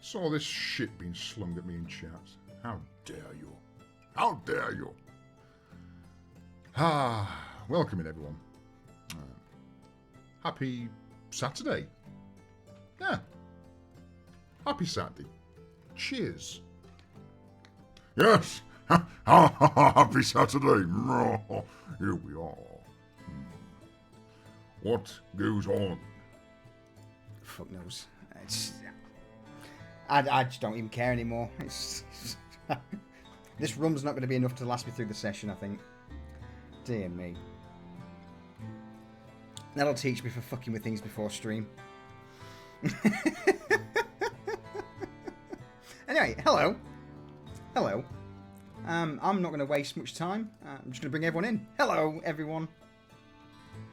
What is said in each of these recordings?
Saw this shit being slung at me in chat. How dare you? How dare you? Welcome in, everyone. Happy Saturday. Yeah. Happy Saturday. Cheers. Yes. Happy Saturday. Here we are. What goes on? Fuck knows. I just don't even care anymore. This rum's not going to be enough to last me through the session, I think. Dear me. That'll teach me for fucking with things before stream. Anyway, hello. Hello. I'm not going to waste much time. I'm just going to bring everyone in. Hello, everyone.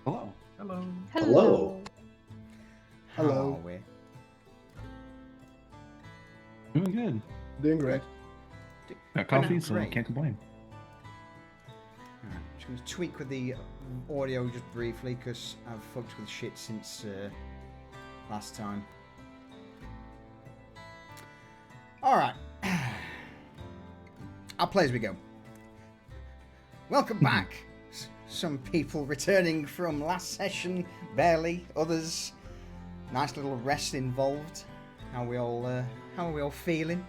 Hello. Hello. Hello. How are we? Doing good. Doing great. Got coffee, Doing so great. can't complain. Alright, just going to tweak with the audio just briefly because I've fucked with shit since last time. Alright. I'll play as we go. Welcome back. Some people returning from last session, barely. Others, nice little rest involved. How are we all feeling?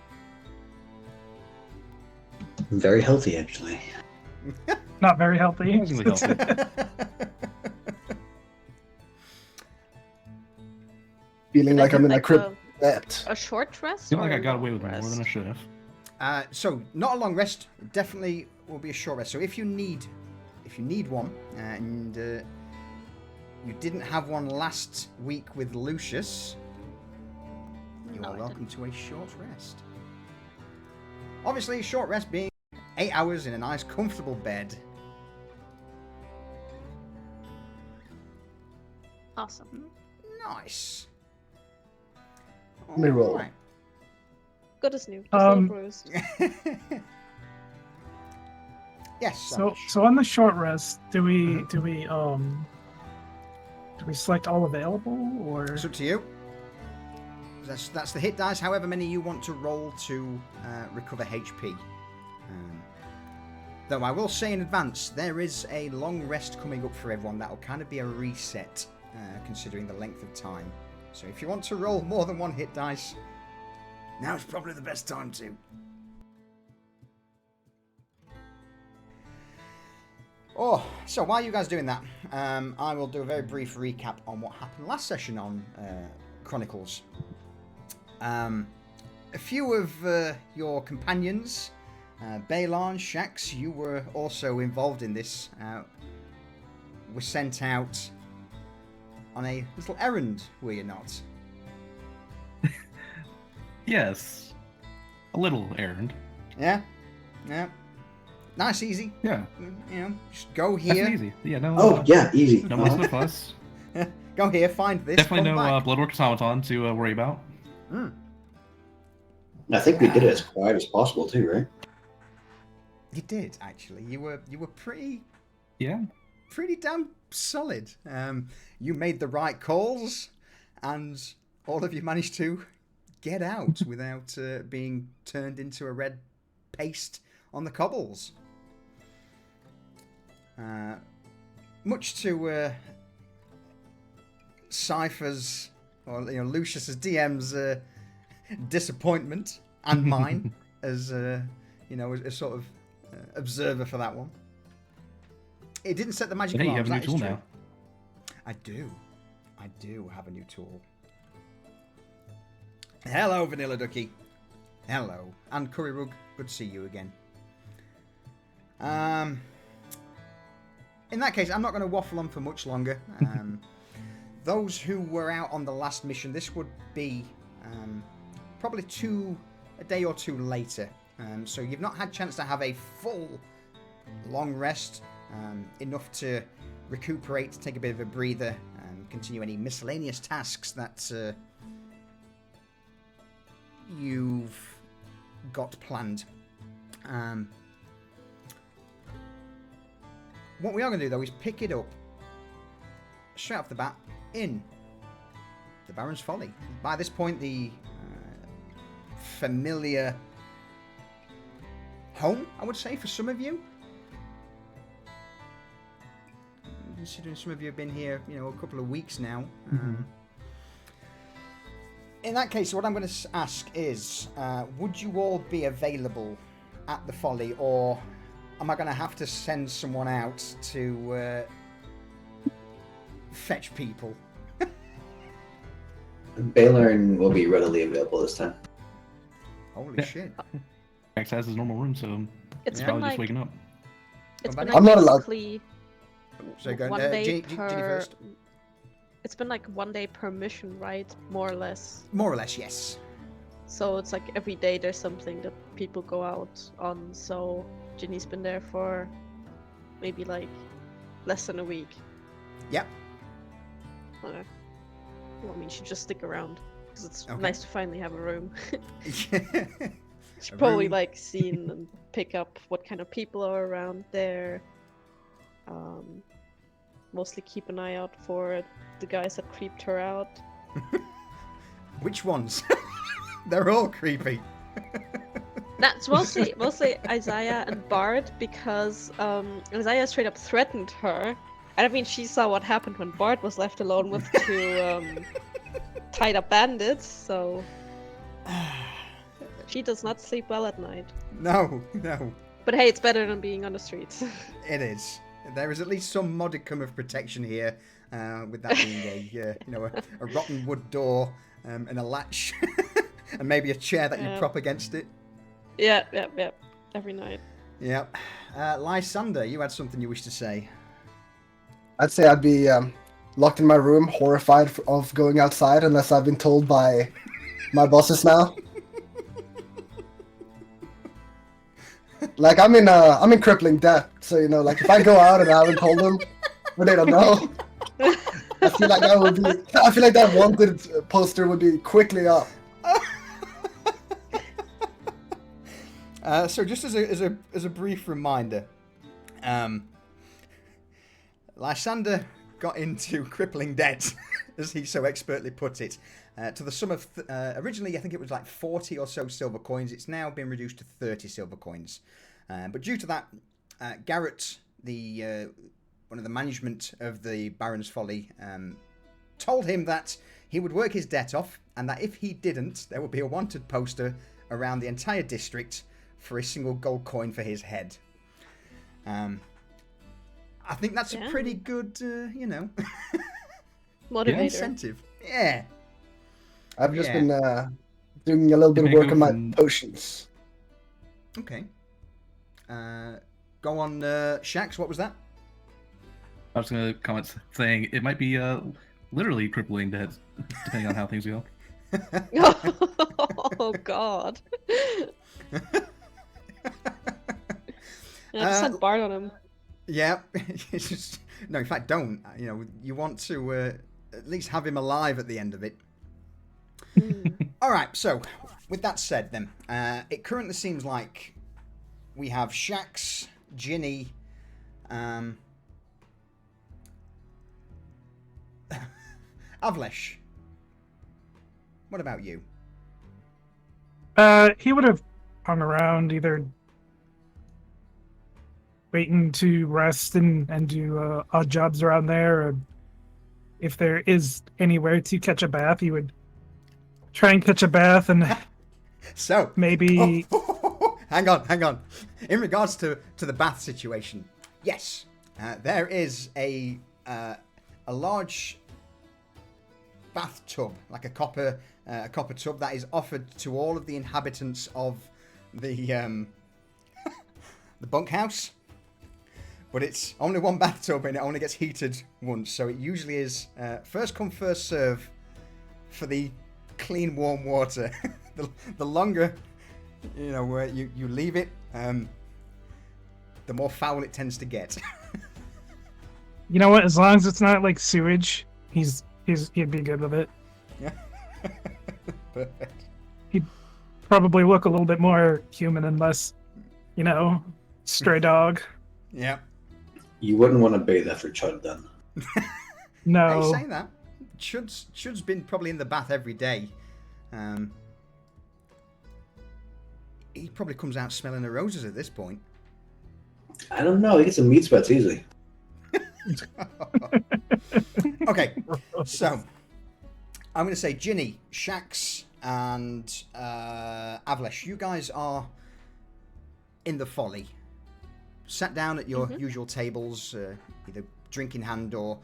Very healthy, actually. Not very healthy. Surprisingly healthy. Feeling like I'm in a Like crypt. That. a short rest? I feel like or I got a away with long more rest? than I should have. So not a long rest. Definitely will be a short rest. So if you need one, and you didn't have one last week with Lucius, you No, are I welcome to a short rest. Obviously, a short rest being 8 hours in a nice, comfortable bed. Awesome. Nice. Let me roll. Alright. Good as new. Just a little Um, bruised. Yes. So on the short rest, do we select all available or? It's up to you. That's the hit dice. However many you want to roll to recover HP. Though I will say in advance, there is a long rest coming up for everyone. That'll kind of be a reset, considering the length of time. So if you want to roll more than one hit dice, now's probably the best time to. Oh, so while you guys doing that, I will do a very brief recap on what happened last session on Chronicles. A few of your companions, Balan, Shax, you were also involved in this, were sent out on a little errand, were you not? Yes. A little errand. Yeah? Yeah. Nice, easy. Yeah. You know, just go That's here. easy. Yeah, no. Oh, yeah, easy. No mess with us. Go here, find this. Definitely come no back. Bloodwork Automaton to worry about. I think we did it as quiet as possible, too, right? You did, actually. You were pretty Yeah. damn solid. You made the right calls, and all of you managed to get out without being turned into a red paste on the cobbles. Much to Cypher's, or Lucius's DM's disappointment, and mine as a sort of observer for that one. It didn't set the magic Hey, you alarms. have a new that is tool true. now. I do have a new tool. Hello, Vanilla Ducky. Hello. And Curry Rug, good to see you again. In that case, I'm not going to waffle on for much longer. Those who were out on the last mission, this would be probably a day or two later. So you've not had a chance to have a full long rest, enough to recuperate, take a bit of a breather, and continue any miscellaneous tasks that you've got planned. What we are going to do, though, is pick it up straight off the bat in the Baron's Folly. By this point, the familiar home, I would say, for some of you. Considering some of you have been here, a couple of weeks now. In that case, what I'm going to ask is, would you all be available at the Folly, or am I going to have to send someone out to fetch people? Baylorn will be readily available this time. Holy shit. Max has his normal room, so It's I been was like just waking up. it's Well, been I'm like not allowed- basically So go one day Ginny per. first. It's been like 1 day per mission, right? More or less. More or less, yes. So it's like every day there's something that people go out on. So Ginny's been there for maybe like less than a week. Yep. Okay. Well, I mean, she should just stick around because it's Okay. nice to finally have a room. She's A probably room. like seen and pick up what kind of people are around there. Mostly keep an eye out for the guys that creeped her out. Which ones? They're all creepy. That's mostly Isaiah and Bard because Isaiah straight up threatened her. And I mean, she saw what happened when Bard was left alone with two tied up bandits, so she does not sleep well at night. No. But hey, it's better than being on the streets. It is. There is at least some modicum of protection here, with that being a rotten wood door and a latch, and maybe a chair that you Yeah. prop against it. Yeah. Every night. Yep. Lysander, you had something you wish to say. I'd say I'd be locked in my room, horrified of going outside unless I've been told by my bosses now. Like I'm in crippling debt, so like if I go out and I haven't told them, or they don't know, I feel like that wanted poster would be quickly up. So just as a brief reminder, Lysander got into crippling debt, as he so expertly put it, to the sum of originally I think it was like 40 or so silver coins. It's now been reduced to 30 silver coins, but due to that, Garrett, the one of the management of the Baron's Folly, told him that he would work his debt off, and that if he didn't, there would be a wanted poster around the entire district for a single gold coin for his head. I think that's a Yeah. pretty good, Motivator. incentive. Yeah. I've just Yeah. been doing a little bit of If you work go on my from- potions. Okay. Go on, Shax. What was that? I was gonna comment saying it might be literally crippling debt, depending on how things go. Oh God. Yeah, just send Bard on him. Yeah. It's just no. In fact, don't. You want to at least have him alive at the end of it. All right. So, with that said, then it currently seems like we have Shax, Ginny, Avlesh. What about you? He would have hung around either waiting to rest and do odd jobs around there, or if there is anywhere to catch a bath, he would try and catch a bath and So maybe hang on. In regards to the bath situation, yes, there is a large bathtub, like a copper tub that is offered to all of the inhabitants of the the bunkhouse. But it's only one bathtub and it only gets heated once, so it usually is first come first serve for the clean warm water. the longer where you leave it, the more foul it tends to get. you know what? As long as it's not like sewage, he'd be good with it. Yeah. Perfect. Probably look a little bit more human and less, stray dog. Yeah. You wouldn't want to bathe after Chud then. Hey, No. saying that, Chud's been probably in the bath every day. he probably comes out smelling the roses at this point. I don't know. He gets some meat sweats easily. Okay, so I'm going to say Ginny, Shax, and Avlesh, you guys are in the folly. Sat down at your usual tables, either drink in hand or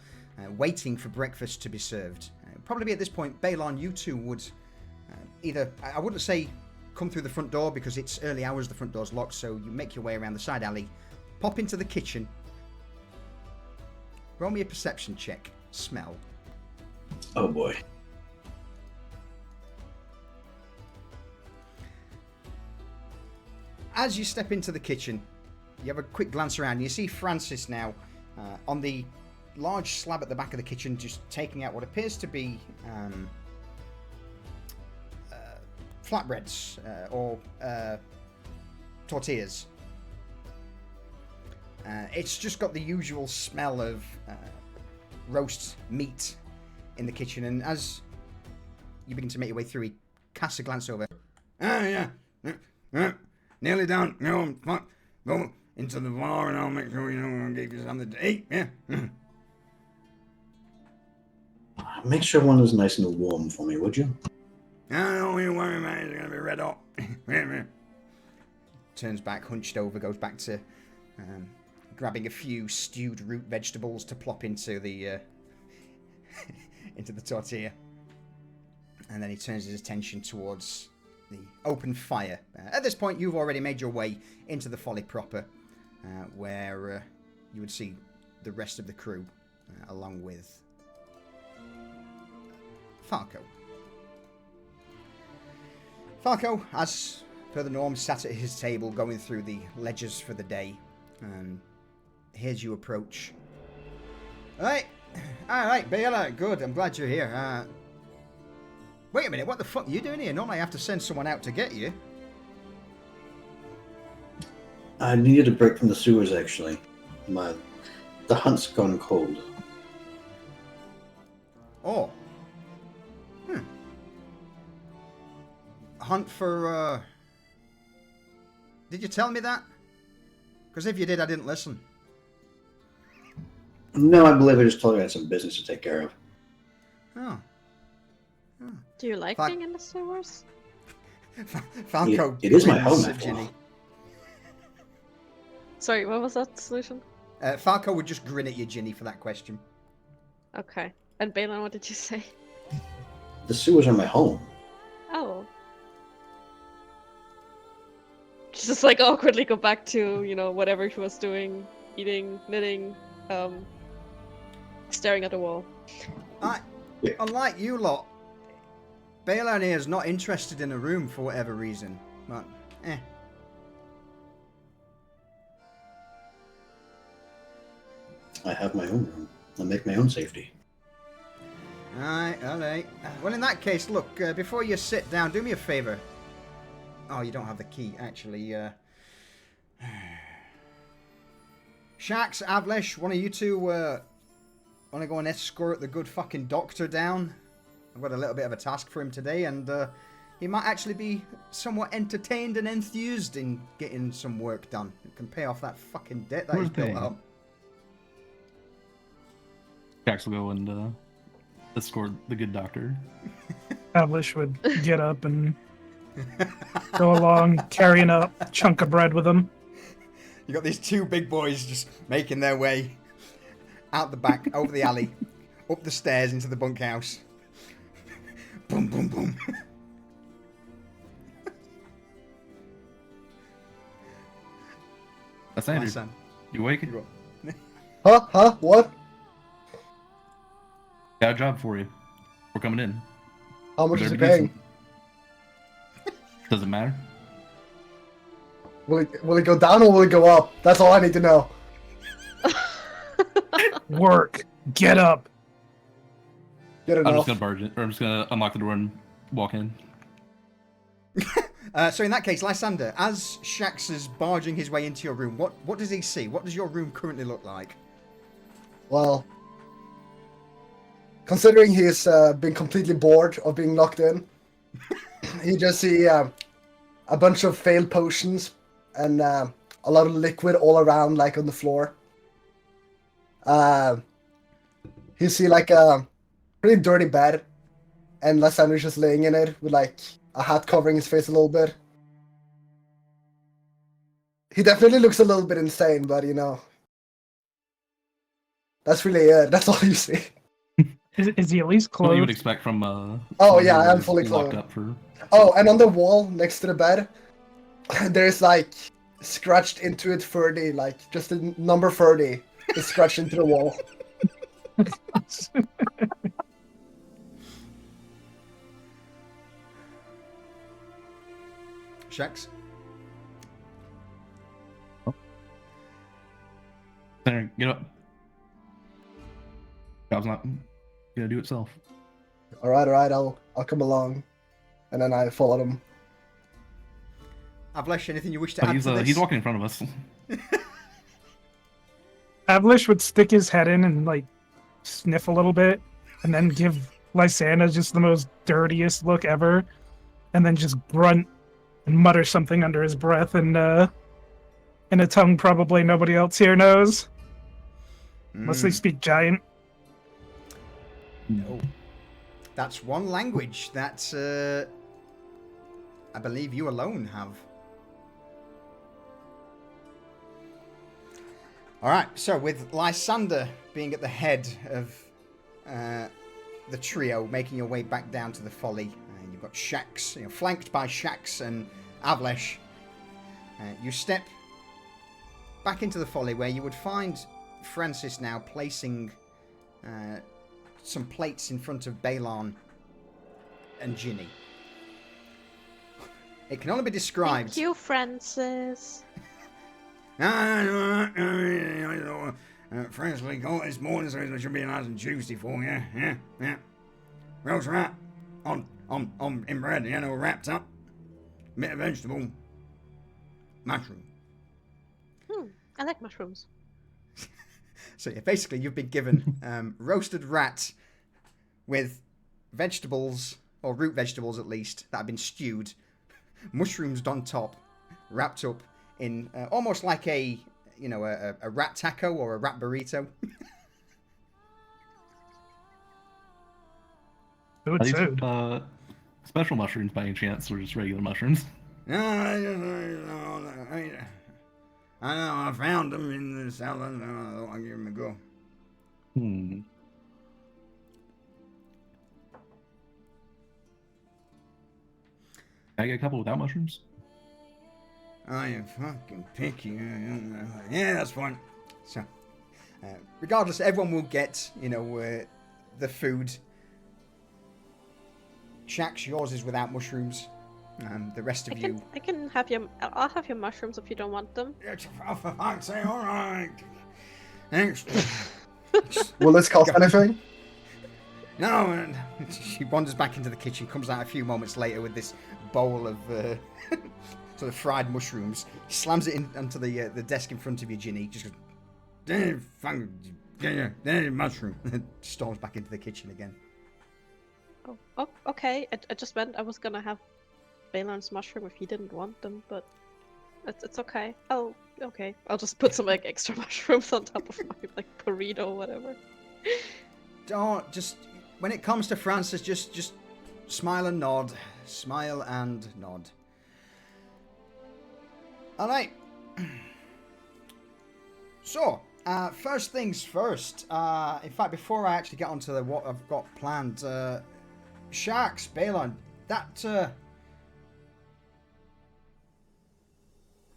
waiting for breakfast to be served. Probably at this point, Balon, you two would either, I wouldn't say come through the front door because it's early hours, the front door's locked, so you make your way around the side alley, pop into the kitchen. Roll me a perception check. Smell. Oh boy. As you step into the kitchen, you have a quick glance around. You see Francis now on the large slab at the back of the kitchen, just taking out what appears to be flatbreads or tortillas. It's just got the usual smell of roast meat in the kitchen, and as you begin to make your way through, he casts a glance over. Yeah. Nearly done. Go into the bar and I'll make sure I'll give you something to eat. Yeah. Make sure one is nice and warm for me, would you? Don't you worry, man. It's going to be red hot. Turns back, hunched over, goes back to grabbing a few stewed root vegetables to plop into the into the tortilla. And then he turns his attention towards the open fire. At this point, you've already made your way into the folly proper, where you would see the rest of the crew, along with Falco. Falco, as per the norm, sat at his table going through the ledgers for the day. Here's you approach. Alright, Bela, good, I'm glad you're here. Wait a minute, what the fuck are you doing here? Normally I have to send someone out to get you. I needed a break from the sewers, actually. The hunt's gone cold. Oh. Hunt for, Did you tell me that? Because if you did, I didn't listen. No, I believe I just told you I had some business to take care of. Oh. Do you like being in the sewers? Falco. It is my home, grins at after all. Ginny. Sorry, what was that solution? Falco would just grin at you, Ginny, for that question. Okay. And Balon, what did you say? The sewers are my home. Oh. Just like awkwardly go back to, whatever he was doing, eating, knitting, staring at the wall. Unlike you lot, Balon here is not interested in a room for whatever reason. But, I have my own room. I make my own safety. Alright. Well, in that case, look, before you sit down, do me a favor. Oh, you don't have the key, actually. Shax, Avlesh, one of you two want to go and escort the good fucking doctor down? I've got a little bit of a task for him today, and he might actually be somewhat entertained and enthused in getting some work done. It can pay off that fucking debt that he's built up. Jax will go and escort the good doctor. Avlish would get up and go along, carrying a chunk of bread with him. You got these two big boys just making their way out the back, over the alley, up the stairs into the bunkhouse. Boom, boom, boom. That's Andrew. Son. You awake? Huh? What? Got a job for you. We're coming in. How much is Better it be paying? decent. Doesn't matter. Will it go down or will it go up? That's all I need to know. Work. Get up. Good I'm enough. just gonna barge in, or I'm just gonna unlock the door and walk in. So in that case, Lysander, as Shax is barging his way into your room, what does he see? What does your room currently look like? Well, considering he's been completely bored of being locked in, he just see a bunch of failed potions and a lot of liquid all around, like on the floor. You see like a pretty dirty bed, and Lysander's just laying in it with like a hat covering his face a little bit. He definitely looks a little bit insane, but you know, that's really it. That's all you see. Is he at least What you would clothed? expect from Oh, someone yeah, who I am was fully locked clothed. up for. Oh, and on the wall next to the bed, there's like scratched into it 30, like just the number 30 is scratched into the wall. Shax? There, get up. Job's not gonna do itself. All right, I'll come along, and then I followed him. Avlesh, anything you wish to But add to this? he's walking in front of us. Avlish would stick his head in and like sniff a little bit, and then give Lysandra just the most dirtiest look ever, and then just grunt and mutter something under his breath and in a tongue probably nobody else here knows, unless they speak giant. No. That's one language that I believe you alone have. Alright, so with Lysander being at the head of the trio, making your way back down to the folly, you've got Shax, flanked by Shax and Avlesh. You step back into the folly where you would find Francis now placing some plates in front of Balon and Ginny. It can only be described. Thank you, Francis. Freshly got this morning, so it should be nice and juicy for you. Yeah. Roast rat on in bread, wrapped up. Bit of vegetable. Mushroom. I like mushrooms. So yeah, basically you've been given roasted rat with vegetables, or root vegetables at least, that have been stewed, mushrooms on top, wrapped up in almost like a rat taco or a rat burrito. Food, Are these food. special mushrooms by any chance, or just regular mushrooms? No, I know, I found them in the salad, and I'll give them a go. Can I get a couple without mushrooms? Oh, you fucking picky. Yeah, that's fine. So, regardless, everyone will get, the food. Shax, yours is without mushrooms. The rest of you... I can have your... I'll have your mushrooms if you don't want them. Oh, for fuck's sake, alright. Thanks. Will this cost anything? No, and she wanders back into the kitchen, comes out a few moments later with this bowl of sort of fried mushrooms, slams it onto the desk in front of you, Ginny, just goes, there's mushroom, and storms back into the kitchen again. Oh, okay. I just meant I was gonna have Balon's mushroom if he didn't want them, but it's okay. I'll just put some like extra mushrooms on top of my like burrito or whatever. Don't just when it comes to Francis, just smile and nod, smile and nod. All right. So, first things first. In fact, before I actually get onto what I've got planned, Sharks, Balon, that.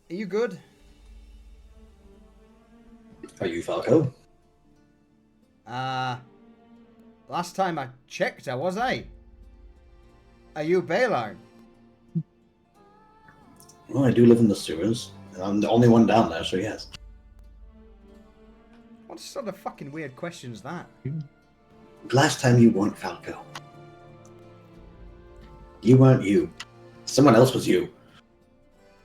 Are you good? Are you Falco? Last time I checked, was I? Are you Balon? Well, I do live in the sewers. And I'm the only one down there, so yes. What sort of fucking weird question is that? Last time you weren't Falco. You weren't you. Someone else was you.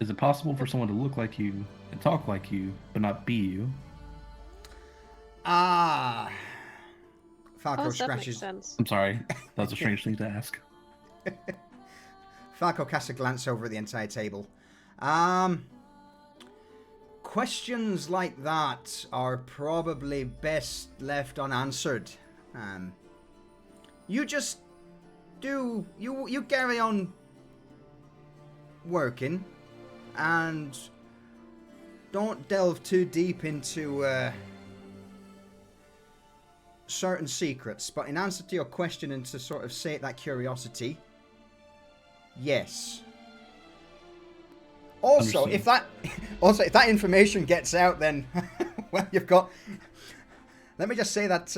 Is it possible for someone to look like you and talk like you, but not be you? Falco Oh, that makes scratches. sense. I'm sorry. That was a strange thing to ask. Falco casts a glance over the entire table. Questions like that are probably best left unanswered. You just do... You carry on working and don't delve too deep into certain secrets. But in answer to your question and to sort of sate that curiosity, yes. Also, if that information gets out, then well, you've got. Let me just say that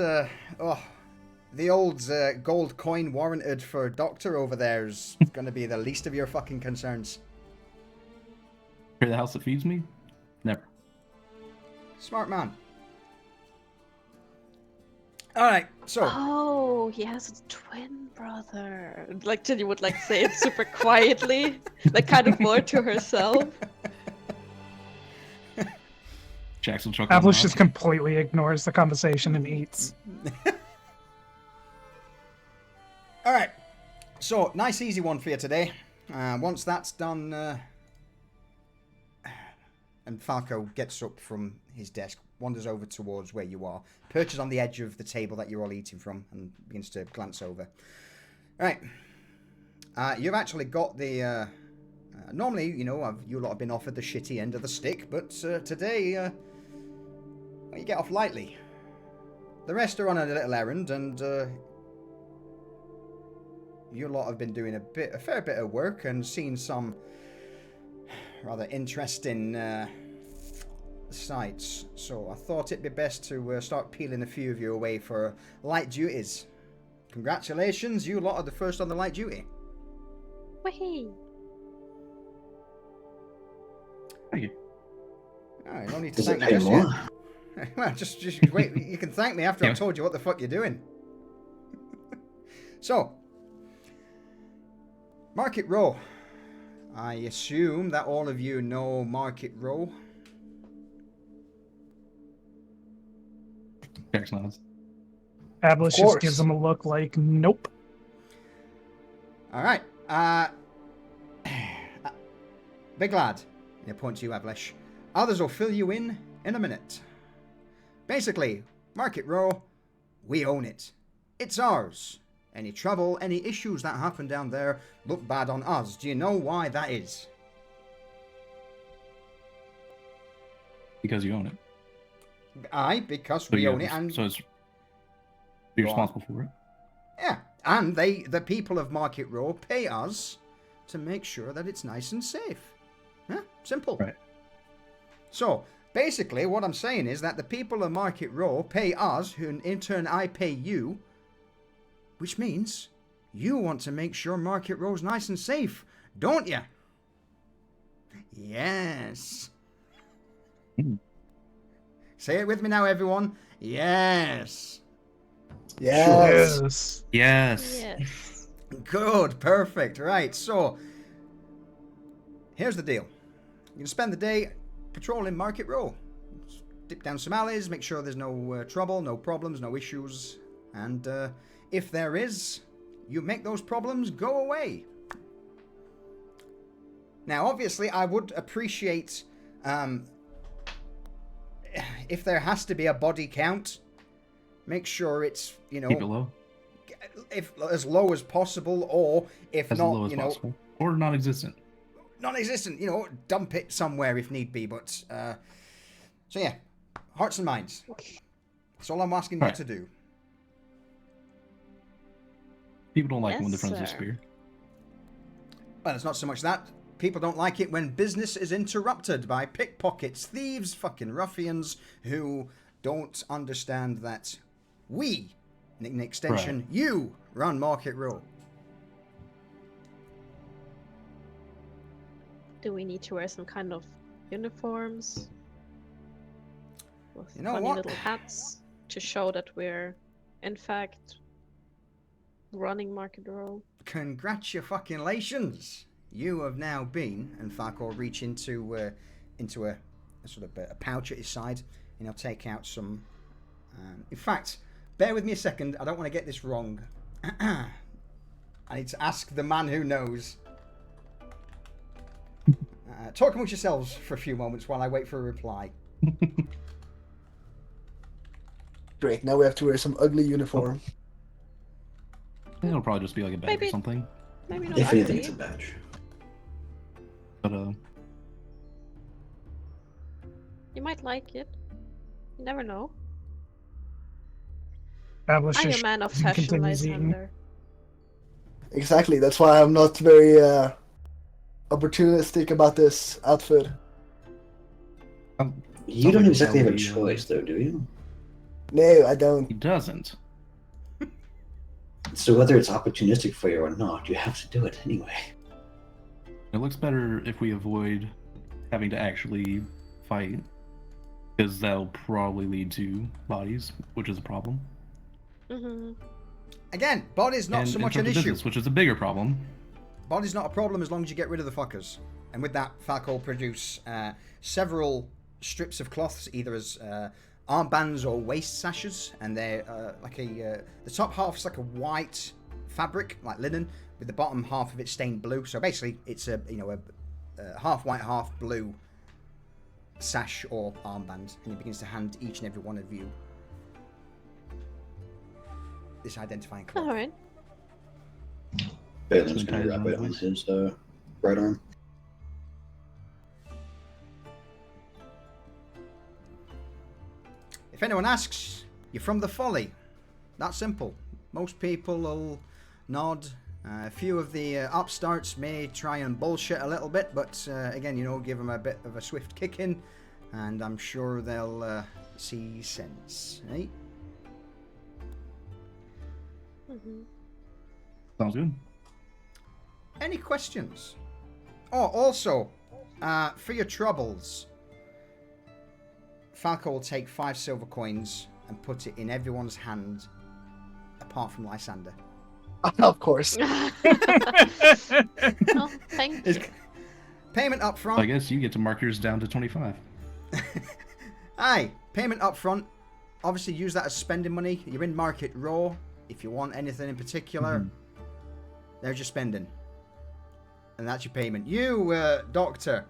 the old gold coin warranted for Doctor over there is going to be the least of your fucking concerns. Hear the house that feeds me? Never. Smart man. All right, so. Oh, he has a twin brother. Like Ginny would like say it super quietly, like kind of more to herself. Jackson chuckles. Avalanche just completely ignores the conversation and eats. All right, so nice easy one for you today. Once that's done, and Falco gets up from his desk, wanders over towards where you are, perches on the edge of the table that you're all eating from, and begins to glance over. Right. You've actually got the... normally, you know, you lot have been offered the shitty end of the stick, but today, well, you get off lightly. The rest are on a little errand, and you lot have been doing a fair bit of work and seen some rather interesting sights. So I thought it'd be best to start peeling a few of you away for light duties. Congratulations, you lot are the first on the light duty. Wahee! Thank you. Oh, you don't need to Does thank it me pay just more? yet. Well, just wait. You can thank me after I've told you what the fuck you're doing. So, Market Row. I assume that all of you know Market Row. Jackson nods. Avalanche just gives him a look like, nope. All right. Big lad. I point to you, Avlish. Others will fill you in a minute. Basically, Market Row, we own it. It's ours. Any trouble, any issues that happen down there look bad on us. Do you know why that is? Because you own it. Aye, because So we you own have- it, and So it's, you're Go on. responsible for it. yeah, and the people of Market Row, pay us to make sure that it's nice and safe. Yeah, simple. Right. So basically, what I'm saying is that the people of Market Row pay us, who in turn I pay you, which means you want to make sure Market Row's nice and safe, don't you? Yes. Hmm. Say it with me now, everyone. Yes. Yes. Yes. Yes. Yes. Good, perfect. Right, so here's the deal. You can spend the day patrolling Market Row. Dip down some alleys, make sure there's no trouble, no problems, no issues. And if there is, you make those problems go away. Now, obviously, I would appreciate if there has to be a body count, make sure it's, you know, Keep it low. if as low as possible, or if As not, low as you know, possible. Or non-existent. non-existent, you know, dump it somewhere if need be. But so yeah, hearts and minds. That's all I'm asking you Right. to do. People don't like it when Yes, their friends sir. disappear. Well, it's not so much that. People don't like it when business is interrupted by pickpockets, thieves, fucking ruffians who don't understand that we, in an extension, you, run Market Row. Do we need to wear some kind of uniforms? With You know funny what? little hats to show that we're, in fact, running Market Row. Congratulations! You have now been, and Falco will reach into a sort of a pouch at his side, and he'll take out some. In fact, bear with me a second. I don't want to get this wrong. I need to ask the man who knows. Talk amongst yourselves for a few moments while I wait for a reply. Great. Now we have to wear some ugly uniform. It'll probably just be like a badge Maybe- or something. Maybe not If anything, ugly. it's a badge. But You might like it. You never know. Establish I'm your a man of and fashion, continues eating. Lysander. Exactly. That's why I'm not very opportunistic about this outfit. You don't like exactly have a Shelby, choice, though, do you? No, I don't. he doesn't. So whether it's opportunistic for you or not, you have to do it anyway. It looks better if we avoid having to actually fight, because that'll probably lead to bodies, which is a problem. Mm-hmm. Again, body's not and so much an interrupted issue. business, which is a bigger problem. Body's not a problem as long as you get rid of the fuckers. And with that, Falco will produce several strips of cloths, either as armbands or waist sashes, and they're like the top half's like a white fabric, like linen, with the bottom half of it stained blue. So basically, it's a half white, half blue sash or armband, and he begins to hand each and every one of you this identifying cloth. All right. Balin's So going to ties wrap on it on his- his right arm. If anyone asks, you're from the Folly. That simple. Most people will nod. A few of the upstarts may try and bullshit a little bit, but again, give them a bit of a swift kick in, and I'm sure they'll see sense. Right? Mm-hmm. Sounds good. Any questions? Oh, also, for your troubles, Falco will take 5 silver coins and put it in everyone's hand, apart from Lysander. Of course. Oh, thank Is you. payment up front. I guess you get to mark yours down to 25. Aye, payment up front. Obviously, use that as spending money. You're in Market Raw. If you want anything in particular, there's your spending. And that's your payment. You, Doctor,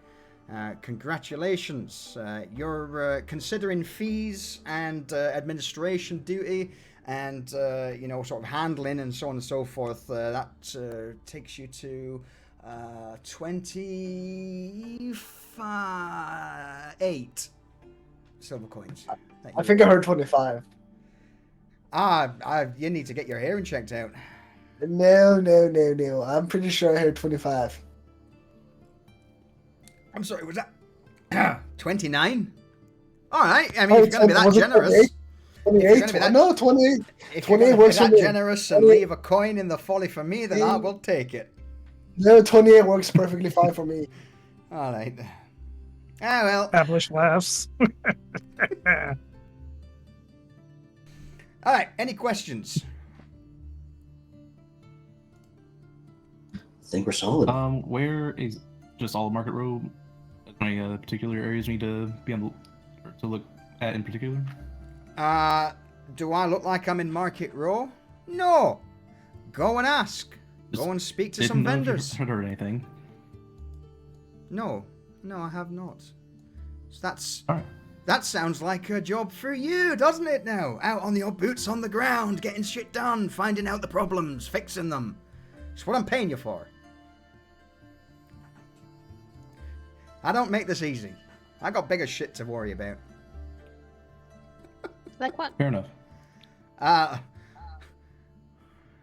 congratulations. You're considering fees and administration duty and, sort of handling and so on and so forth. That takes you to 28 silver coins. I think I heard 25. You need to get your hearing checked out. No. I'm pretty sure I heard 25. I'm sorry, was that 29? All right. I mean, if you're going to be that was it generous, 28? gonna be that- No, 28. if you're 28 going to be works for that me. generous and 28. leave a coin in the folly for me, then I will take it. No, 28 works perfectly fine for me. All right. Ah, well. Establish laughs. All right. Any questions? I think we're solid. Where is just all of Market Row? Any particular areas we need to be on the, or to look at in particular? Do I look like I'm in Market Row? No. Go and ask. Just Go and speak to Didn't some know if you vendors. had heard anything. No, I have not. So All right. that sounds like a job for you, doesn't it now? Out on your boots on the ground, getting shit done, finding out the problems, fixing them. It's what I'm paying you for. I don't make this easy. I got bigger shit to worry about. Like what? Fair enough.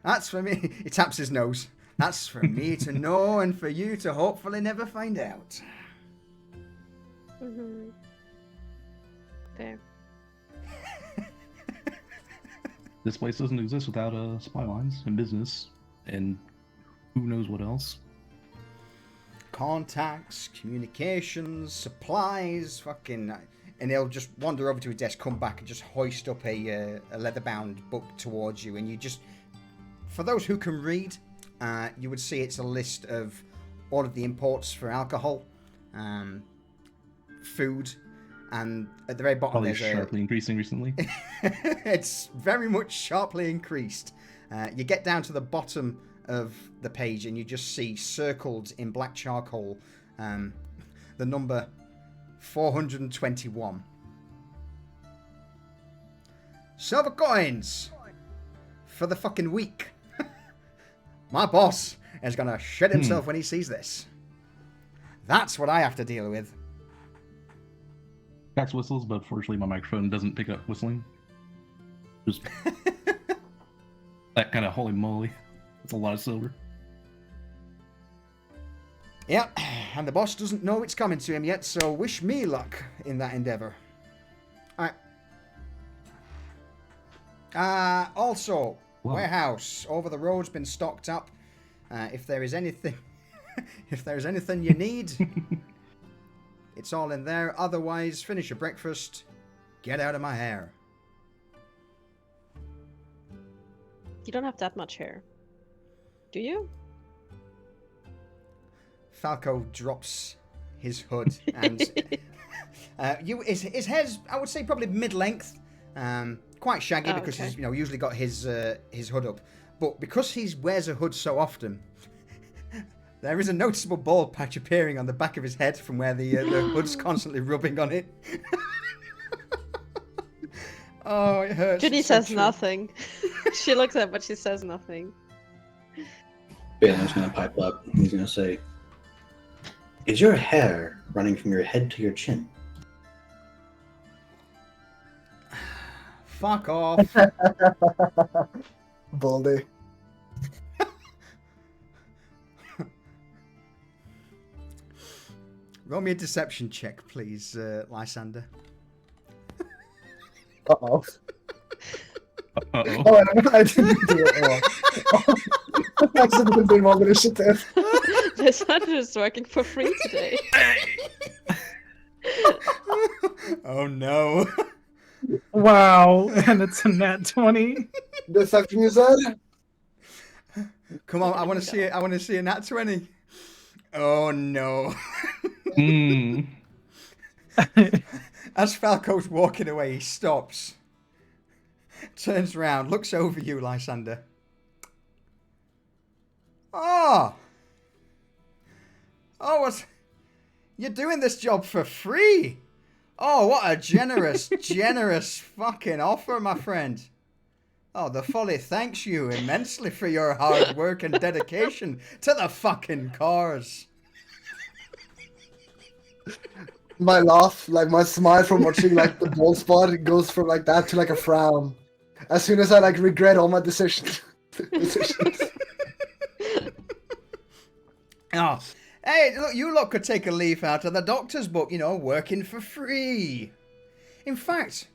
That's for me. He taps his nose. That's for me to know and for you to hopefully never find out. Mm-hmm. Fair. This place doesn't exist without supply lines and business and who knows what else. Contacts, communications, supplies, fucking... And he'll just wander over to his desk, come back and just hoist up a leather-bound book towards you. And you just... For those who can read, you would see it's a list of all of the imports for alcohol, food, and at the very bottom Probably there's sharply increasing recently. it's very much sharply increased. You get down to the bottom of the page and you just see circled in black charcoal the number 421. Silver coins for the fucking week. My boss is gonna shit himself when he sees this. That's what I have to deal with. That's whistles, but fortunately my microphone doesn't pick up whistling. Just that kind of holy moly. That's a lot of silver. Yep, and the boss doesn't know it's coming to him yet, so wish me luck in that endeavor. Alright. Also, Whoa. warehouse over the road's been stocked up. If there is anything, if there's anything you need, it's all in there. Otherwise, finish your breakfast. Get out of my hair. You don't have that much hair. Do you? Falco drops his hood and his hair's, I would say, probably mid-length. Quite shaggy because okay. he's usually got his hood up, but because he wears a hood so often, there is a noticeable bald patch appearing on the back of his head from where the hood's constantly rubbing on it. Oh, it hurts. Judy It's so says true. nothing. She looks at it, but she says nothing. Balin's gonna pipe up. He's gonna say, "Is your hair running from your head to your chin?" Fuck off. Baldy. Roll me a deception check, please, Lysander. Uh-oh. Uh-oh. Oh, I didn't do it. Oh. I accidentally did all the initiative. Lysander is working for free today. Oh no. Wow, and it's a nat 20. Deception, you said? Come on, I want to see it. I want to see a nat 20. Oh no. Mm. As Falco's walking away, he stops, turns around, looks over you, Lysander. Oh, what? You're doing this job for free? Oh, what a generous, generous fucking offer, my friend. Oh, the Folly thanks you immensely for your hard work and dedication to the fucking cause. My laugh, like my smile from watching like the bald spot, it goes from like that to like a frown. As soon as I like regret all my decisions. Oh, hey, look, you lot could take a leaf out of the doctor's book, working for free. In fact,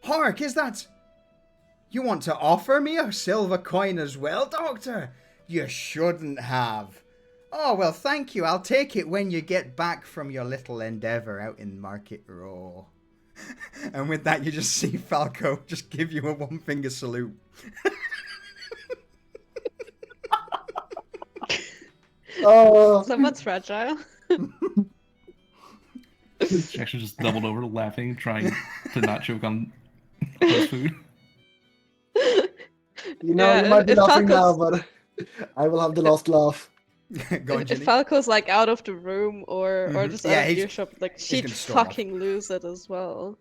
hark, is that... You want to offer me a silver coin as well, Doctor? You shouldn't have. Oh, well, thank you. I'll take it when you get back from your little endeavour out in Market Row. And with that, you just see Falco just give you a one-finger salute. Oh, Someone's fragile. She actually just doubled over laughing, trying to not choke on her food. you might be if laughing now, Falco's- but I will have the last laugh. Go on, If Ginny. Falco's like out of the room or just Yeah, out of he's- earshot, like she'd gonna storm off. fucking lose it as well.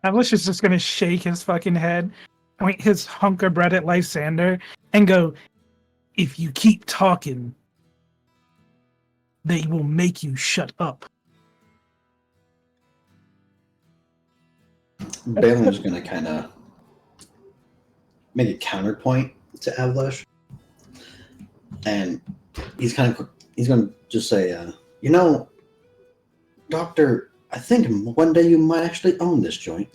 Alice is just gonna shake his fucking head, point his hunk of bread at Lysander, and go, "If you keep talking, they will make you shut up." Balin's gonna kind of make a counterpoint to Avlash, and he's gonna just say, Doctor, I think one day you might actually own this joint.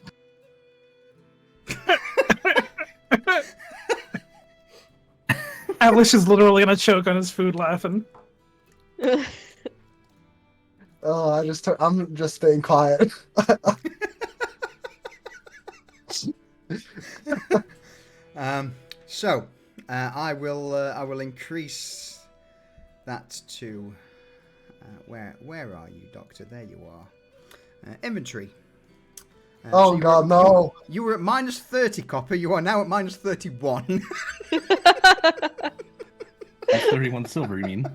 Alice is literally gonna choke on his food laughing. Oh, I'm just staying quiet. I will increase that to where are you, Doctor? There you are. Inventory. Oh you god, were, no. You were at minus 30, Copper. You are now at minus 31. That's 31 silver, you mean?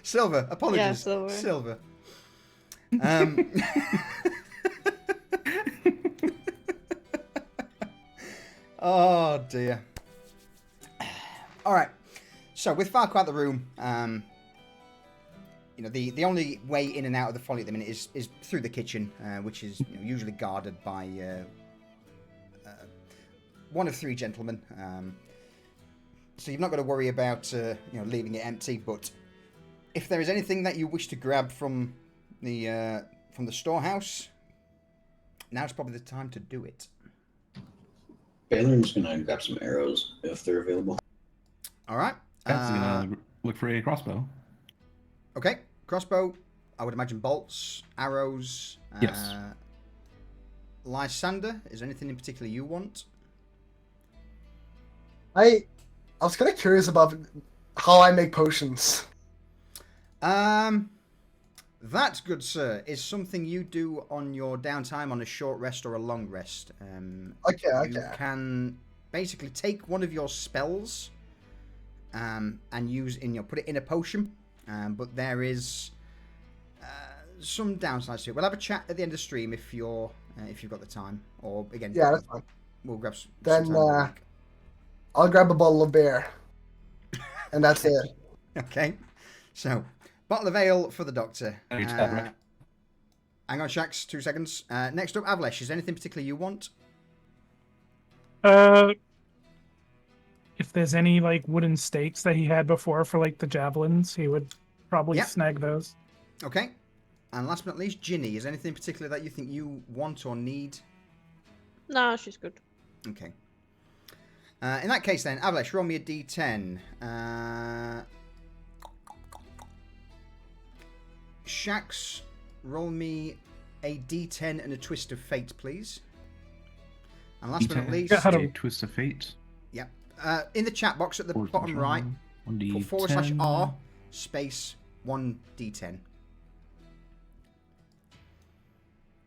Silver. Apologies. Yeah, silver. Silver. Oh dear. All right. So with Farquhar out the room, you know, the only way in and out of the folly at the minute is through the kitchen, which is usually guarded by one of three gentlemen. So you've not got to worry about leaving it empty. But if there is anything that you wish to grab from the storehouse, now's probably the time to do it. Baylor's gonna grab some arrows if they're available. All right. That's gonna look for a crossbow. Okay, crossbow. I would imagine bolts, arrows. Yes. Lysander, is there anything in particular you want? I was kind of curious about how I make potions. That, good sir, is something you do on your downtime on a short rest or a long rest. Okay. You can basically take one of your spells and use put it in a potion. But there is some downsides to it. We'll have a chat at the end of the stream if you've got the time. Or again, Yeah, that's fine. We'll grab some Then time back. I'll grab a bottle of beer, and that's it. Okay, so bottle of ale for the doctor. Thanks, Patrick. Hang on, Shax, 2 seconds. Next up, Avlesh, is there anything particular you want? If there's any like wooden stakes that he had before for like the javelins, he would probably Yep. snag those. Okay. And last but not least, Ginny, is there anything in particular that you think you want or need? No, she's good. Okay. In that case then, Avlesh, roll me a d10. Shax, roll me a d10 and a twist of fate, please. And last but not least, Yeah, how do- A twist of fate. yep. In the chat box at the Forward bottom right, control, put 1d10. /R space 1d10.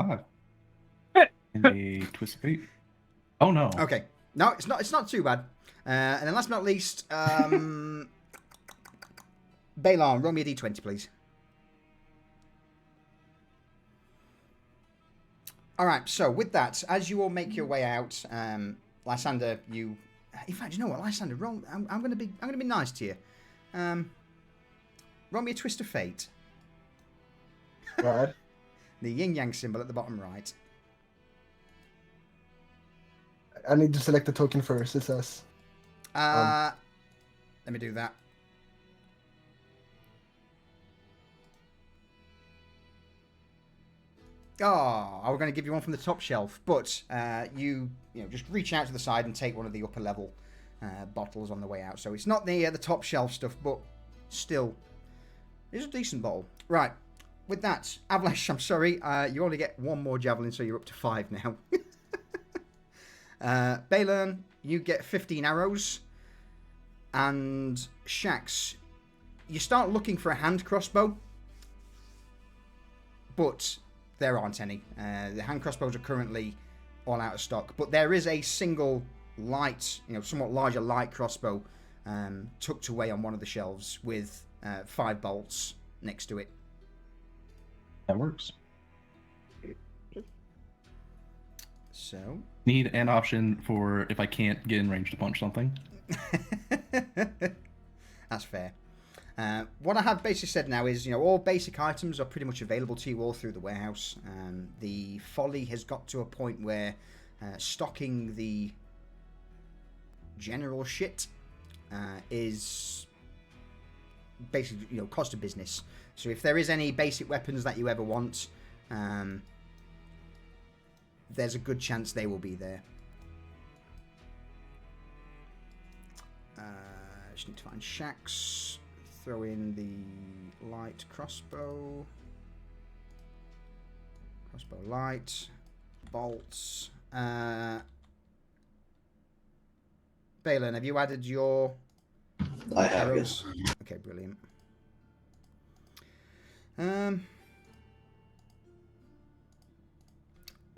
Ah. And a twist of fate. Oh no. Okay. No, it's not too bad. And then last but not least, Baylon, roll me a d20, please. All right. So with that, as you all make your way out, Lysander, in fact, you know what, Lysander, roll. I'm gonna be nice to you. Roll me a twist of fate. Right. The yin yang symbol at the bottom right. I need to select the token first. It says. Let me do that. Oh, I was going to give you one from the top shelf, but you just reach out to the side and take one of the upper level bottles on the way out. So it's not the top shelf stuff, but still, it's a decent bottle. Right. With that, Avlesh, I'm sorry, you only get one more javelin, so you're up to 5 now. Baylern, you get 15 arrows. And Shax, you start looking for a hand crossbow, but there aren't any. The hand crossbows are currently all out of stock, but there is a single light, somewhat larger light crossbow tucked away on one of the shelves with 5 bolts next to it. That works. So Need an option for if I can't get in range to punch something. that's fair. What I have basically said now is, all basic items are pretty much available to you all through the warehouse. The folly has got to a point where stocking the general shit is basically, cost of business. So if there is any basic weapons that you ever want, there's a good chance they will be there. Just need to find Shax. Throw in the light crossbow. Crossbow light. Bolts. Balin, have you added your I have, arrows? yes. Okay, brilliant.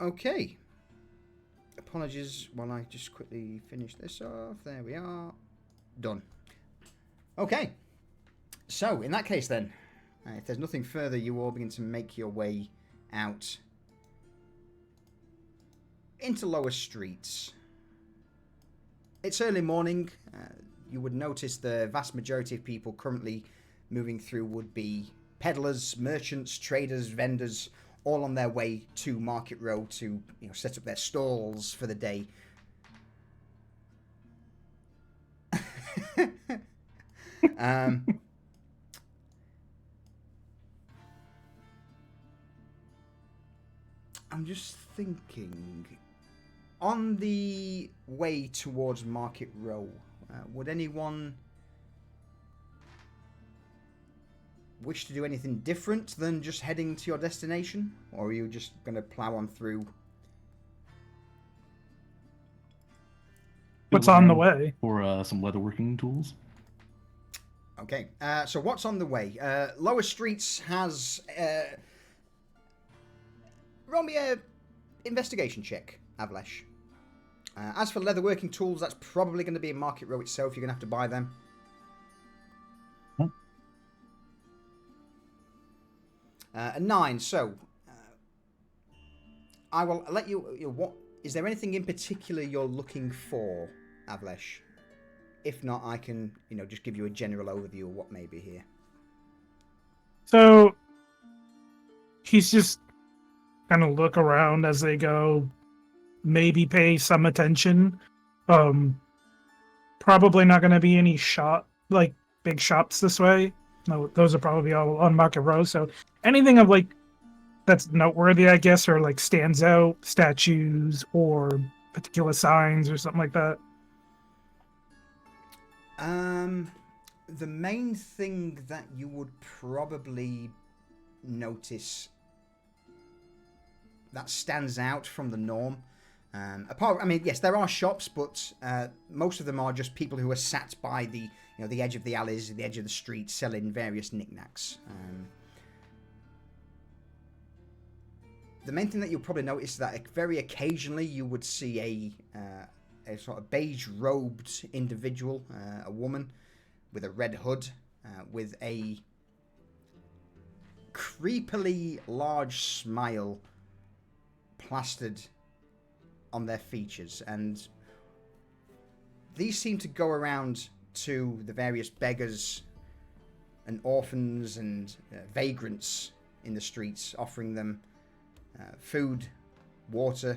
Okay. Apologies while I just quickly finish this off. There we are. Done. Okay. So, in that case then, If there's nothing further, you all begin to make your way out into lower streets. It's early morning. You would notice the vast majority of people currently moving through would be peddlers, merchants, traders, vendors, all on their way to Market Row to set up their stalls for the day. I'm just thinking, on the way towards Market Row, would anyone wish to do anything different than just heading to your destination? Or are you just going to plow on through? What's on the way? For some leatherworking tools. Okay, so what's on the way? Lower Streets has... roll me a investigation check, Avlesh. As for leatherworking tools, that's probably going to be in Market Row itself. You're going to have to buy them. A 9. So, I will let you. What is there anything in particular you're looking for, Avlesh? If not, I can just give you a general overview of what may be here. So he's just kind of look around as they go, maybe pay some attention. Probably not going to be any big shops this way. No, those are probably all on Market Row. So anything of that's noteworthy, I guess, or stands out, statues or particular signs or something like that. The main thing that you would probably notice that stands out from the norm, yes, there are shops, but most of them are just people who are sat by the the edge of the alleys, the edge of the street, selling various knickknacks. The main thing that you'll probably notice is that very occasionally you would see a sort of beige-robed individual, a woman with a red hood, with a creepily large smile plastered on their features, and these seem to go around to the various beggars and orphans and vagrants in the streets, offering them food, water,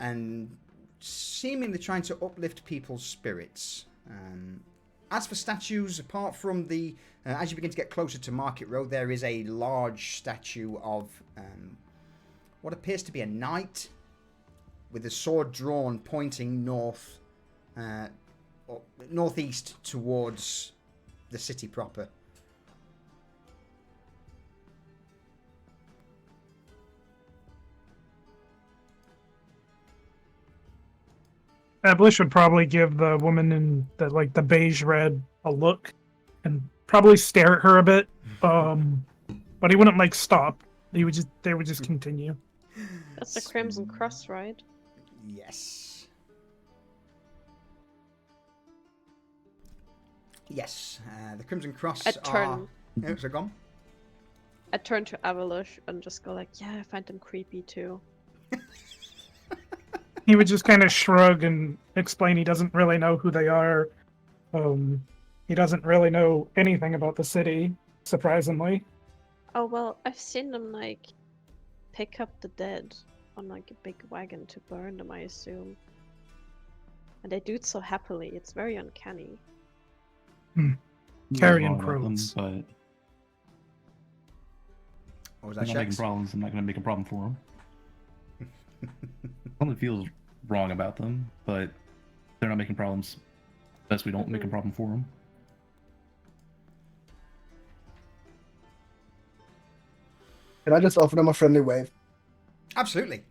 and seemingly trying to uplift people's spirits. As for statues, apart from the... as you begin to get closer to Market Row, there is a large statue of what appears to be a knight with a sword drawn pointing northeast towards the city proper. Ablish would probably give the woman in the beige red a look and probably stare at her a bit. But he wouldn't stop. They would just continue. That's the Crimson Cross, right? Yes. Yes. The Crimson Cross are... Oh, so gone? I turn to Avalosh and just go yeah, I find them creepy too. He would just kind of shrug and explain he doesn't really know who they are. He doesn't really know anything about the city, surprisingly. Oh, well, I've seen them, pick up the dead on, a big wagon to burn them, I assume. And they do it so happily, it's very uncanny. Carrying crows. But what was that, they're not making problems. I'm not going to make a problem for them. Something feels wrong about them, but they're not making problems. Best we don't make a problem for them. Can I just offer them a friendly wave? Absolutely.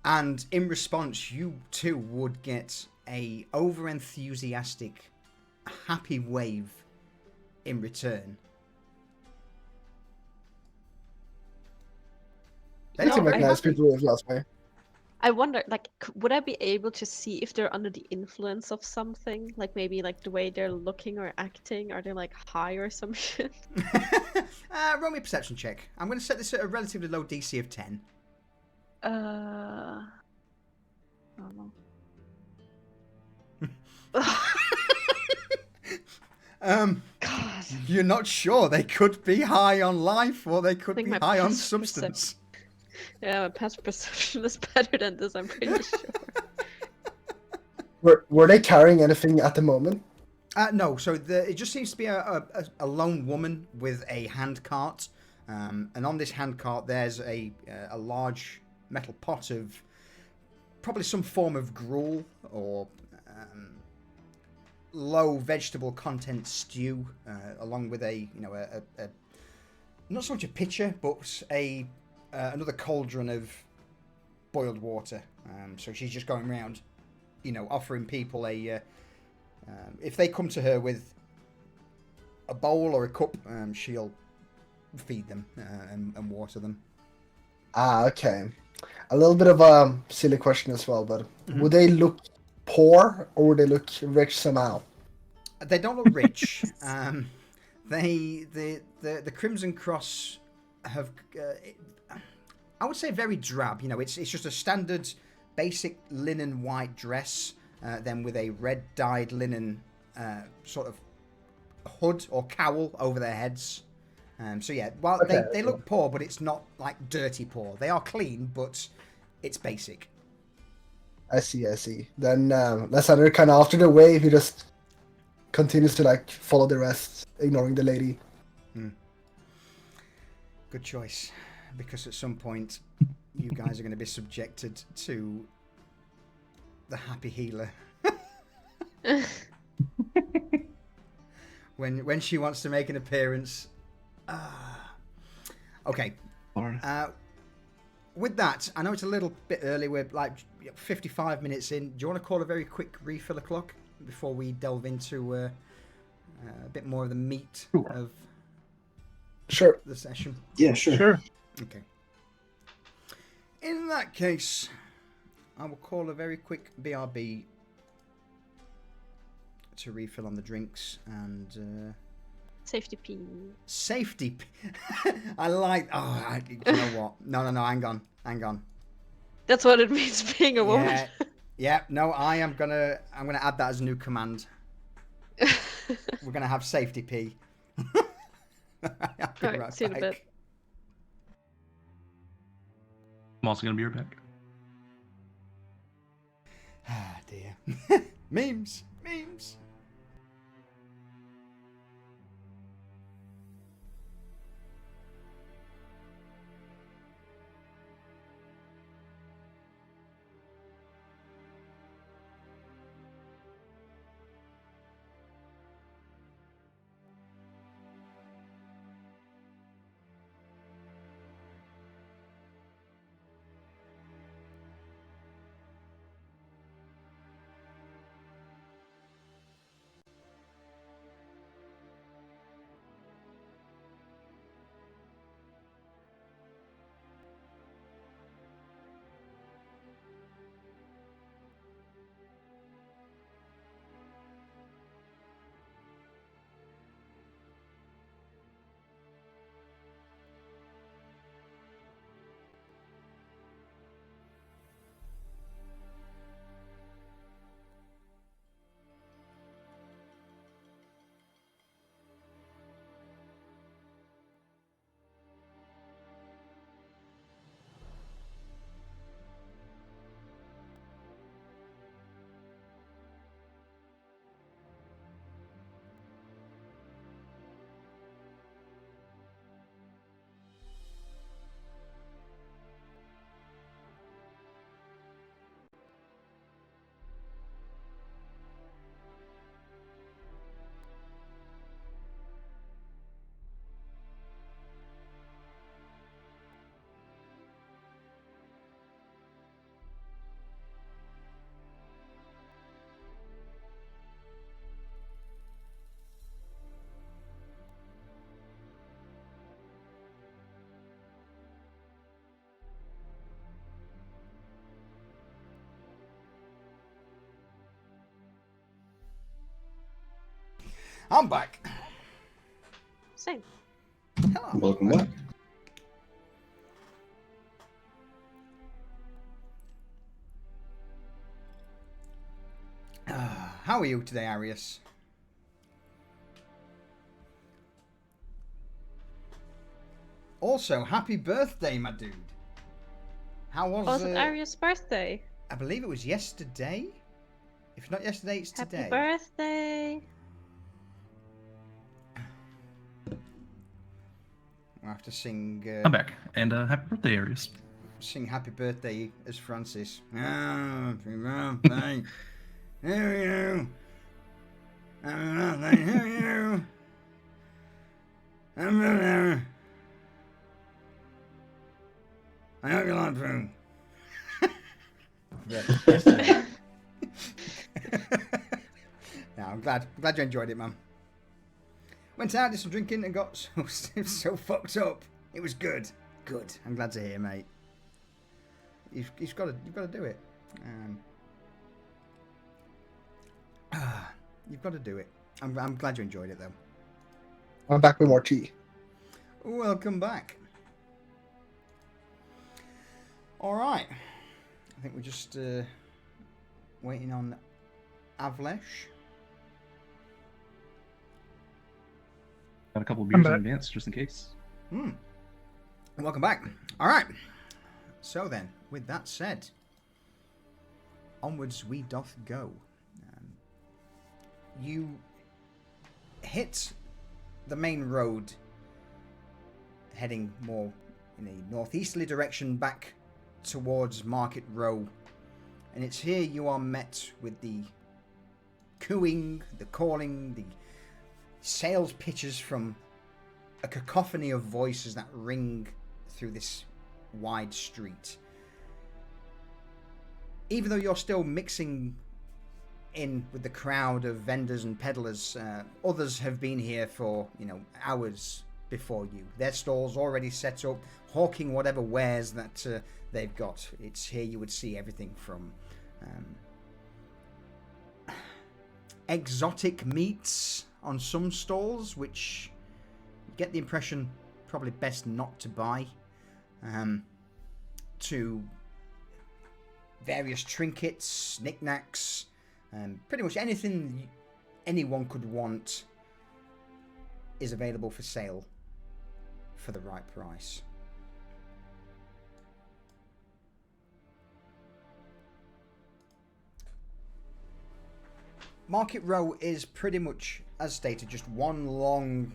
And in response, you too would get a over-enthusiastic, happy wave in return. I didn't recognize people who have lost me. I wonder, like, would I be able to see if they're under the influence of something? Like maybe like the way they're looking or acting? Are they like high or some shit? Roll me a perception check. I'm going to set this at a relatively low DC of 10. I don't know. God. You're not sure. They could be high on life or they could think be my high on passive substance. Yeah, my past perception is better than this, I'm pretty sure. Were they carrying anything at the moment? No, so it just seems to be a lone woman with a hand cart. And on this hand cart, there's a large metal pot of probably some form of gruel or low vegetable content stew, along with a not so much a pitcher, but another cauldron of boiled water. So she's just going around, offering people if they come to her with a bowl or a cup, she'll feed them and water them. Okay. A little bit of a silly question as well, but would they look poor or would they look rich somehow? They don't look rich. The Crimson Cross have, I would say, very drab. It's just a standard, basic linen white dress, then with a red dyed linen sort of hood or cowl over their heads. So yeah, while they look poor, but it's not like dirty poor. They are clean, but it's basic. I see. Then Lysander kind of after the wave, he just continues to follow the rest, ignoring the lady. Good choice, because at some point you guys are going to be subjected to the happy healer. when she wants to make an appearance. Okay. With that, I know it's a little bit early. We're like 55 minutes in. Do you want to call a very quick refill clock before we delve into a bit more of the meat of the session? Yeah, sure. Sure. Okay. In that case, I will call a very quick BRB to refill on the drinks and Safety P. Safety. I like. You know what? No. Hang on. That's what it means being a woman. Yeah. No, I'm gonna add that as a new command. We're gonna have Safety P. Alright, see you in a bit. I'm also gonna be right back. Ah, dear. Memes. I'm back. Same. Hello. Welcome back. How are you today, Arius? Also, happy birthday, my dude. How was Was it Aria's birthday? I believe it was yesterday. If not yesterday, it's Happy today. birthday. I'll have to sing. I'm back, and happy birthday, Arius. Sing happy birthday as Francis. Happy birthday to you. Happy birthday to you. Happy birthday. I hope you like food. No, I'm glad you enjoyed it, man. Went out, did some drinking, and got so fucked up. It was good. Good. I'm glad to hear, mate. You've got to do it. You've got to do it. I'm glad you enjoyed it, though. I'm back with more tea. Welcome back. All right. I think we're just waiting on Avlesh. Got a couple of beers in back. advance, just in case. Welcome back. All right. So then, with that said, onwards we doth go. You hit the main road, heading more in a northeasterly direction back towards Market Row, and it's here you are met with the cooing, the calling, the sales pitches from a cacophony of voices that ring through this wide street. Even though you're still mixing in with the crowd of vendors and peddlers, others have been here for, hours before you. Their stalls already set up, hawking whatever wares that they've got. It's here you would see everything from exotic meats on some stalls, which you get the impression probably best not to buy, to various trinkets, knickknacks, pretty much anything anyone could want is available for sale for the right price. Market Row is pretty much, as stated, just one long,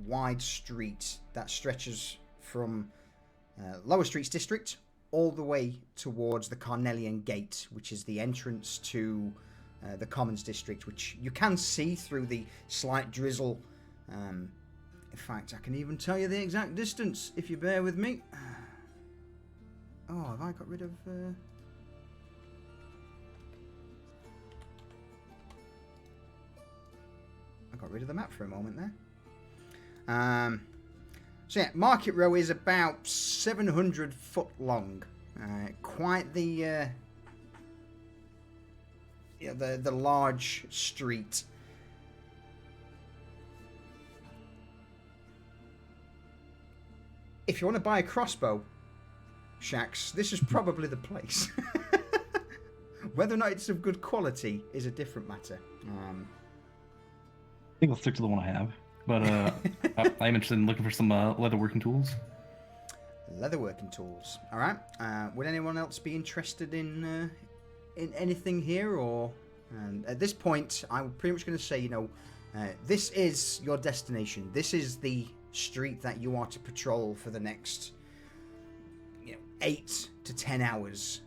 wide street that stretches from Lower Streets District all the way towards the Carnelian Gate, which is the entrance to the Commons District, which you can see through the slight drizzle. In fact, I can even tell you the exact distance, if you bear with me. Oh, have I got rid of... I got rid of the map for a moment there. So yeah, Market Row is about 700 foot long. Quite the large street. If you want to buy a crossbow, Shax, this is probably the place. Whether or not it's of good quality is a different matter. I think I'll stick to the one I have. But I'm interested in looking for some leatherworking tools. Leatherworking tools. All right. Would anyone else be interested in anything here, or? At this point, I'm pretty much going to say, this is your destination. This is the street that you are to patrol for the next, 8 to 10 hours.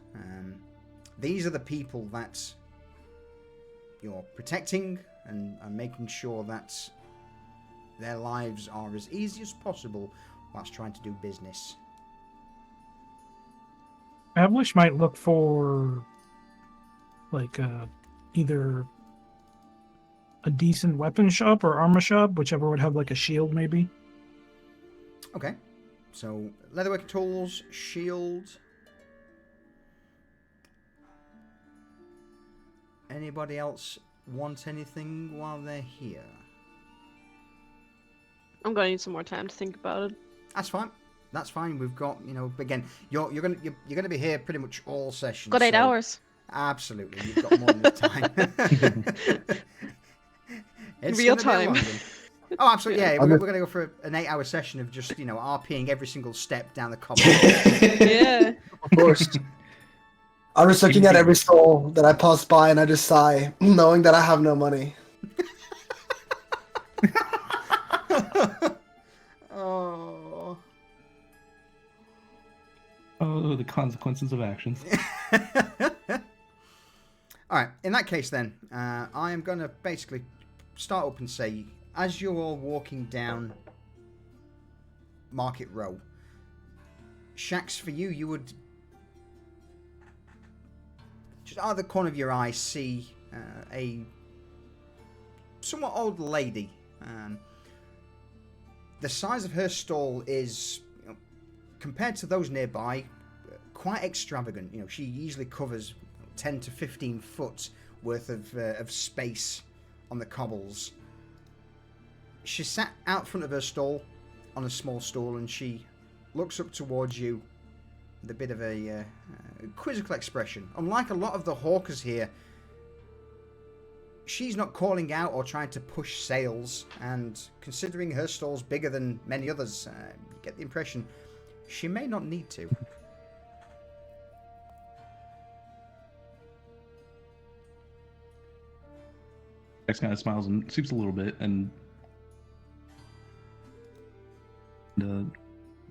These are the people that you're protecting and making sure that their lives are as easy as possible whilst trying to do business. Avlish might look for either a decent weapon shop or armor shop, whichever would have a shield maybe. Okay, so leatherworking tools, shield. Anybody else want anything while they're here? I'm gonna need some more time to think about it. That's fine. That's fine. We've got, again, you're gonna be here pretty much all session. Got 8 so hours. Absolutely, you've got more than enough time. It's Real gonna be a time. long one. Oh, absolutely. Yeah, I'm we're a- going to go for an 8-hour session of just, RPing every single step down the cobble. Yeah. Of course. I'm just looking at every soul that I pass by and I just sigh, knowing that I have no money. Oh. Oh, the consequences of actions. All right. In that case, then, I am going to basically start up and say, as you're all walking down Market Row, Shax, for you, you would just out of the corner of your eye see a somewhat old lady. The size of her stall is, compared to those nearby, quite extravagant. She easily covers 10 to 15 foot worth of space on the cobbles. She sat out front of her stall on a small stool, and she looks up towards you with a bit of a quizzical expression. Unlike a lot of the hawkers here, she's not calling out or trying to push sales, and considering her stall's bigger than many others, you get the impression she may not need to. X kind of smiles and soups a little bit and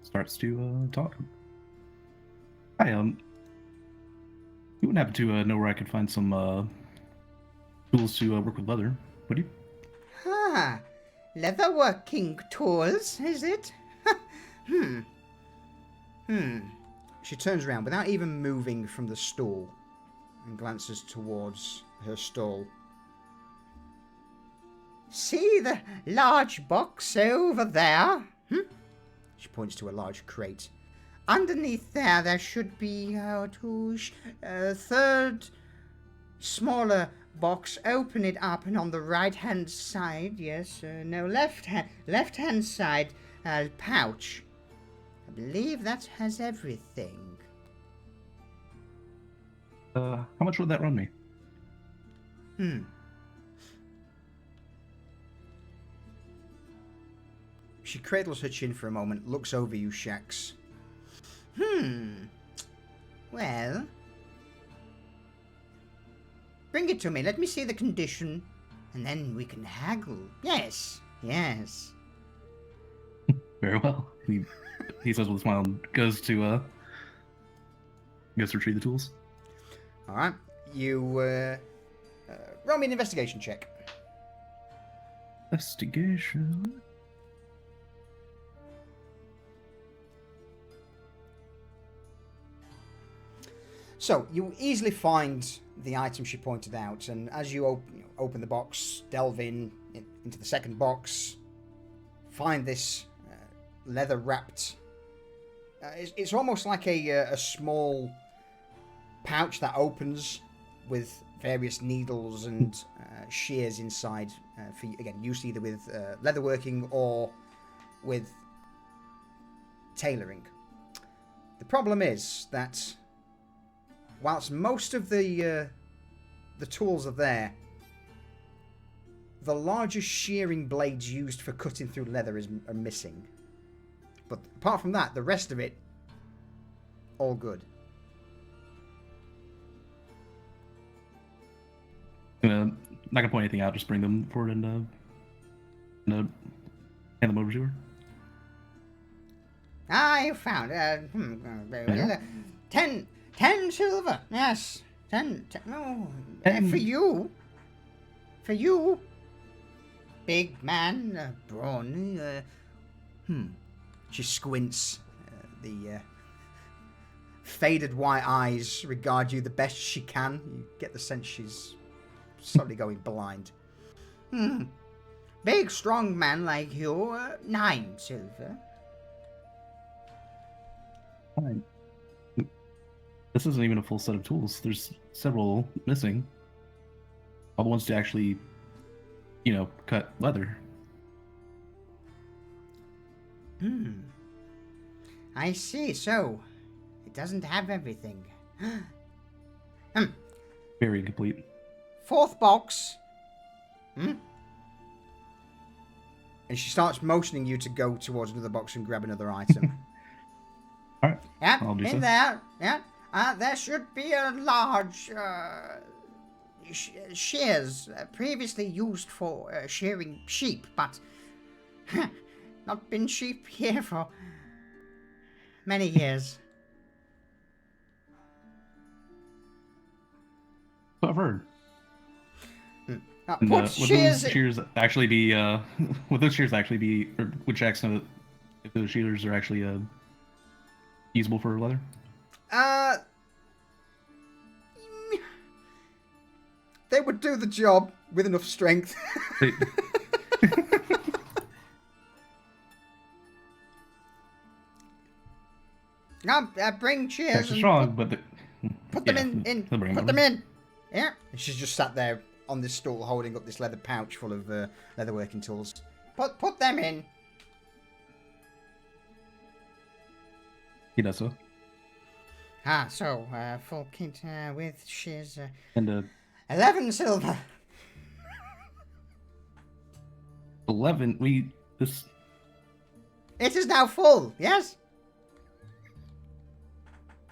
starts to talk. Hi, you wouldn't happen to know where I could find some tools to work with leather, would you? Ah, leatherworking tools, is it? She turns around without even moving from the stool and glances towards her stall. See the large box over there? She points to a large crate. Underneath there should be a third smaller box. Open it up, and on the right-hand side, left-hand side, pouch. I believe that has everything. How much would that run me? She cradles her chin for a moment, looks over you, Shax. Well, bring it to me. Let me see the condition, and then we can haggle. Yes. Very well. He says with a smile and goes to retrieve the tools. All right. You roll me an investigation check. Investigation. So, you easily find the item she pointed out, and as you open the box, delve into the second box, find this leather-wrapped... it's almost like a small pouch that opens with various needles and shears inside, for again, used either with leatherworking or with tailoring. The problem is that whilst most of the tools are there, the largest shearing blades used for cutting through leather are missing. But apart from that, the rest of it, all good. Not gonna point anything out, just bring them forward and hand them over to her. You found very well. 10 silver, yes. 10 no, for you, big man, Bruni. She squints. The faded white eyes regard you the best she can. You get the sense she's slowly going blind. Big, strong man like you, 9 silver. Fine. This isn't even a full set of tools. There's several missing. All the ones to actually, cut leather. I see. So, it doesn't have everything. Very incomplete. Fourth box. And she starts motioning you to go towards another box and grab another item. All right. Yeah, I'll do in so. there. Yeah. There should be a large shears previously used for shearing sheep, but not been sheep here for many years. So I've heard. And, Put would shears. those shears actually be? Would those shears actually be? Or would Jax know if those shears are actually usable for leather? They would do the job with enough strength. They- Bring shears. Jax is and strong, but put them yeah, in. he'll bring Put them them in. Yeah. And she's just sat there on this stool holding up this leather pouch full of leatherworking tools. Put them in. He does so. So, full kit with shears. And 11 silver. 11. This. It is now full, yes?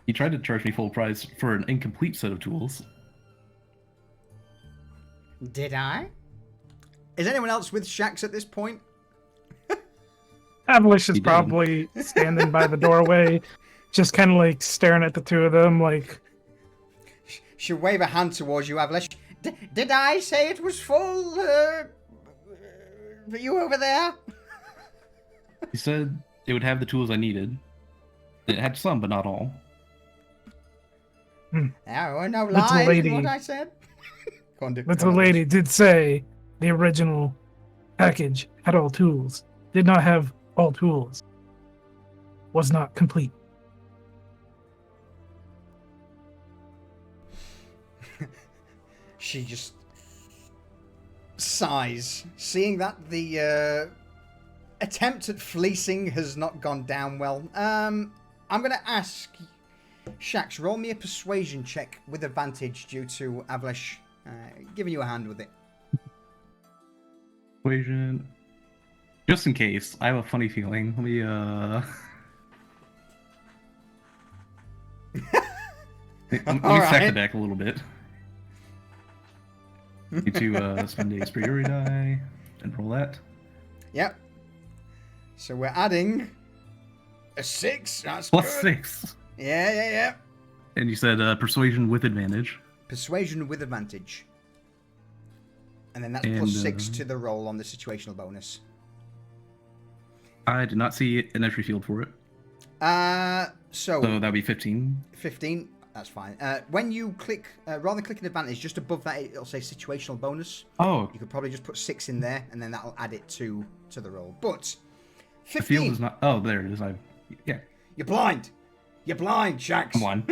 He tried to charge me full price for an incomplete set of tools. Did I? Is anyone else with Shax at this point? Avalish is He did. probably standing by the doorway, just kind of like staring at the two of them, like. She'll wave a hand towards you, Avalish. Did I say it was full? For you over there? He said it would have the tools I needed. It had some, but not all. There were no Little lies lady. in what I said. Go on, But the lady did say the original package had all tools. Did not have all tools. Was not complete. She just sighs, seeing that the attempt at fleecing has not gone down well. I'm going to ask Shax, roll me a persuasion check with advantage due to Avalish giving you a hand with it. Equation. Just in case, I have a funny feeling. Let me let me All stack right. the deck a little bit. Need to spend a superiority die and roll that. Yep. So we're adding a 6. That's Plus good. 6. Yeah. And you said persuasion with advantage. Persuasion with advantage. And then that's And, plus 6 to the roll on the situational bonus. I did not see an entry field for it. So So that'd be 15. 15, that's fine. When you click, rather than clicking advantage, just above that it'll say situational bonus. Oh, You could probably just put 6 in there, and then that'll add it to the roll. But the field 15, is not. Oh, there it is. Yeah, you're blind. You're blind, Shax. come on.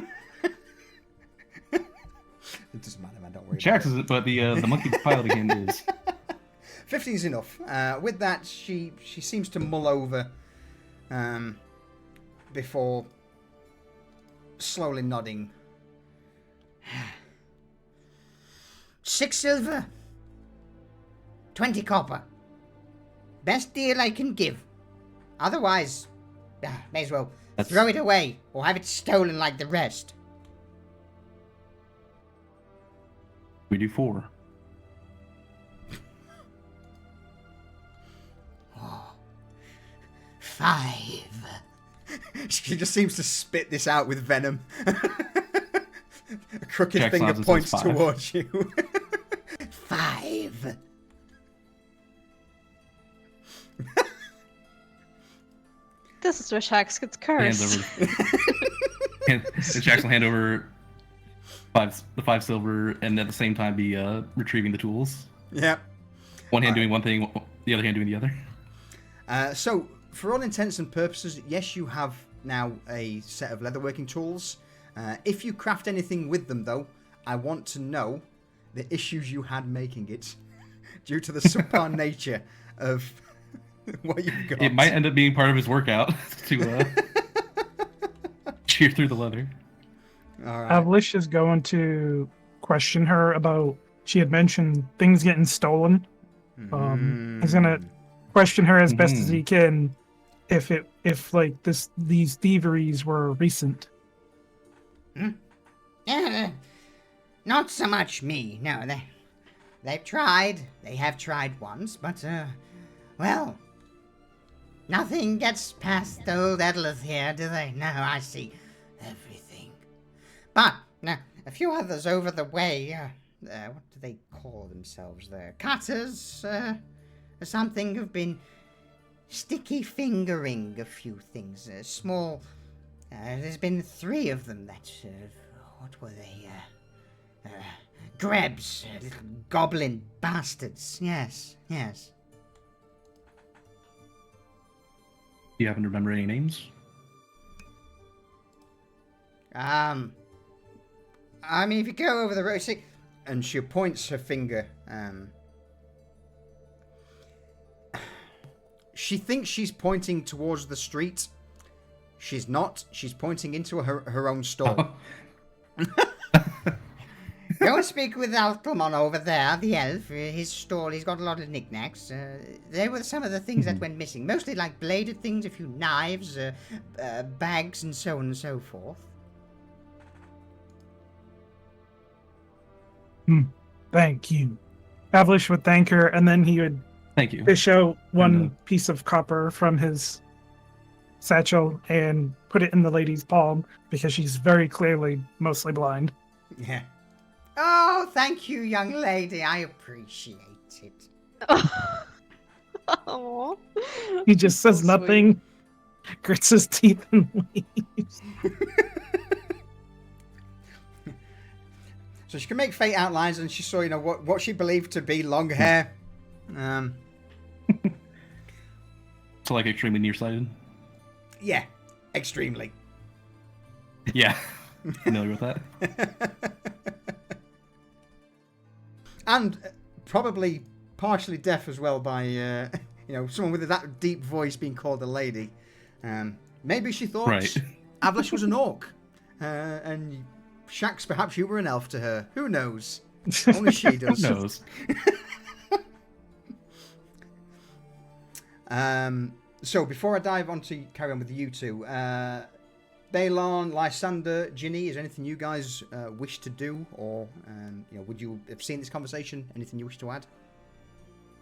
It doesn't matter, man. Don't worry. Jax is it, but the monkey piloting him is. 15 is enough. With that, she seems to mull over before slowly nodding. 6 silver. 20 copper. Best deal I can give. Otherwise, may as well throw it away or have it stolen like the rest. We do 4. Oh, 5. She just seems to spit this out with venom. A crooked Jack finger Sodson points says 5. towards you. 5. This is where Shax gets Hands cursed. over. Jax will hand over the 5 silver, and at the same time be retrieving the tools. Yep. One hand doing one thing, the other hand doing the other. So, for all intents and purposes, yes, you have now a set of leatherworking tools. If you craft anything with them, though, I want to know the issues you had making it due to the subpar nature of what you've got. It might end up being part of his workout to cheer through the leather. All right. Avlish is going to question her about. She had mentioned things getting stolen. He's gonna question her as best as he can if these thieveries were recent. Not so much me. No, they've tried. They have tried once, but well, nothing gets past old Edlith here, do they? No, I see everything. But a few others over the way. What do they call themselves there? Cutters, or something, have been sticky fingering a few things. Small. There's been 3 of them that. What were they? Grebs, little goblin bastards. Yes. Do you happen to remember any names? I mean, if you go over the road, see, and she points her finger. She thinks she's pointing towards the street. She's not. She's pointing into her own stall. Go and speak with Alclemon over there, the elf. His stall, he's got a lot of knickknacks. They were some of the things that went missing. Mostly like bladed things, a few knives, bags, and so on and so forth. Thank you. Avlish would thank her, and then he would Thank you. fish out one piece of copper from his satchel and put it in the lady's palm because she's very clearly mostly blind. Yeah. Oh, thank you, young lady. I appreciate it. Aww. He just says So nothing, grits his teeth, and leaves. So she can make fate outlines, and she saw, what she believed to be long hair. So like extremely nearsighted? Yeah, extremely. Yeah. Familiar with that? And probably partially deaf as well by, someone with that deep voice being called a lady. Maybe she thought Avlish was an orc. And Shax, perhaps you were an elf to her. Who knows? Only she does. Who knows? So before I dive on to carry on with you two, Balon, Lysander, Ginny, is there anything you guys wish to do, or would you have seen this conversation? Anything you wish to add?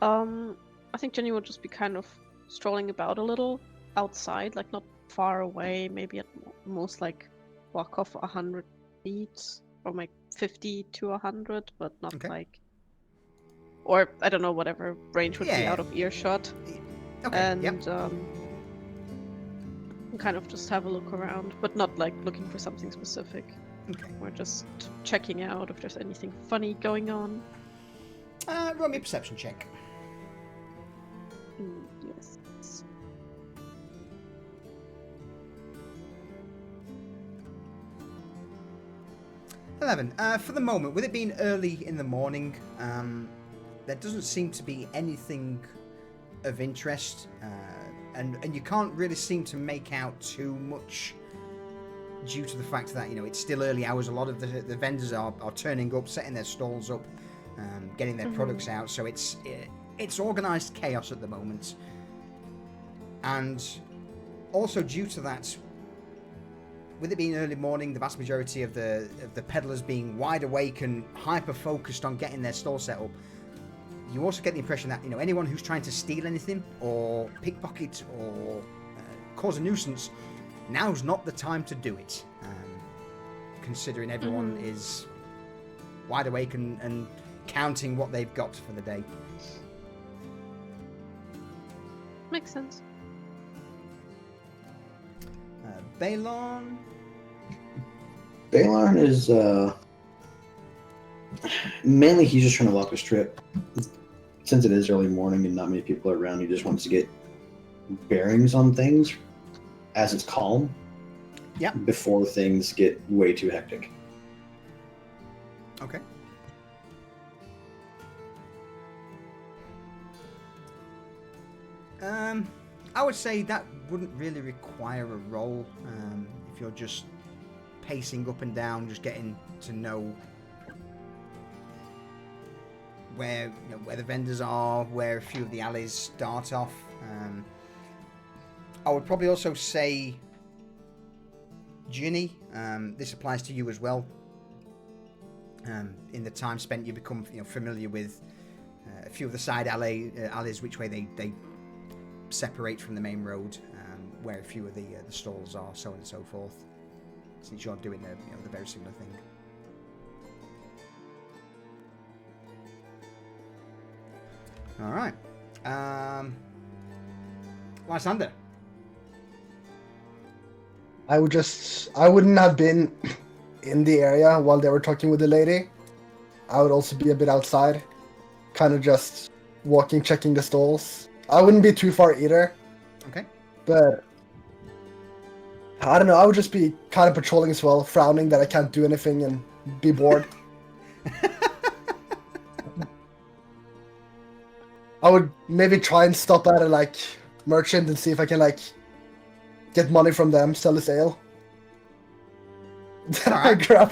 I think Jenny would just be kind of strolling about a little outside, like not far away, maybe at most like walk off 100 feet, from like 50 to 100, but not like, or I don't know, whatever range would be out of earshot. Okay. And kind of just have a look around, but not like looking for something specific. Okay. We're just checking out if there's anything funny going on. Roll me a perception check. Yes. 11. For the moment, with it being early in the morning, there doesn't seem to be anything of interest, and you can't really seem to make out too much due to the fact that it's still early hours. A lot of the vendors are turning up, setting their stalls up, getting their products out. So it's organised chaos at the moment, and also due to that, with it being early morning, the vast majority of the peddlers being wide awake and hyper focused on getting their store set up. You also get the impression that anyone who's trying to steal anything or pickpocket or cause a nuisance, now's not the time to do it, considering everyone is wide awake and counting what they've got for the day. Makes sense. Balon? Balon is mainly he's just trying to walk the strip. Since it is early morning and not many people are around, he just wants to get bearings on things as it's calm. Yeah. Before things get way too hectic. Okay. I would say that wouldn't really require a roll. If you're just pacing up and down, just getting to know where where the vendors are, where a few of the alleys start off. I would probably also say Ginny. This applies to you as well. In the time spent, you become familiar with a few of the side alleys, which way they separate from the main road, where a few of the stalls are, so on and so forth. Since you're doing the very similar thing. All right, Lysander. I wouldn't have been in the area while they were talking with the lady. I would also be a bit outside, kind of just walking, checking the stalls. I wouldn't be too far either. Okay. But I don't know, I would just be kind of patrolling as well, frowning that I can't do anything and be bored. I would maybe try and stop at a merchant and see if I can get money from them, sell his ale. Then I grab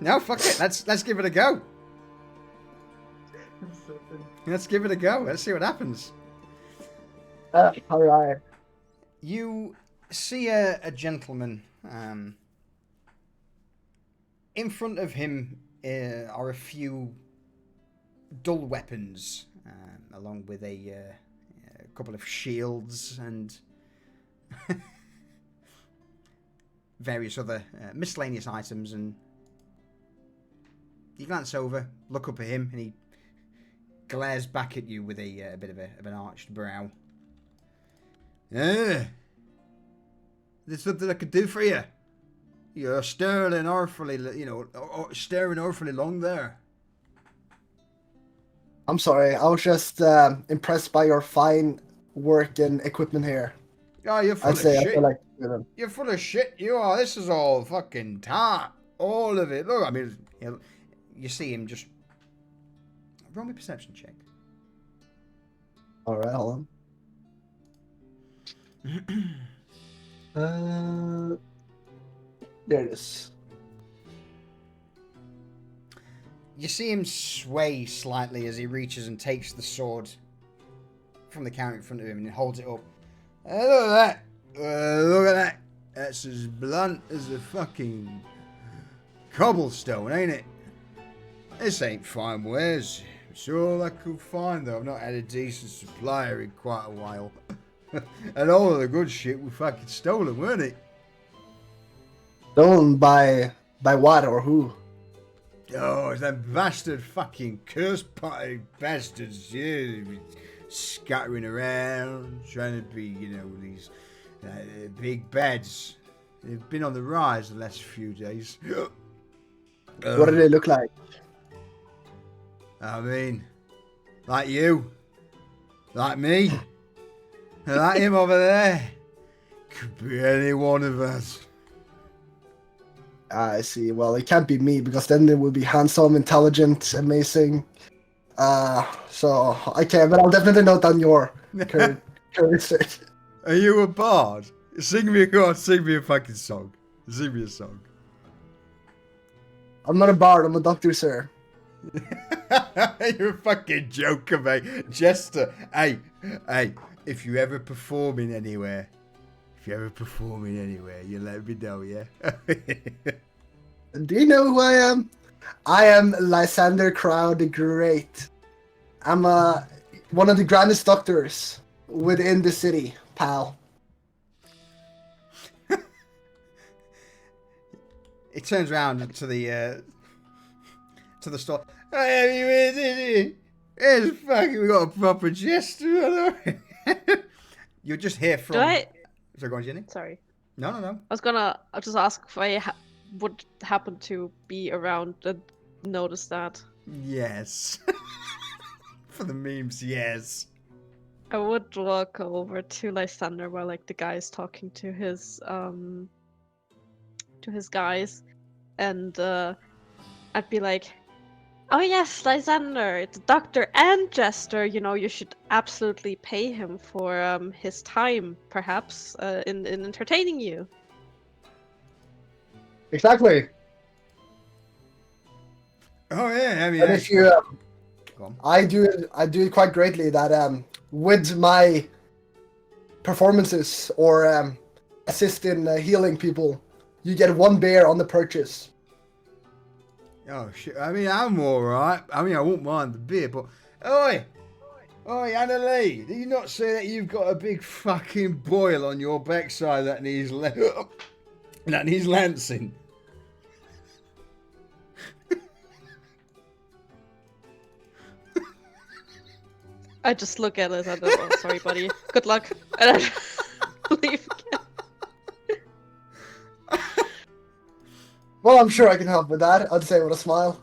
No, fuck it. Let's give it a go. Let's give it a go. Let's see what happens. All right. You see a gentleman. In front of him are a few dull weapons, along with a couple of shields and various other miscellaneous items. And you glance over, look up at him, and he glares back at you with a bit of an arched brow. There's something I could do for you. You're staring awfully long there. I'm sorry, I was just impressed by your fine work and equipment here. Oh, you're full of shit. I feel like, You're full of shit. You are. This is all fucking tart. All of it. Look, I mean, you see him just... Roll me a perception check. All right, hold on. There it is. You see him sway slightly as he reaches and takes the sword from the counter in front of him and holds it up. Look at that. Look at that. That's as blunt as a fucking cobblestone, ain't it? This ain't fine wares. It's all I could find, though. I've not had a decent supplier in quite a while. And all of the good shit was fucking stolen, weren't it? Stolen by what or who? Oh, it's them bastard fucking curse-potted bastards, yeah. Scattering around, trying to be, these big bads. They've been on the rise the last few days. What do they look like? I mean, like you, like me, and like him over there. Could be any one of us. I see. Well, it can't be me because then it would be handsome, intelligent, amazing. So I can't, but I'll definitely note down your current state. Are you a bard? Sing me a fucking song. Sing me a song. I'm not a bard, I'm a doctor, sir. You're a fucking joker, mate. Jester. Hey, if you ever performing anywhere, you let me know, yeah? Do you know who I am? I am Lysander Crow the Great. I'm one of the grandest doctors within the city, pal. He turns around to the store. Hey, it's fucking, we got a proper jester. You'll just hear from... So go on, Jenny. Sorry. No. I'll just ask if I would happen to be around and notice that. Yes. For the memes, yes. I would walk over to Lysander while the guy's talking to his guys, and I'd be like, Oh yes, Lysander, the doctor and jester. You know, you should absolutely pay him for his time, perhaps, in entertaining you. Exactly. Oh yeah, I mean, And if you, go on. I do it quite greatly. That with my performances or assist in healing people, you get 1 bear on the purchase. Oh shit! I mean, I'm all right. I mean, I won't mind the beer, but oi, Anna Lee, do you not say that you've got a big fucking boil on your backside that needs that needs lancing? I just look at it and oh, sorry, buddy. Good luck. And I leave again. Well, I'm sure I can help with that. I'd say with a smile.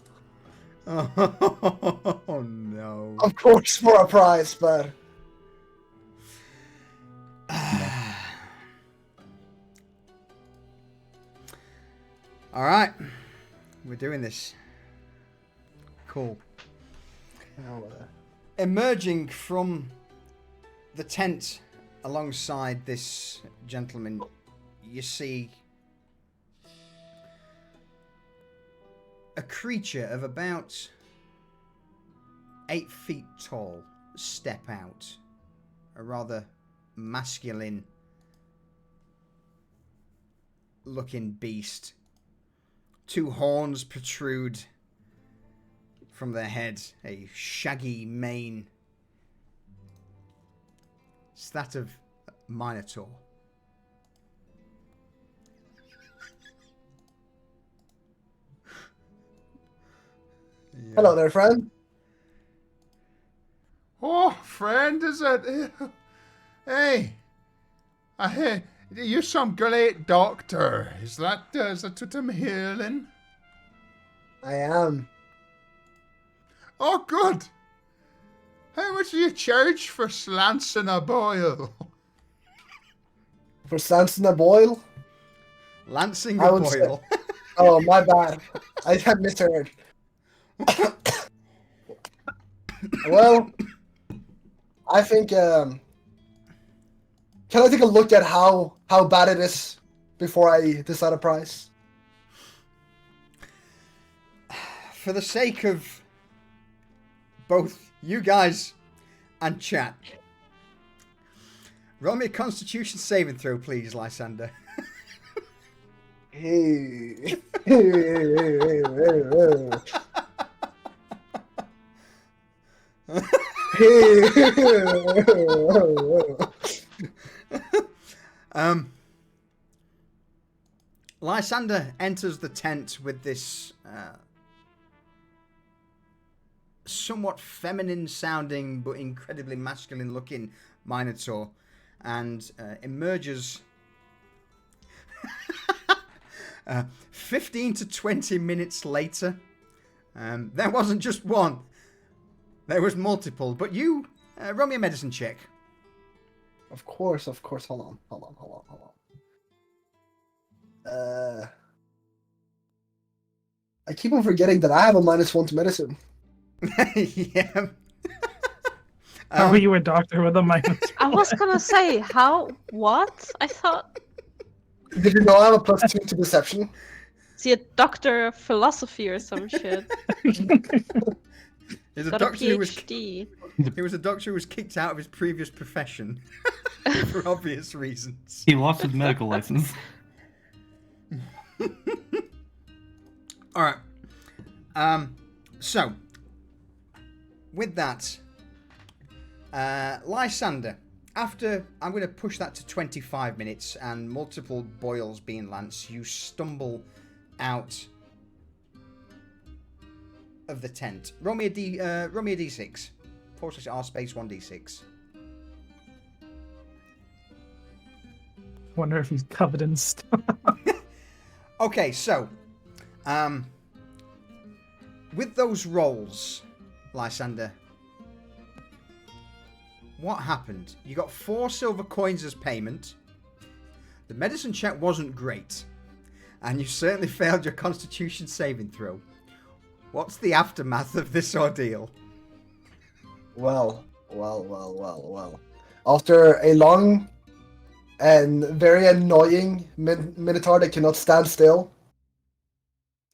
Oh no! Of course, for a price, but All right, we're doing this. Cool. Emerging from the tent alongside this gentleman, you see a creature of about 8 feet tall step out. A rather masculine looking beast. 2 horns protrude from their head, a shaggy mane. It's that of Minotaur. Yeah. hello there, friend. Oh, friend, is it? Hey, I hear you're some great doctor. Is that what I'm hearing? I am. Oh, good. How much do you charge for slancing a boil? For Samson a boil? Lancing I a would say- boil. Oh, my bad. I had misheard. Well, I think. Can I take a look at how bad it is before I decide a price? For the sake of both you guys and chat, roll me a Constitution saving throw, please, Lysander. Hey. Lysander enters the tent with this somewhat feminine sounding but incredibly masculine looking Minotaur and emerges 15 to 20 minutes later. There wasn't just one. There was multiple, but you roll me a medicine check. Of course. Hold on. I keep on forgetting that I have a -1 to medicine. Yeah. How are you a doctor with a minus? I was gonna say, how? What? I thought. Did you know I have a +2 to deception? Is he a doctor of philosophy or some shit? He's a Got a doctor who was PhD. he was a doctor who was kicked out of his previous profession for obvious reasons. He lost his medical license. All right. So with that, Lysander, after I'm going to push that to 25 minutes and multiple boils being lanced, you stumble out of the tent. Roll me a d6. Force R space 1d6. Wonder if he's covered in stuff. Okay, so with those rolls, Lysander, what happened? You got 4 silver coins as payment. The medicine check wasn't great, and you certainly failed your Constitution saving throw. What's the aftermath of this ordeal? Well. After a long and very annoying Minotaur that cannot stand still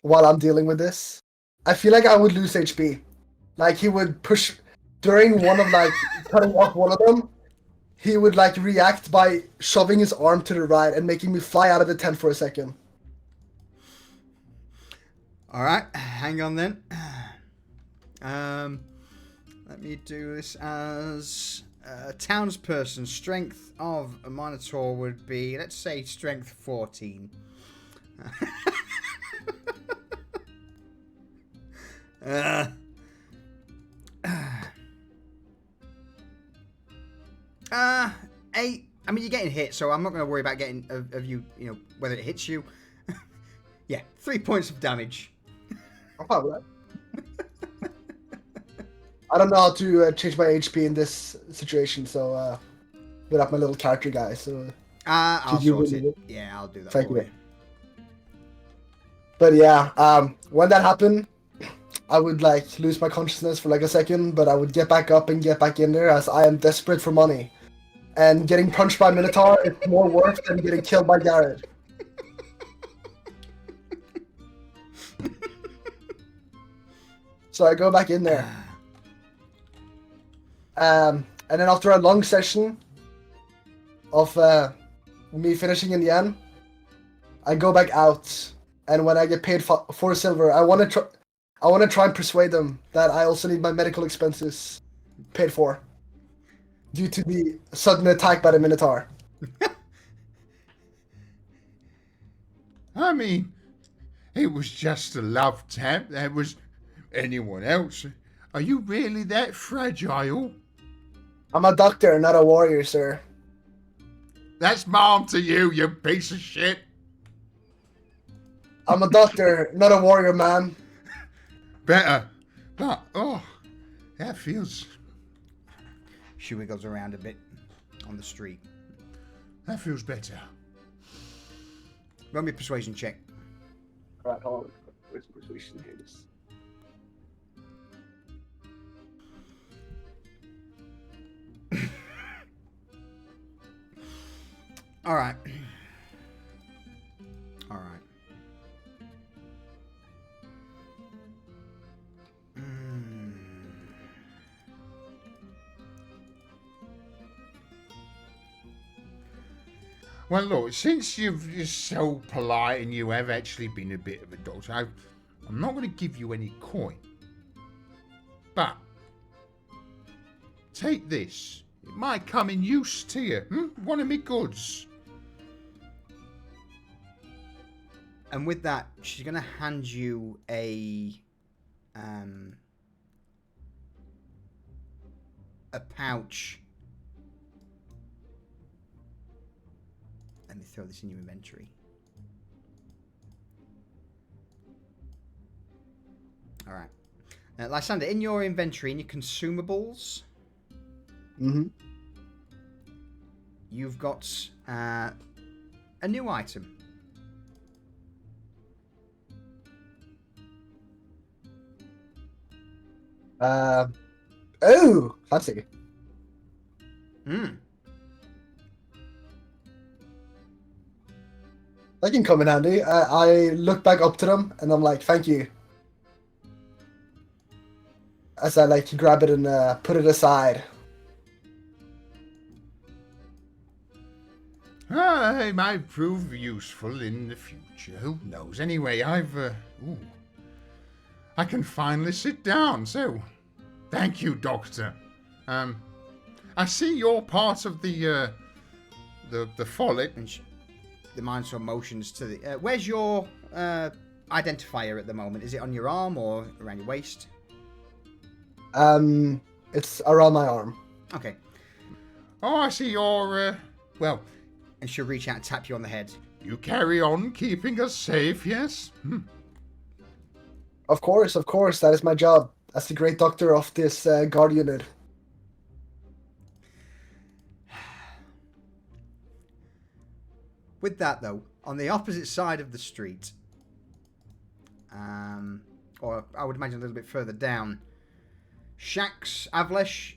while I'm dealing with this, I feel like I would lose HP. Like, he would push during one of, like, cutting off one of them. He would, like, react by shoving his arm to the right and making me fly out of the tent for a second. Alright, hang on then. Let me do this as a townsperson. Strength of a Minotaur would be, let's say, strength 14. Eight. I mean, you're getting hit, so I'm not going to worry about getting of you. You know, whether it hits you. Yeah, 3 points of damage. I'm fine with that. I don't know how to change my HP in this situation, so without my little character guy. So I'll Could you sort really it. do it? Yeah, I'll do that Thank for you. you. But yeah, when that happened, I would like lose my consciousness for like a second, but I would get back up and get back in there as I am desperate for money. And getting punched by Minotaur is more worth than getting killed by Garrett. So I go back in there. And then after a long session of me finishing in the end, I go back out. And when I get paid 4 silver, I want to try and persuade them that I also need my medical expenses paid for due to the sudden attack by the Minotaur. I mean, it was just a love tap. That was anyone else. Are you really that fragile? I'm a doctor, not a warrior, sir. That's mom to you, you piece of shit. I'm a doctor, not a warrior, man. Better. But, oh, that feels... She wiggles around a bit on the street. That feels better. Run me a persuasion check. Alright, hold on. Where's persuasion here? Alright. Alright. Well, look, since you're so polite and you have actually been a bit of a doctor, I'm not going to give you any coin. But, take this. It might come in use to you. One of me goods. And with that, she's going to hand you a pouch. Let me throw this in your inventory. All right. Lysander, in your inventory, in your consumables, you've got a new item. Oh, fancy. That can come in handy. I look back up to them and I'm like, thank you. As I like grab it and put it aside. It might prove useful in the future. Who knows? Anyway, I can finally sit down, so thank you, Doctor. I see you're part of the follet. And the Minotaur motions to the... where's your identifier at the moment? Is it on your arm or around your waist? It's around my arm. Okay. Oh, I see you're, well... And she'll reach out and tap you on the head. You carry on keeping us safe, yes? Of course, that is my job as the great doctor of this guard unit. With that, though, on the opposite side of the street, or I would imagine a little bit further down. Shax, Avlesh,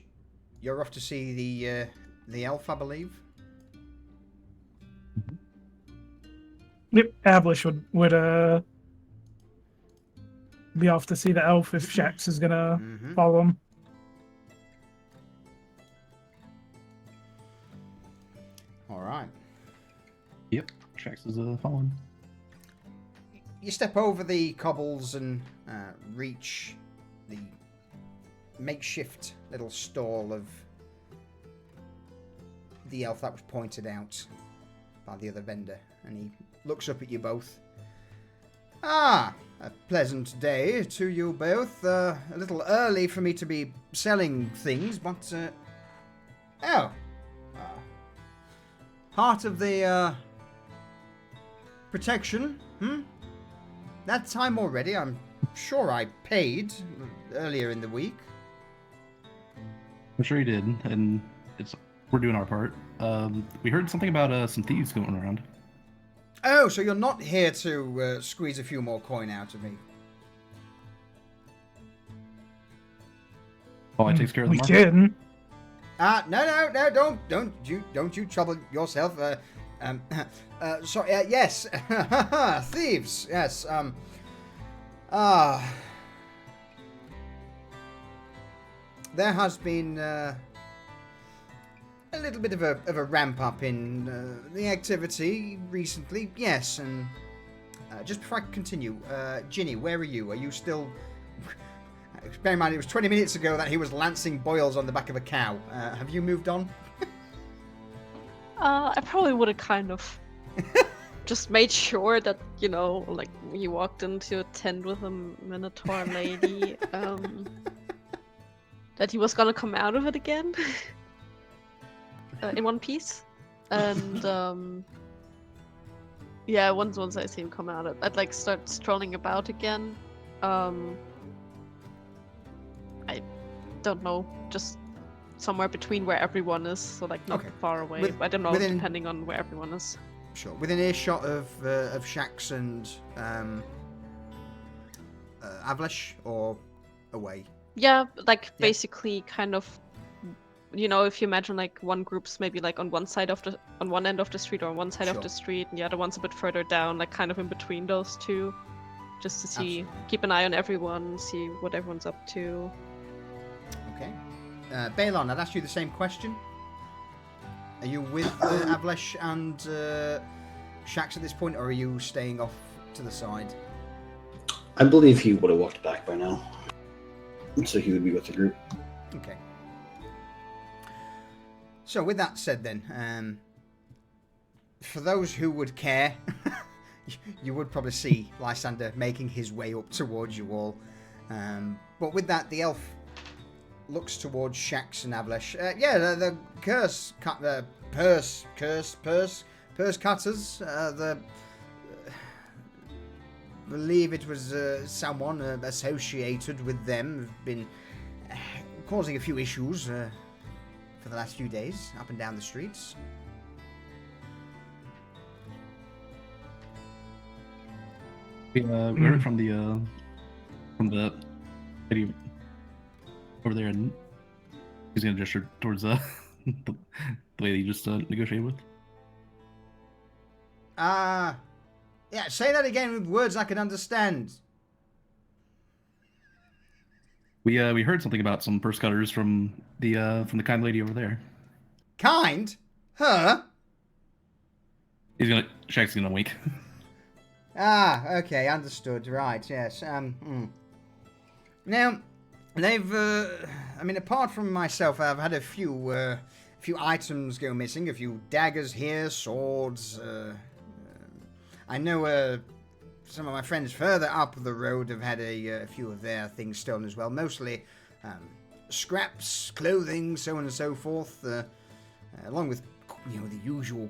you're off to see the elf, I believe. Yep, Ablish would be off to see the elf if Shax is gonna follow him. All right. Yep, Shax is following. You step over the cobbles and reach the makeshift little stall of the elf that was pointed out by the other vendor, and he looks up at you both. Ah, a pleasant day to you both. A little early for me to be selling things, but part of the protection, That time already. I'm sure I paid earlier in the week. I'm sure you did, and we're doing our part. We heard something about some thieves going around. Oh, so you're not here to squeeze a few more coin out of me? Oh, I takes care of the We market. did. No, don't you trouble yourself. Sorry, yes. Thieves, yes. There has been a little bit of a ramp up in the activity recently, yes, and just before I continue, Ginny, where are you? Are you still... Bear in mind, it was 20 minutes ago that he was lancing boils on the back of a cow. Have you moved on? I probably would have kind of just made sure that, you know, like you walked into a tent with a Minotaur lady, that he was gonna come out of it again in one piece. And yeah, once I see him come out, I'd like start strolling about again. I don't know, just somewhere between where everyone is, so like not far away. I don't know, depending on where everyone is. Sure, within earshot of Shax and Avlesh, or away? Yeah, like basically kind of, you know, if you imagine like one group's maybe like on one end of the street or on one side of the street, and the other one's a bit further down, like kind of in between those two, just to see, keep an eye on everyone, see what everyone's up to. Okay. Balon, I'd ask you the same question. Are you with Avlesh and Shax at this point, or are you staying off to the side? I believe he would have walked back by now. So he would be with the group. Okay. So with that said then, for those who would care, you would probably see Lysander making his way up towards you all. But with that, the elf looks towards Shax and Avlesh. The purse cutters. Believe it was someone associated with them have been causing a few issues for the last few days up and down the streets. We heard from the lady over there, and he's gonna gesture towards the lady you just negotiated with. Yeah, say that again with words I can understand. We heard something about some purse cutters from the kind lady over there. Kind? Her? Shax's gonna wink. Okay, understood. Right, yes. Now, they've, apart from myself, I've had a few items go missing. A few daggers here, swords. I know some of my friends further up the road have had a few of their things stolen as well. Mostly scraps, clothing, so on and so forth. Along with, the usual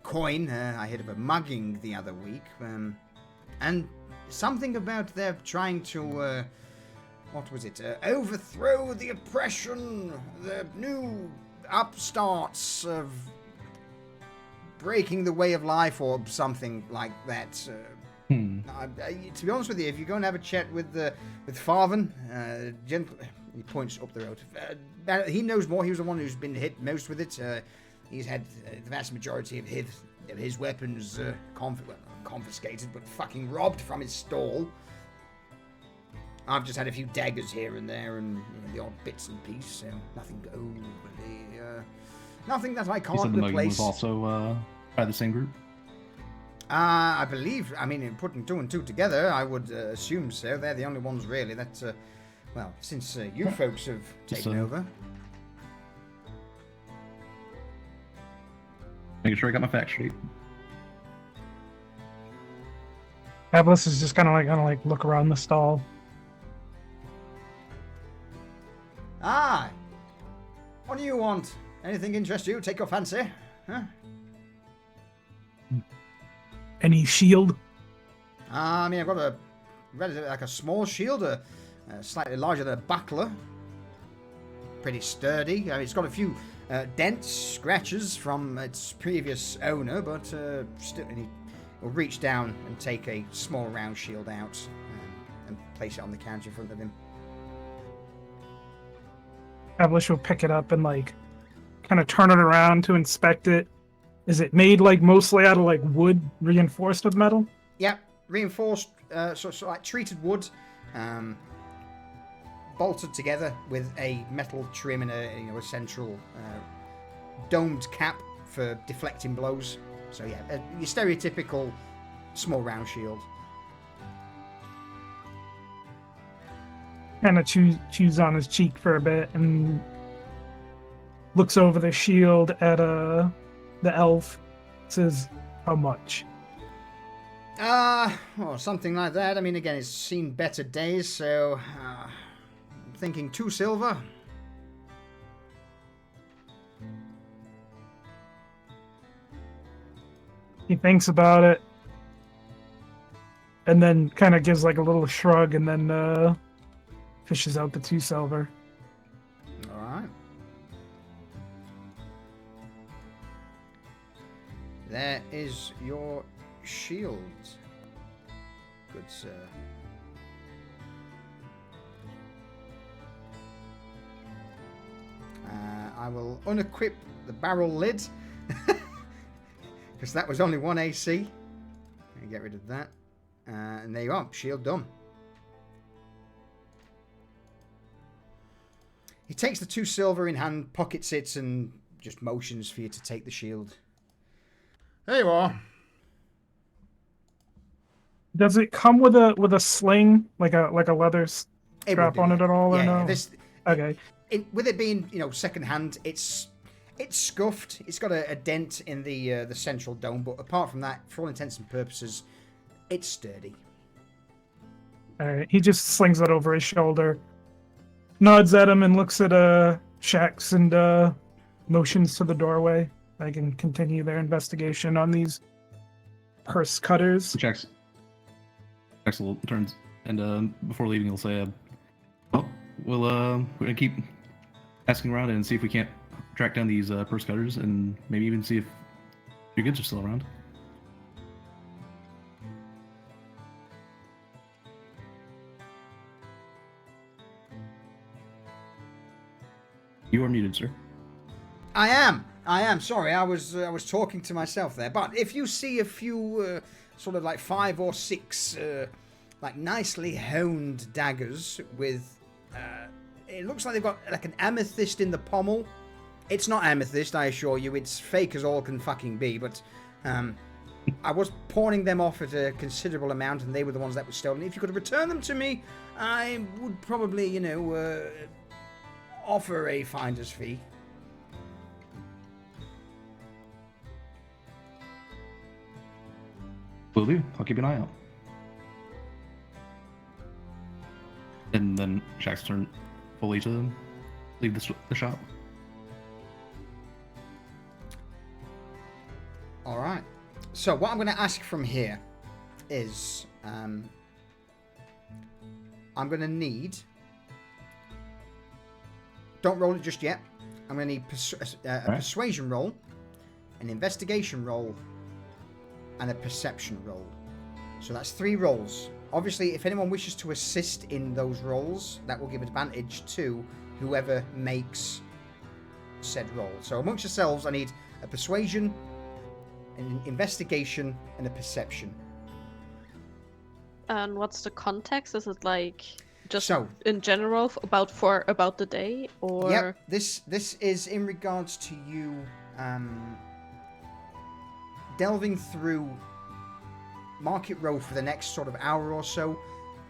coin. I heard of a mugging the other week. And something about they're trying to, overthrow the oppression, the new upstarts of breaking the way of life or something like that. To be honest with you, if you go and have a chat with Farvan, he points up the road. He knows more. He was the one who's been hit most with it. He's had the vast majority of his weapons confiscated, but fucking robbed from his stall. I've just had a few daggers here and there, and the odd bits and pieces. So nothing overly, nothing that I can't You said the Muggin replace. was also by the same group? I believe. I mean, in putting two and two together, I would assume so. They're the only ones really that, well, since you folks have taken over. Making sure I got my facts straight. Atlas is just kind of look around the stall. Ah, what do you want? Anything interest you? Take your fancy? Huh? Any shield? I mean, I've got a relatively like a small shield, slightly larger than a buckler. Pretty sturdy. I mean, it's got a few dents, scratches from its previous owner, but still, he'll reach down and take a small round shield out and place it on the counter in front of him. Ablish will pick it up and kind of turn it around to inspect it. Is it made mostly out of wood reinforced with metal? Yeah, reinforced, so like treated wood, bolted together with a metal trim and a central domed cap for deflecting blows. So yeah, your stereotypical small round shield. Kind of chews on his cheek for a bit and looks over the shield at the elf. Says, "How much?" Well, something like that. I mean, again, it's seen better days, so I'm thinking 2 silver. He thinks about it and then kind of gives a little shrug and then fishes out the 2 silver. All right. There is your shield, good sir. I will unequip the barrel lid because that was only 1 AC. And get rid of that. And there you are, shield done. He takes the 2 silver in hand, pockets it, and just motions for you to take the shield. There you are. Does it come with a sling, like a leather strap on it at all, or no? Okay. With it being second hand, it's scuffed. It's got a dent in the central dome, but apart from that, for all intents and purposes, it's sturdy. All right. He just slings it over his shoulder, nods at him, and looks at Shax and motions to the doorway. I can continue their investigation on these purse cutters. Axel turns and before leaving, he'll say, "Well, we're gonna keep asking around and see if we can't track down these purse cutters, and maybe even see if your goods are still around." You are muted, sir. I am. Sorry, I was talking to myself there. But if you see a few sort of 5 or 6 nicely honed daggers with it looks like they've got an amethyst in the pommel. It's not amethyst, I assure you. It's fake as all can fucking be. But I was pawning them off at a considerable amount, and they were the ones that were stolen. If you could return them to me, I would probably, offer a finder's fee. Will do. I'll keep an eye out. And then Shax's turn fully to leave the shop. All right. So what I'm going to ask from here is I'm going to need... Don't roll it just yet. I'm going to need a persuasion roll, an investigation roll, and a perception roll. So that's 3 rolls. Obviously, if anyone wishes to assist in those rolls, that will give advantage to whoever makes said roll. So amongst yourselves, I need a persuasion, an investigation, and a perception. And what's the context? Is it like just So- in general about the day, or Yep, this is in regards to you delving through Market Row for the next sort of hour or so,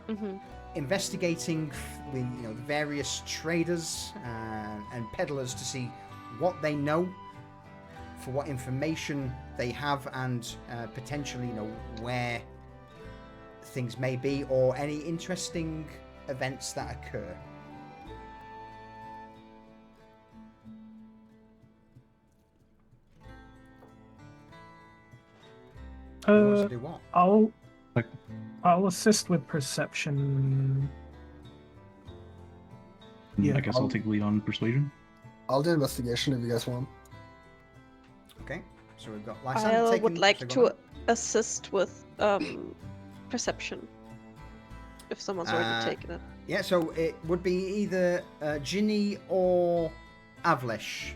Mhm. investigating the the various traders and peddlers to see what they know, for what information they have, and potentially where things may be, or any interesting events that occur. Who wants to do what? I'll assist with perception. Yeah, I guess I'll take the lead on persuasion. I'll do investigation if you guys want. Okay, so we've got Lysander I taking... would like so go to assist with perception. If someone's already taken it. Yeah, so it would be either Ginny or Avlesh.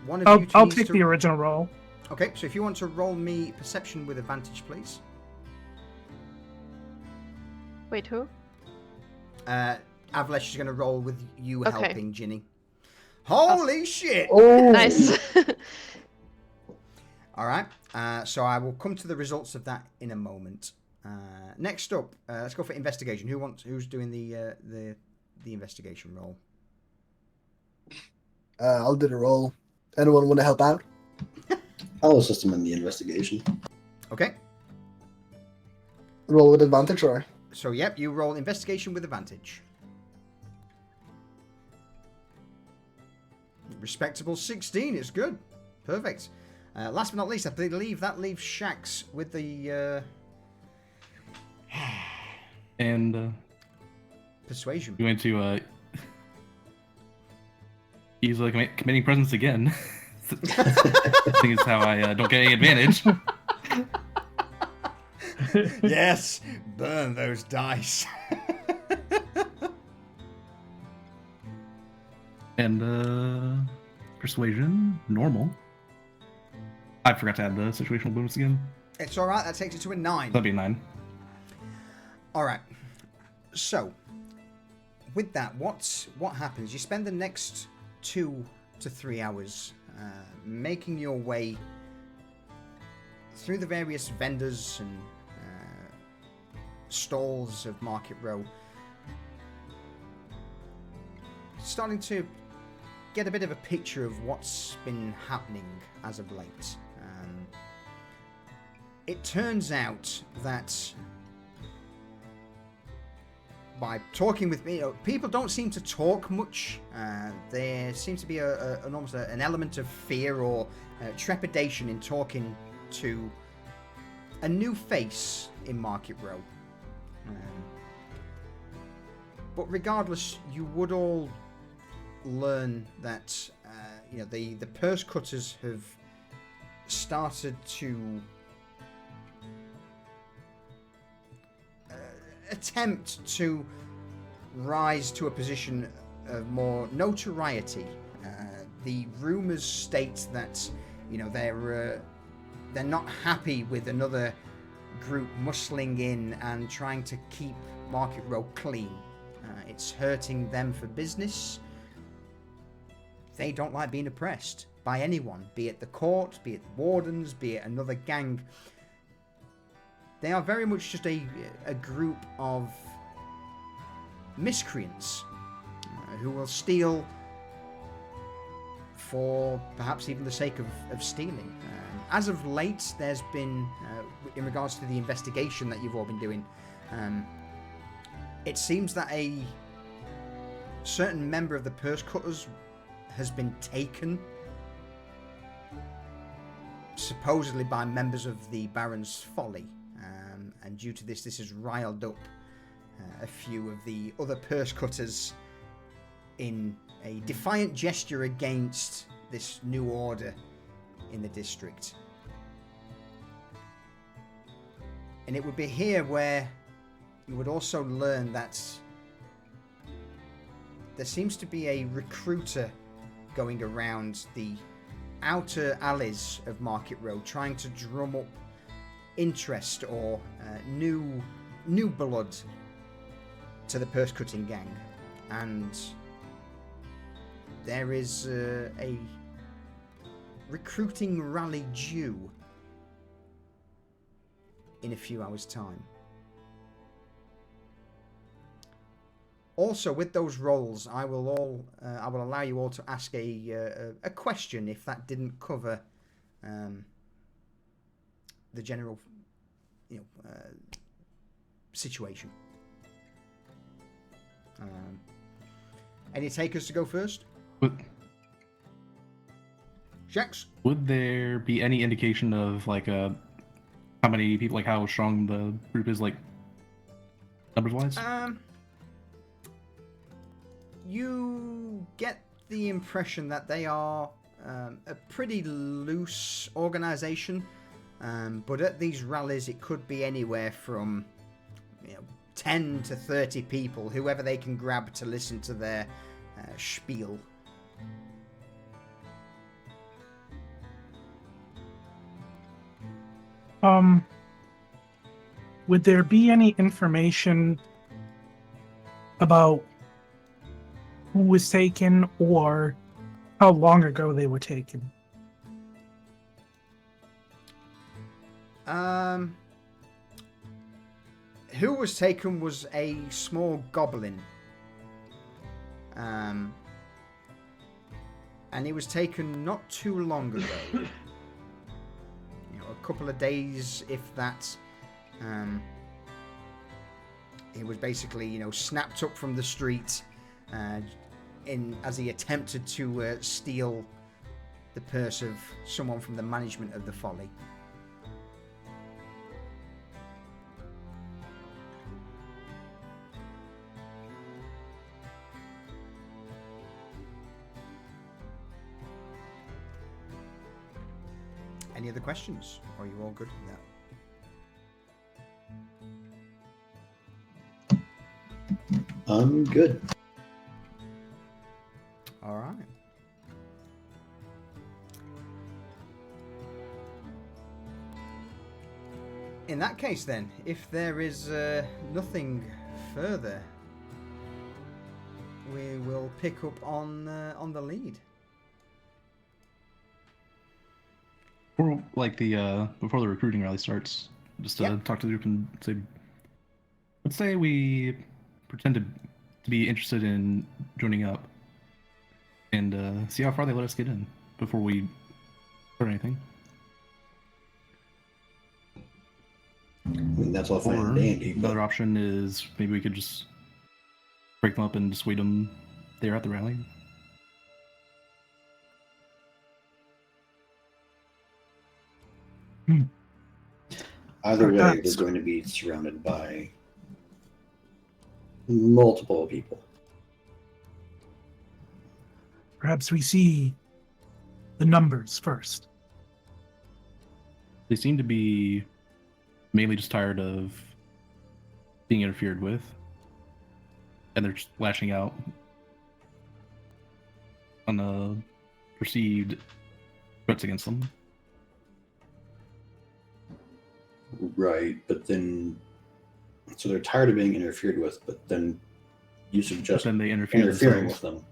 One of you two I'll needs take to... the original roll. Okay, so if you want to roll me perception with advantage, please. Wait, who? Avlesh is going to roll with you Okay. helping Ginny. Holy shit! Oh, Nice. All right, so I will come to the results of that in a moment. Next up, let's go for investigation. Who's doing the investigation roll? I'll do the roll. Anyone want to help out? I'll assist him in the investigation. Okay, Roll with advantage, or? so yep, you roll investigation with advantage. Respectable 16 is good. Perfect. Last but not least, I believe that leaves Shax with the And persuasion. going to use committing presence again. I think it's how I don't get any advantage. Yes, burn those dice. And persuasion, normal. I forgot to add the situational bonus again. It's all right. That takes it to a 9. That'd be a 9. All right. So, with that, what happens? You spend the next 2 to 3 hours making your way through the various vendors and stalls of Market Row, starting to get a bit of a picture of what's been happening as of late. It turns out that by talking with me, people don't seem to talk much. There seems to be almost an element of fear or trepidation in talking to a new face in Market Row. But regardless, you would all learn that the purse cutters have started to attempt to rise to a position of more notoriety. The rumors state that they're not happy with another group muscling in and trying to keep Market Row clean. It's hurting them for business. They don't like being oppressed by anyone, be it the court, be it the wardens, be it another gang. They are very much just a group of miscreants who will steal for perhaps even the sake of stealing. As of late, there's been, in regards to the investigation that you've all been doing, it seems that a certain member of the purse cutters has been taken, supposedly by members of the Baron's Folly. And due to this has riled up a few of the other purse cutters in a defiant gesture against this new order in the district. And it would be here where you would also learn that there seems to be a recruiter going around the outer alleys of Market Road trying to drum up interest or new blood to the purse cutting gang. And there is a recruiting rally due in a few hours' time. Also, with those roles, I will allow you all to ask a question if that didn't cover the general, situation. Any takers to go first? Jax? Would there be any indication of like how many people, like how strong the group is, like numbers wise? You get the impression that they are a pretty loose organization, but at these rallies it could be anywhere from 10 to 30 people, whoever they can grab to listen to their spiel. Would there be any information about who was taken or how long ago they were taken? Who was taken was a small goblin. And he was taken not too long ago. A couple of days, if that. He was basically, snapped up from the street as he attempted to steal the purse of someone from the management of the Folly. Any other questions? Or are you all good with that? I'm good. All right. In that case, then, if there is nothing further, we will pick up on the lead. Before the recruiting rally starts, just to talk to the group and say, let's say we pretend to be interested in joining up, and see how far they let us get in before we start anything. I mean, that's all fine Or and dandy, but another option is maybe we could just break them up and dissuade them there at the rally. either way, they're going to be surrounded by multiple people. Perhaps we see the numbers first. They seem to be mainly just tired of being interfered with, and they're just lashing out on perceived threats against them. Right, but then, so they're tired of being interfered with, but then you suggest Then they interfere interfering themselves. with them.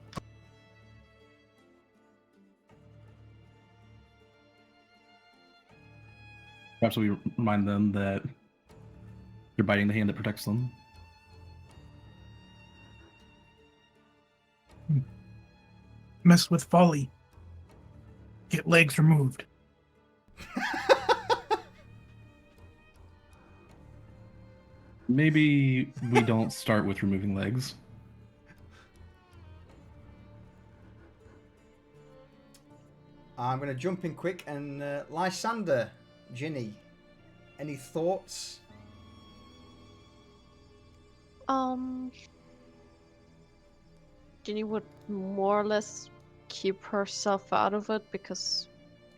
Perhaps we remind them that they're biting the hand that protects them. Mess with folly. Get legs removed. Maybe we don't start with removing legs. I'm going to jump in quick and Lysander, Ginny, any thoughts? Ginny would more or less keep herself out of it because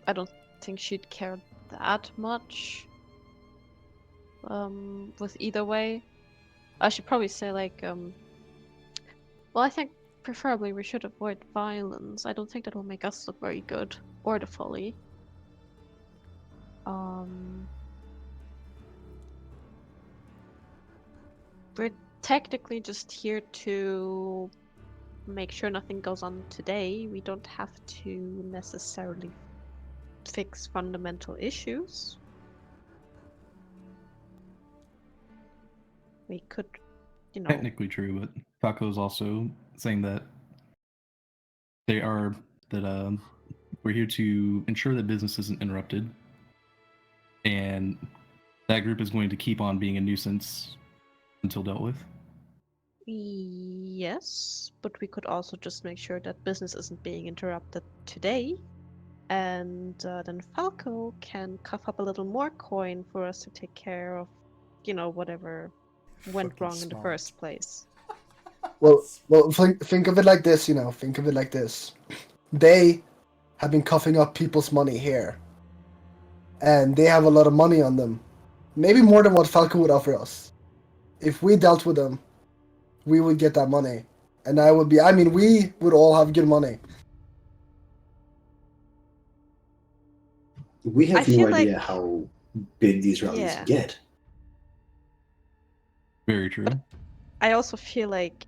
I don't think she'd care that much. with either way. I should probably say like well, I think preferably we should avoid violence. I don't think that will make us look very good, or the folly. We're technically just here to make sure nothing goes on today. We don't have to necessarily fix fundamental issues. We could, you know. Technically true, but Taco is also saying that we're here to ensure that business isn't interrupted, and that group is going to keep on being a nuisance until dealt with. Yes, but we could also just make sure that business isn't being interrupted today, and then Falco can cough up a little more coin for us to take care of, you know, whatever went Fucking wrong in the smart. first place. Well, think of it like this, you know. Think of it like this. They have been coughing up people's money here, and they have a lot of money on them. Maybe more than what Falco would offer us. If we dealt with them, we would get that money, and we would all have good money. We I have feel no like- idea how big these rallies Yeah. get. Very true. I also feel like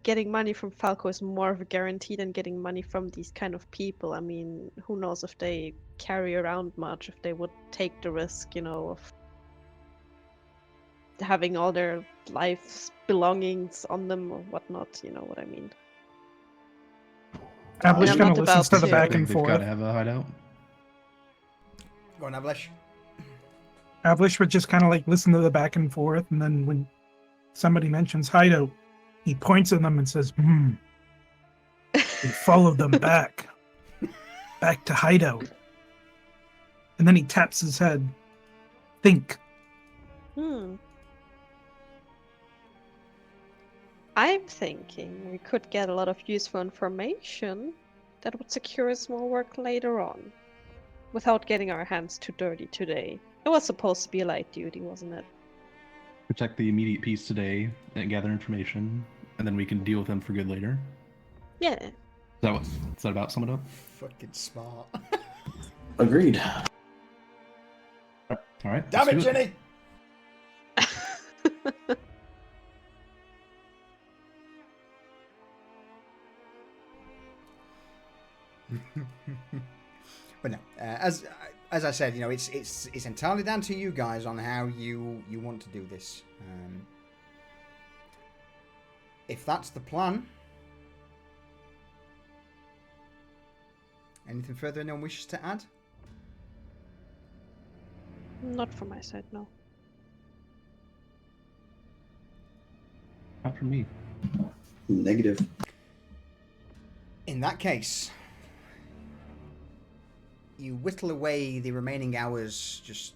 getting money from Falco is more of a guarantee than getting money from these kind of people. I mean, who knows if they carry around much, if they would take the risk, you know, of having all their life's belongings on them or whatnot, you know what I mean. Ablish I'm kind not of listens to about the to- back They've and got forth. to have a hideout. Go on, Avlish. Ablish would just kind of like listen to the back and forth, and then when somebody mentions hideout, he points at them and says, and follow them back to hideout. And then he taps his head. Think. I'm thinking we could get a lot of useful information that would secure us more work later on, without getting our hands too dirty today. It was supposed to be a light duty, wasn't it? Protect the immediate peace today and gather information, and then we can deal with them for good later. Yeah. Is that about sum it up? Fucking smart. Agreed. All right. Damn let's it, do Jenny! But no, as I said, you know, it's entirely down to you guys on how you want to do this. If that's the plan, anything further anyone wishes to add? Not from my side, no. Not from me. Negative. In that case, you whittle away the remaining hours just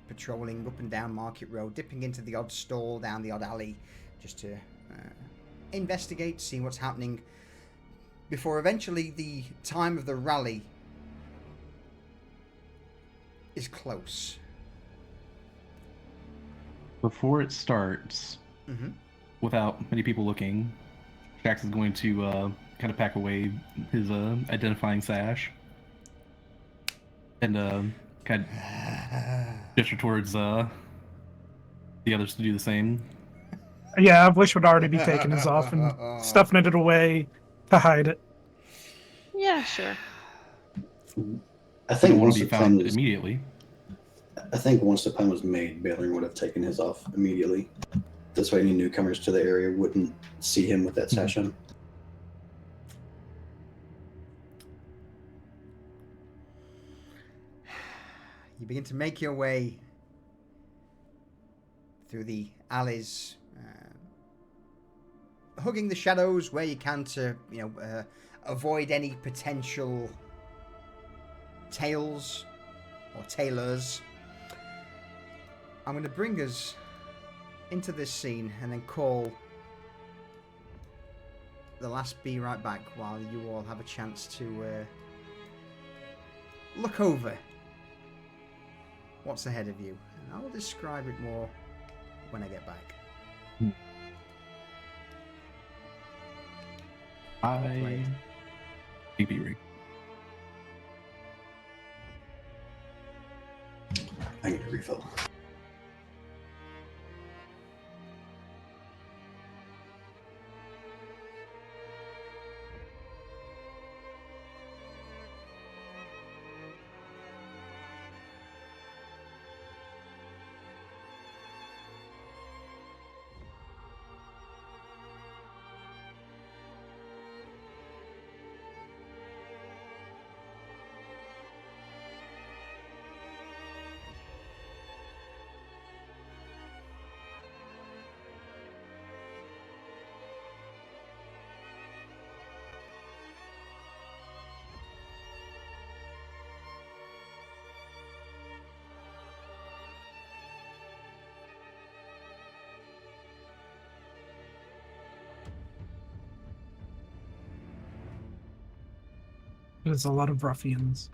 patrolling up and down Market Road, dipping into the odd stall, down the odd alley, just to investigate, see what's happening, before eventually the time of the rally is close. Before it starts, without many people looking, Jax is going to kind of pack away his identifying sash and kind of gesture towards the others to do the same. Yeah, Ablish would already be taking his off and stuffing it away to hide it. Yeah, sure. I I think don't want once to the be plan found was, immediately. I think once the plan was made, Baylor would have taken his off immediately. This way, any newcomers to the area wouldn't see him with that sash on. You begin to make your way through the alleys, hugging the shadows where you can to, avoid any potential tails or tailors. I'm going to bring us into this scene and then call the last Be Right Back while you all have a chance to look over what's ahead of you. I'll describe it more when I get back. I think you're right. I need a refill. There's a lot of ruffians.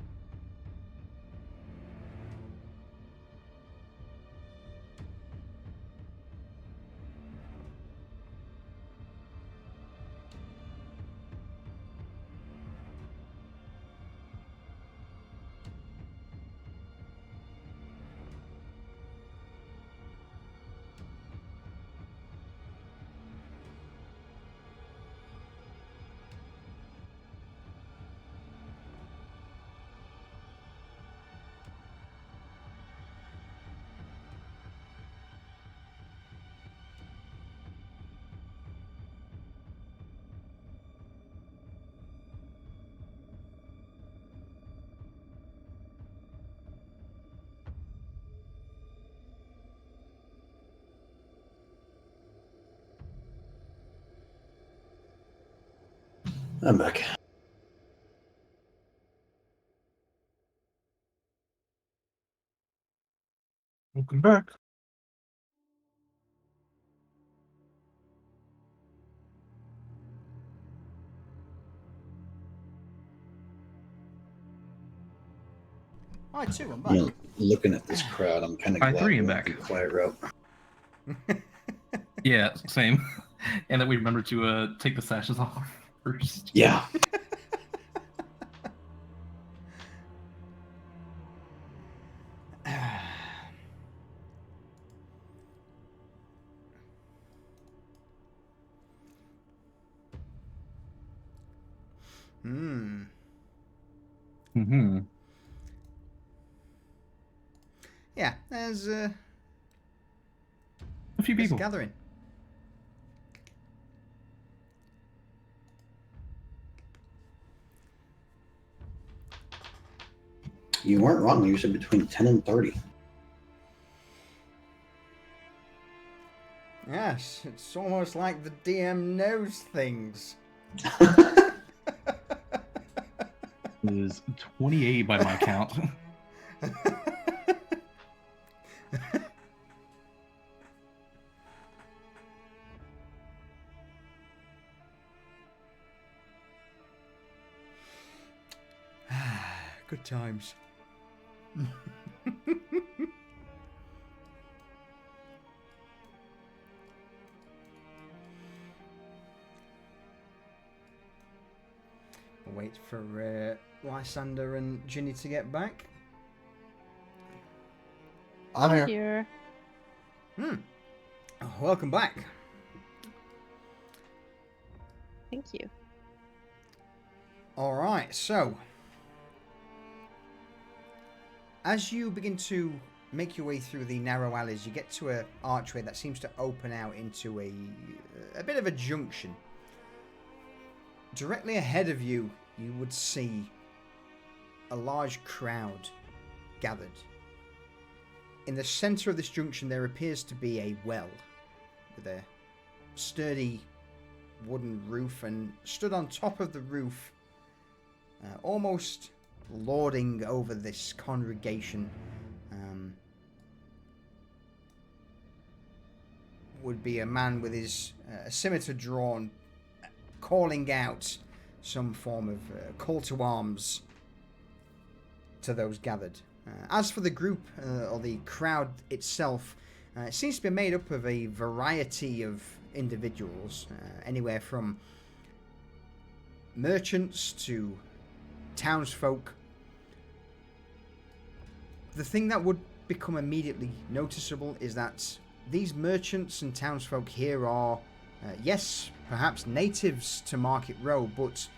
I'm back. Welcome back. I too, I'm back. You know, looking at this crowd, I'm kind of I glad three we am went back. the quiet route. Yeah, same. And that we remember to take the sashes off first. Yeah. Hmm. Mm-hmm. Yeah, there's A few a people. gathering. You weren't wrong. You said between 10 and 30. Yes, it's almost like the DM knows things. It is 28 by my count. Good times. Wait for Lysander and Ginny to get back. I'm here. Here. Oh, welcome back. Thank you. All right, so as you begin to make your way through the narrow alleys, you get to an archway that seems to open out into a bit of a junction. Directly ahead of you, you would see a large crowd gathered. In the center of this junction, there appears to be a well with a sturdy wooden roof, and stood on top of the roof, almost lording over this congregation, would be a man with his scimitar drawn, calling out some form of call to arms to those gathered. As for the group, or the crowd itself, it seems to be made up of a variety of individuals, anywhere from merchants to townsfolk. The thing that would become immediately noticeable is that these merchants and townsfolk here are, yes, perhaps natives to Market Row, but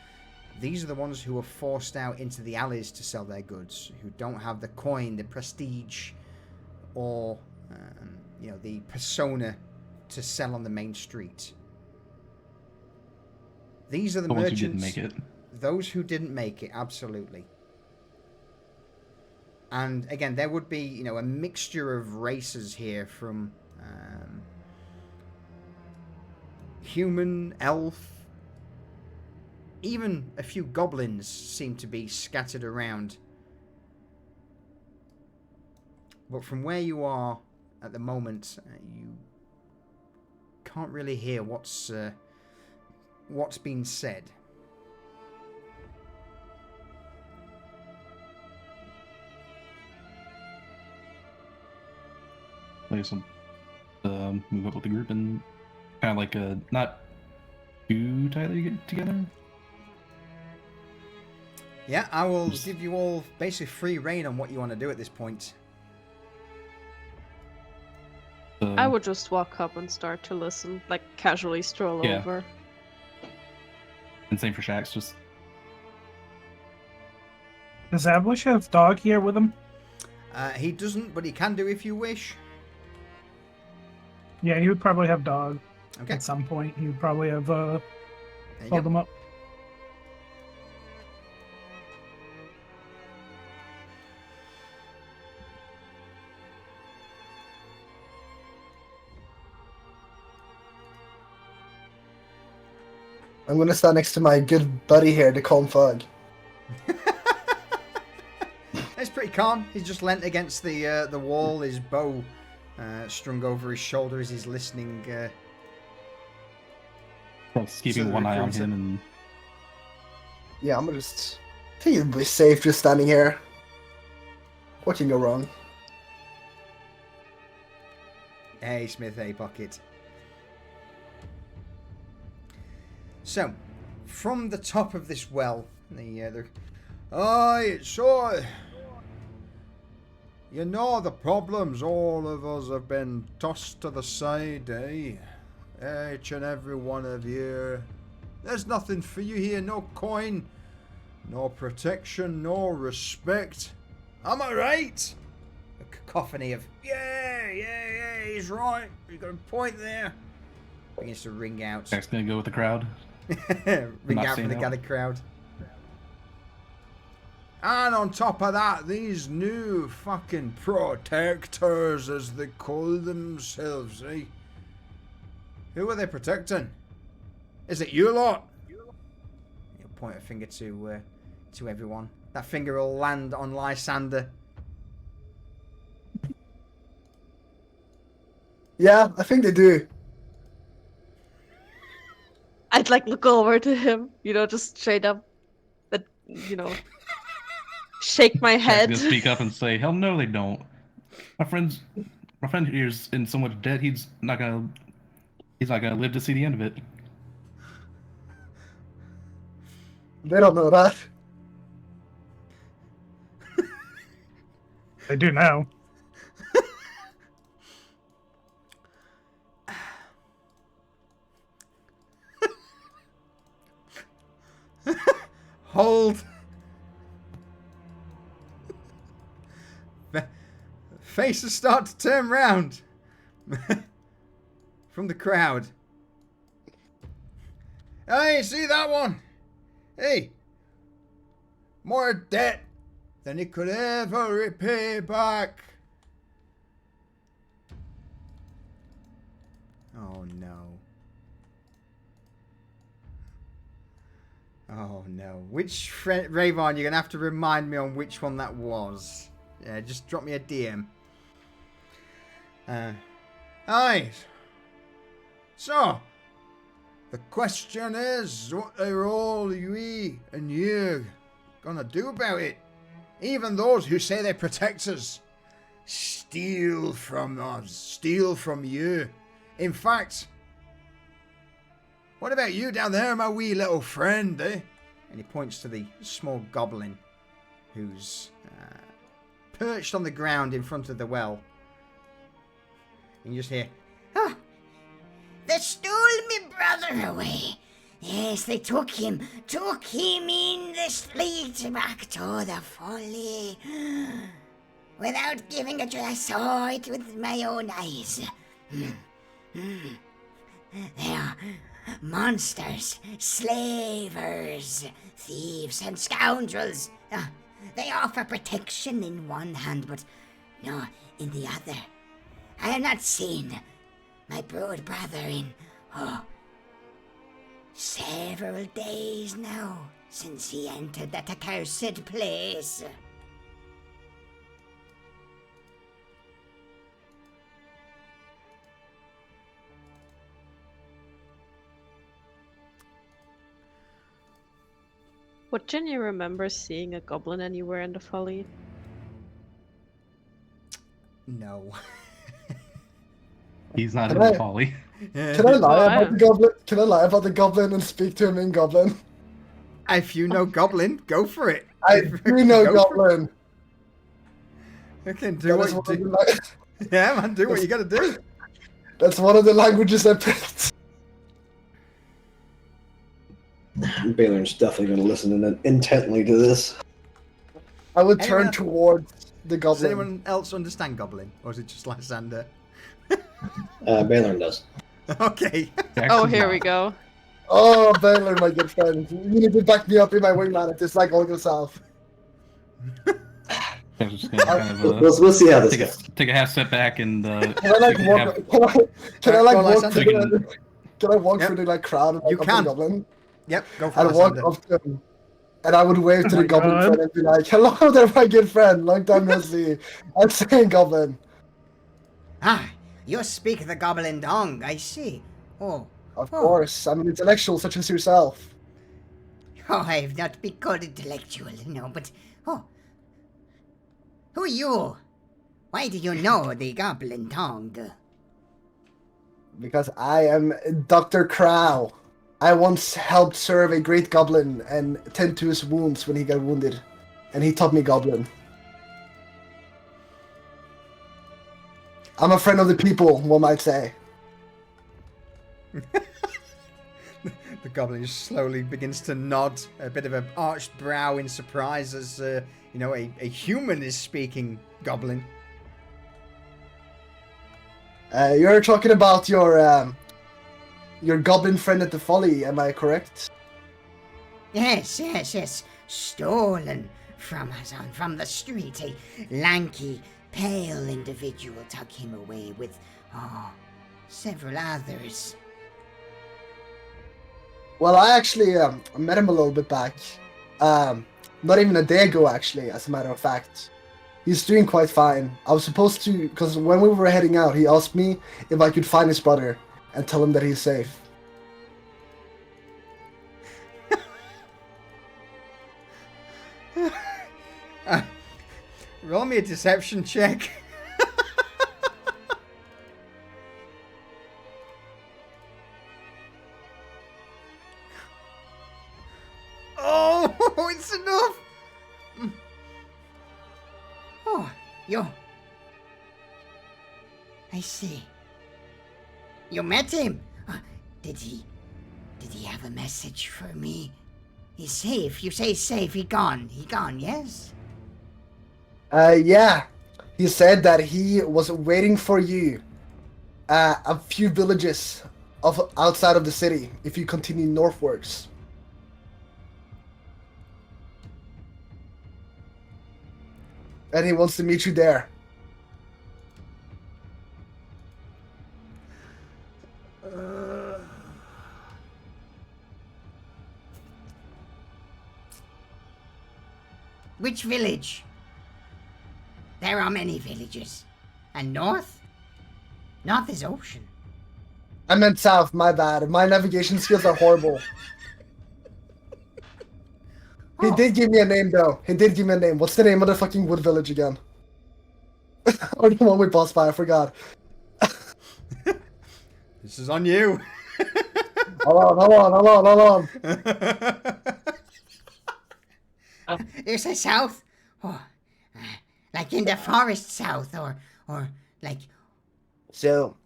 these are the ones who are forced out into the alleys to sell their goods, who don't have the coin, the prestige, or the persona to sell on the main street. These are the merchants. Ones who didn't make it. Those who didn't make it, absolutely. And again, there would be, a mixture of races here from human, elf, even a few goblins seem to be scattered around. But from where you are at the moment, you can't really hear what's been said. Play some, move up with the group and kind of like not too tightly get together. Yeah, I will give you all basically free reign on what you want to do at this point. I would just walk up and start to listen, like casually stroll over. And same for Shax, just... Does Avlish have dog here with him? He doesn't, but he can do if you wish. Yeah, he would probably have dog. Okay. At some point, he would probably have There you called go. him up. I'm going to stand next to my good buddy here, the calm fog. It's pretty calm. He's just leant against the wall, his bow strung over his shoulder as he's listening. Keeping one eye on him and... Yeah, I'm going to just... I think you'll be safe just standing here. What can go wrong? Hey, Smith, hey, Pocket. So, from the top of this well, aye, so, you know the problems all of us have been tossed to the side, eh? Each and every one of you. There's nothing for you here, no coin, no protection, no respect. Am I right? A cacophony of, yeah, he's right. You got a point there. Begins to ring out. Shax's gonna go with the crowd. Ring out from the gathered crowd. And on top of that, these new fucking protectors, as they call themselves, eh? Who are they protecting? Is it you lot? He'll point a finger to everyone. That finger will land on Lysander. Yeah, I think they do. I'd like look over to him, just straight up, shake my Shax's head. gonna speak up and say, "Hell no, they don't. My friend here's in so much debt. He's not gonna live to see the end of it." They don't know that. They do now. Hold. Faces start to turn round from the crowd. Hey, see that one? Hey, more debt than he could ever repay back. Oh no. Oh no. Which Ravon, you're gonna have to remind me on which one that was. Yeah, just drop me a DM. Alright. So, the question is, what are all we and you gonna do about it? Even those who say they protect us steal from us, steal from you. In fact, what about you down there, my wee little friend, eh? And he points to the small goblin who's perched on the ground in front of the well. And you just hear, Oh, they stole me brother away. Yes, they took him in the fleet back to the folly. Without giving it to I saw it with my own eyes. They are monsters, slavers, thieves, and scoundrels. They offer protection in one hand, but no in the other. I have not seen my brood brother in, several days now since he entered that accursed place. Would Jenny remember seeing a goblin anywhere in the folly? no. He's not Can in I- the folly. Can I lie Oh, about yeah. the goblin? Can I lie about the goblin and speak to him in goblin? If you know goblin, go for it. I do know Go for it. goblin. Okay, do That what is you one of do. the Yeah, man, do what you gotta do. That's one of the languages I picked. Balor's definitely going to listen intently to this. I would turn Anyone- towards the Does goblin. anyone else understand goblin? Or is it just Lysander? Balor does. Okay. Oh, here we go. Oh, Baylor, my good friend. You need to back me up in my wingman if this like all goes south. I'm just gonna kind of, We'll see how this take, goes. take a half step back and Can I like see if we walk? have- Can I like Go on, walk Lysander. through the? Can I walk Yep. through the like crowd and like, You up can. the goblin? Yep, go for I'd it, walk Lysander. up to him, and I would wave to Oh the my goblin God. friend and be like, "Hello there, my good friend. Long time no see." I'm saying goblin. Ah, you speak the goblin tongue, I see. Oh, Of Oh. course, I'm an intellectual such as yourself. I've not been called intellectual, no, but, who are you? Why do you know the goblin tongue? Because I am Dr. Crow. I once helped serve a great goblin and tend to his wounds when he got wounded. And he taught me goblin. I'm a friend of the people, one might say. The goblin just slowly begins to nod, a bit of an arched brow in surprise as, a human is speaking goblin. You're talking about your goblin friend at the Folly, am I correct? Yes. Stolen from us from the street. A lanky, pale individual took him away with, several others. Well, I actually met him a little bit back. Not even a day ago, actually, as a matter of fact. He's doing quite fine. I was supposed to, because when we were heading out, he asked me if I could find his brother and tell him that he's safe. Roll me a deception check. Oh, it's enough. Oh, you. I see. You met him. Did he have a message for me? He's safe. You say safe. He gone, yes? Yeah. He said that he was waiting for you a few villages outside of the city if you continue northwards. And he wants to meet you there. Which village? There are many villages. And north? North is ocean. I meant south, my bad. My navigation skills are horrible. He did give me a name, though. He did give me a name. What's the name of the fucking wood village again? Or the one we passed by, I forgot. This is on you. Hold on. You say south? Oh, like in the forest south, or like... So.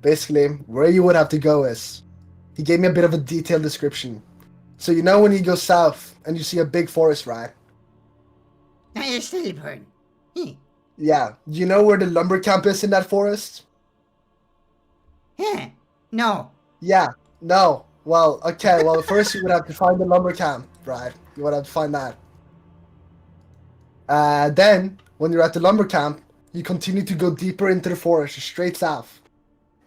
Basically, where you would have to go is... He gave me a bit of a detailed description. So you know when you go south and you see a big forest, right? Now you're still burn. Yeah. You know where the lumber camp is in that forest? Yeah. No. Yeah. No. Well, okay. Well, first you would have to find the lumber camp, right? You would have to find that. Then, when you're at the lumber camp, you continue to go deeper into the forest, straight south.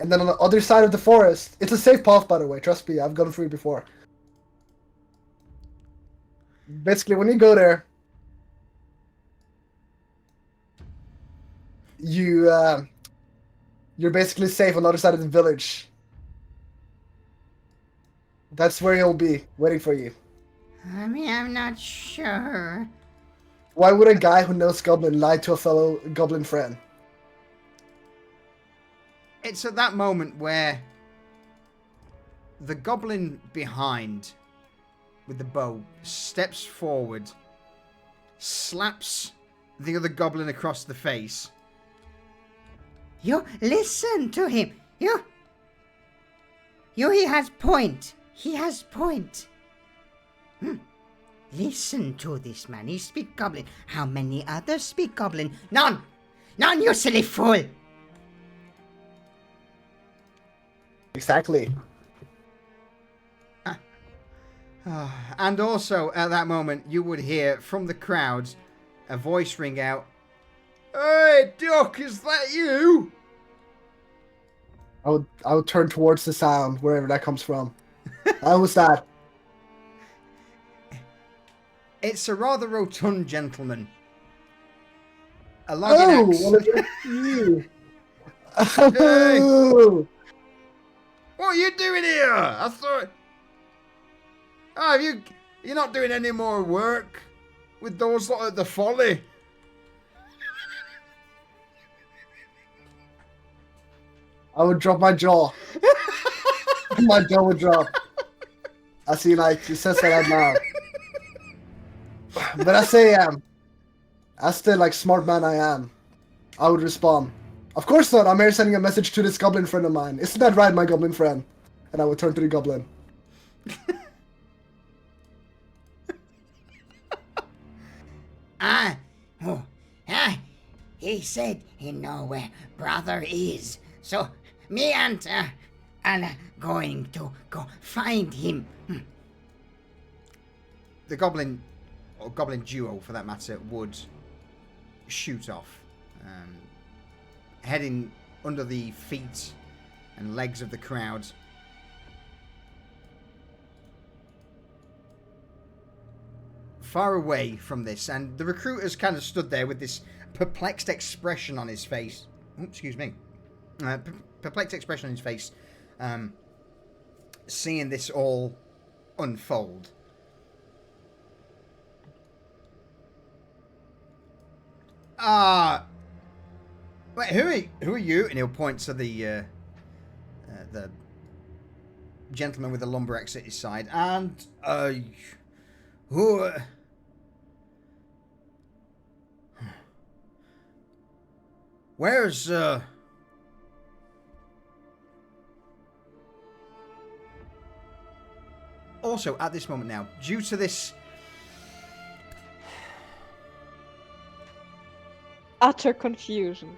And then on the other side of the forest, it's a safe path, by the way. Trust me, I've gone through it before. Basically, when you go there, you're basically safe on the other side of the village. That's where he'll be, waiting for you. I mean, I'm not sure. Why would a guy who knows Goblin lie to a fellow Goblin friend? It's at that moment where the goblin behind with the bow steps forward, slaps the other goblin across the face. You listen to him. You, he has point. He has point. Listen to this man. He speak Goblin. How many others speak Goblin? None. None, you silly fool. Exactly. And also, at that moment, you would hear from the crowd a voice ring out. Hey, Duck, is that you? I would turn towards the sound, wherever that comes from. How was that? It's a rather rotund gentleman. A logging axe. Well, it's you. Hey. Oh. What are you doing here? I thought... Oh, you're not doing any more work with those lot at the Folly? I would drop my jaw. My jaw would drop. I see, like, he says that out loud. But I say, as the, like, smart man I am, I would respond. Of course not, I'm here sending a message to this goblin friend of mine. Isn't that right, my goblin friend? And I would turn to the goblin. He said he know where brother is. So me and Anna going to go find him. The goblin, or goblin duo for that matter, would shoot off, heading under the feet and legs of the crowd. Far away from this, and the recruiter's kind of stood there with this perplexed expression on his face. Oh, excuse me. Perplexed expression on his face, seeing this all unfold. Wait, who are you? And he'll point to the gentleman with the lumber axe at his side. And who? Where's Also, at this moment now, due to this utter confusion.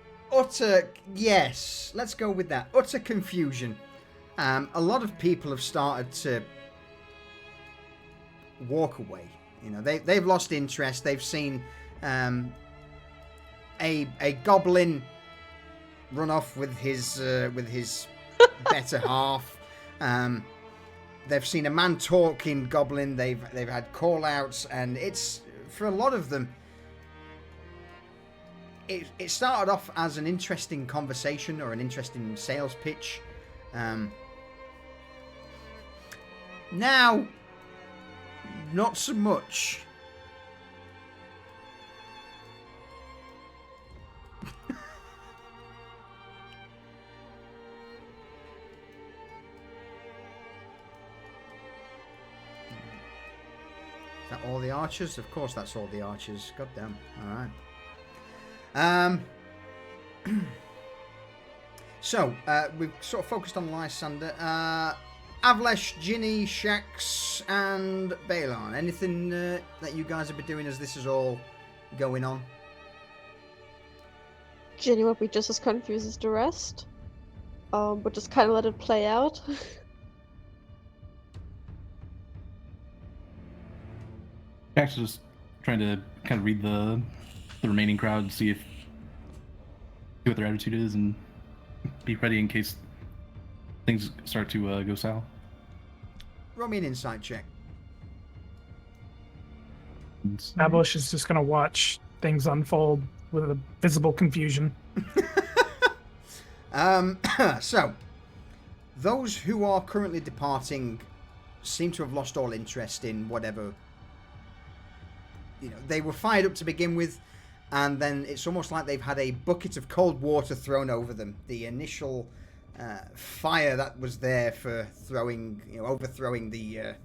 Yes, let's go with that. Utter confusion. A lot of people have started to walk away. You know, they've lost interest. They've seen a goblin run off with his better half. They've seen a man talking goblin. They've had call outs, and it's, for a lot of them, it started off as an interesting conversation or an interesting sales pitch. Now Not so much. Is that all the archers? Of course that's all the archers. God damn. Alright. So, we've sort of focused on Lysander. Avlesh, Ginny, Shax, and Balon. Anything that you guys have been doing as this is all going on? Ginny will be just as confused as the rest. But just kind of let it play out. Actually, just trying to kind of read the remaining crowd, see what their attitude is, and be ready in case things start to go south. Roll me an insight check. Ablish is just gonna watch things unfold with a visible confusion. So, those who are currently departing seem to have lost all interest in whatever. They were fired up to begin with, and then it's almost like they've had a bucket of cold water thrown over them. The initial fire that was there for overthrowing the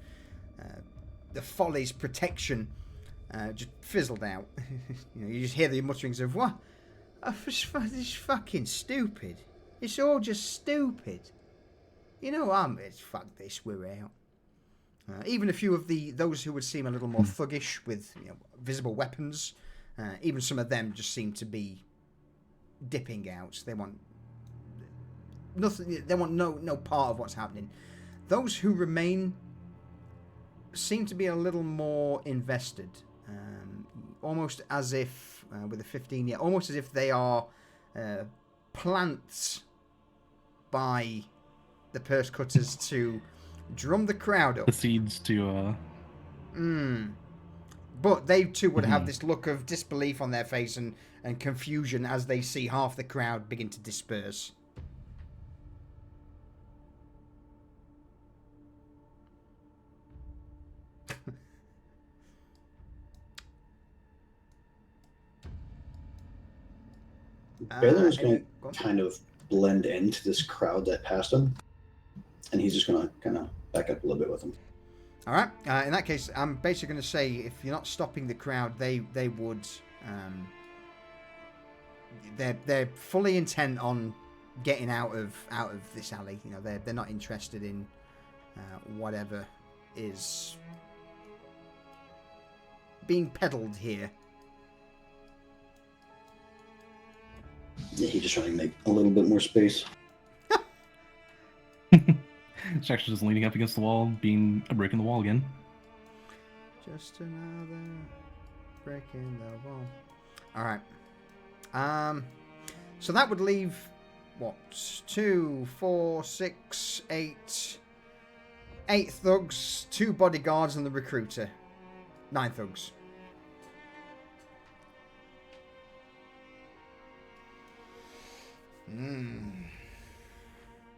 Folly's protection just fizzled out. You just hear the mutterings of, what? This is fucking stupid. It's all just stupid. Fuck this, we're out. Even a few of those who would seem a little more thuggish with visible weapons, even some of them just seem to be dipping out. They want nothing. They want no part of what's happening. Those who remain seem to be a little more invested, almost as if with a 15 year, almost as if they are plants by the purse cutters to drum the crowd up. The seeds to But they too would have this look of disbelief on their face and confusion as they see half the crowd begin to disperse. Baylor's going to kind of blend into this crowd that passed him, and he's just going to kind of back up a little bit with him. All right. In that case, I'm basically going to say if you're not stopping the crowd, they would. They're fully intent on getting out of this alley. They're not interested in whatever is being peddled here. Yeah, he's just trying to make a little bit more space. It's actually just leaning up against the wall, being a brick in the wall again. Just another break in the wall. Alright. So that would leave, 2, 4, 6, 8... 8 thugs, 2 bodyguards, and the recruiter. 9 thugs.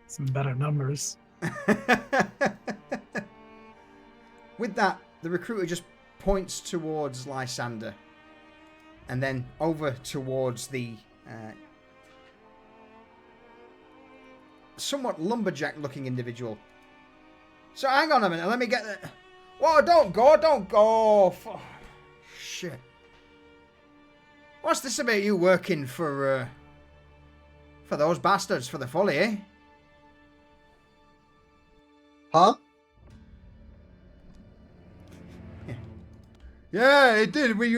Some better numbers. With that, the recruiter just points towards Lysander and then over towards the somewhat lumberjack-looking individual. So hang on a minute, let me get the... Whoa, don't go! Shit. What's this about you working for those bastards, for the Folly, eh? Huh? Yeah, it did. We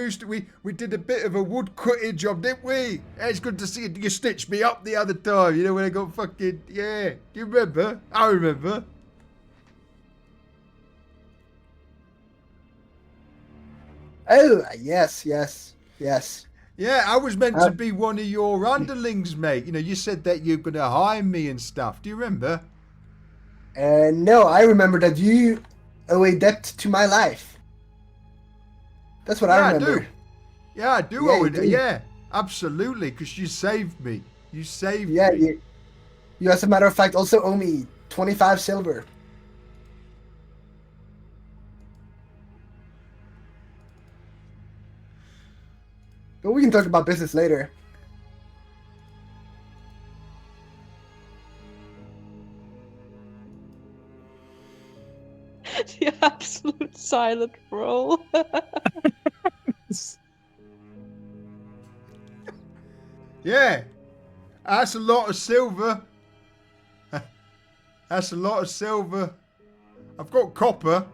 did a bit of a wood cutting job, didn't we? It's good to see you stitched me up the other time. When I got fucking... Yeah. Do you remember? I remember. Oh, yes. Yeah, I was meant to be one of your underlings, mate. You said that you're going to hire me and stuff. Do you remember? No, I remember that you owe a debt to my life. That's what I remember. Yeah, I do owe it. Yeah, absolutely, because you saved me. You saved me. You, as a matter of fact, also owe me 25 silver. can talk about business later. The absolute silent roll. Yeah, that's a lot of silver. That's a lot of silver. I've got copper.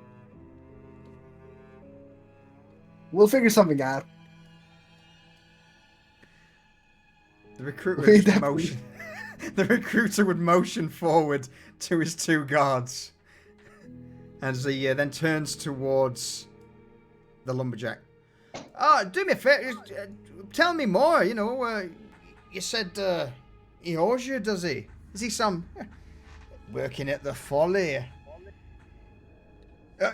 We'll figure something out. The recruiter We would definitely- motion. The recruiter would motion forward to his two guards, as he then turns towards the lumberjack. Do me a favor. Tell me more. You know, you said he owes you, does he? Is he some working at the Folly?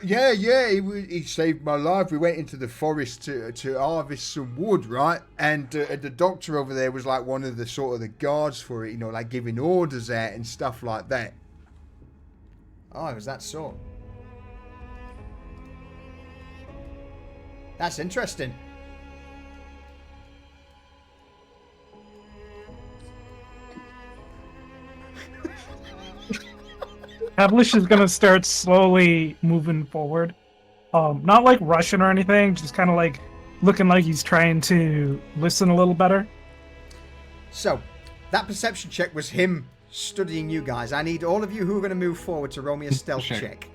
Yeah, he saved my life. We went into the forest to harvest some wood, right? And the doctor over there was like one of the sort of the guards for it, you know, like giving orders out and stuff like that. Oh, it was that sort. That's interesting. Avlish is gonna start slowly moving forward. Not like rushing or anything, just kind of like looking like he's trying to listen a little better. So, that perception check was him studying you guys. I need all of you who are going to move forward to roll me a stealth Sure. check.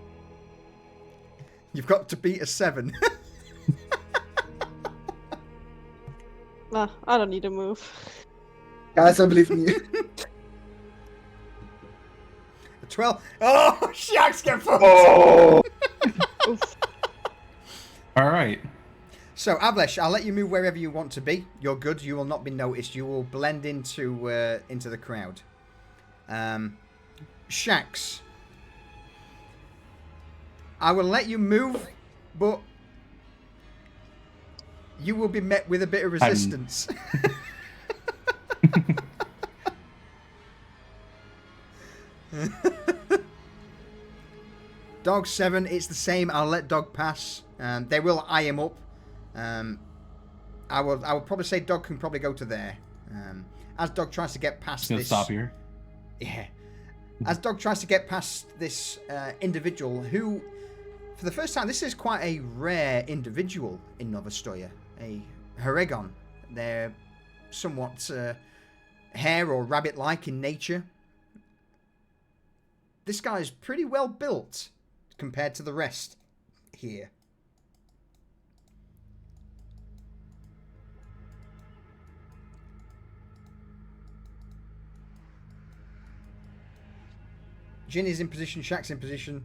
You've got to beat a 7. Nah, I don't need to move. Guys, I believe in you. 12. Oh, sharks get fucked. Oh! Oof. All right. So, Avlesh, I'll let you move wherever you want to be. You're good. You will not be noticed. You will blend into the crowd. Shax, I will let you move, but you will be met with a bit of resistance. Dog 7, it's the same. I'll let Dog pass. They will eye him up. I will probably say Dog can probably go to there. As Dog tries to get past Just gonna this. stop here. Yeah. As Dog tries to get past this individual who, for the first time, this is quite a rare individual in Novostoya. A Heregon. They're somewhat hare or rabbit-like in nature. This guy is pretty well built compared to the rest here. Ginny's in position, Shaq's in position,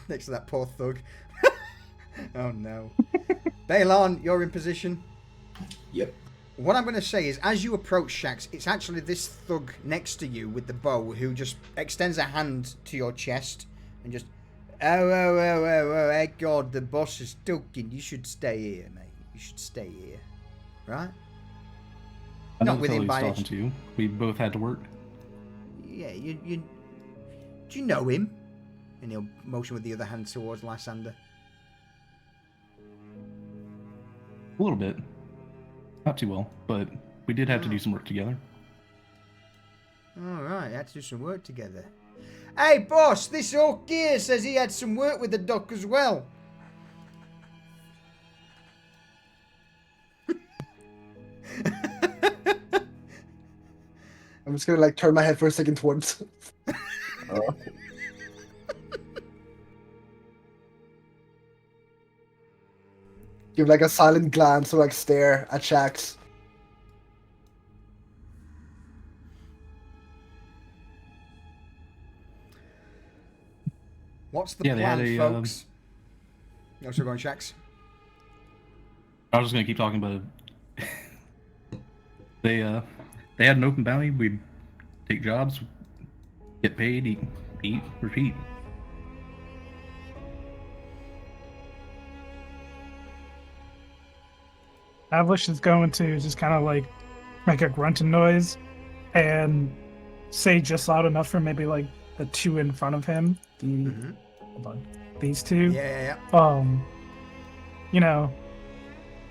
next to that poor thug. Oh no. Balon, you're in position. Yep. What I'm going to say is, as you approach Shax, it's actually this thug next to you with the bow who just extends a hand to your chest and just, oh, hey God, the boss is talking. You should stay here, mate. You should stay here. Right? I know Not the with fellow him he's by talking to. We both had to work. Yeah, you do you know him? And he'll motion with the other hand towards Lysander. A little bit. Not too well, but we did have to do some work together. Alright, had to do some work together. Hey boss, this orc here says he had some work with the doc as well. I'm just gonna like turn my head for a second towards. Give like a silent glance or like stare at Shax. What's the Yeah, they had plan, a, folks? No, still going Shax. I was just gonna keep talking about it. They had an open bounty. We'd take jobs, get paid, eat, repeat. Avlish is going to just kind of like make a grunting noise and say just loud enough for maybe like the two in front of him. Hold on. These two. Yeah. You know,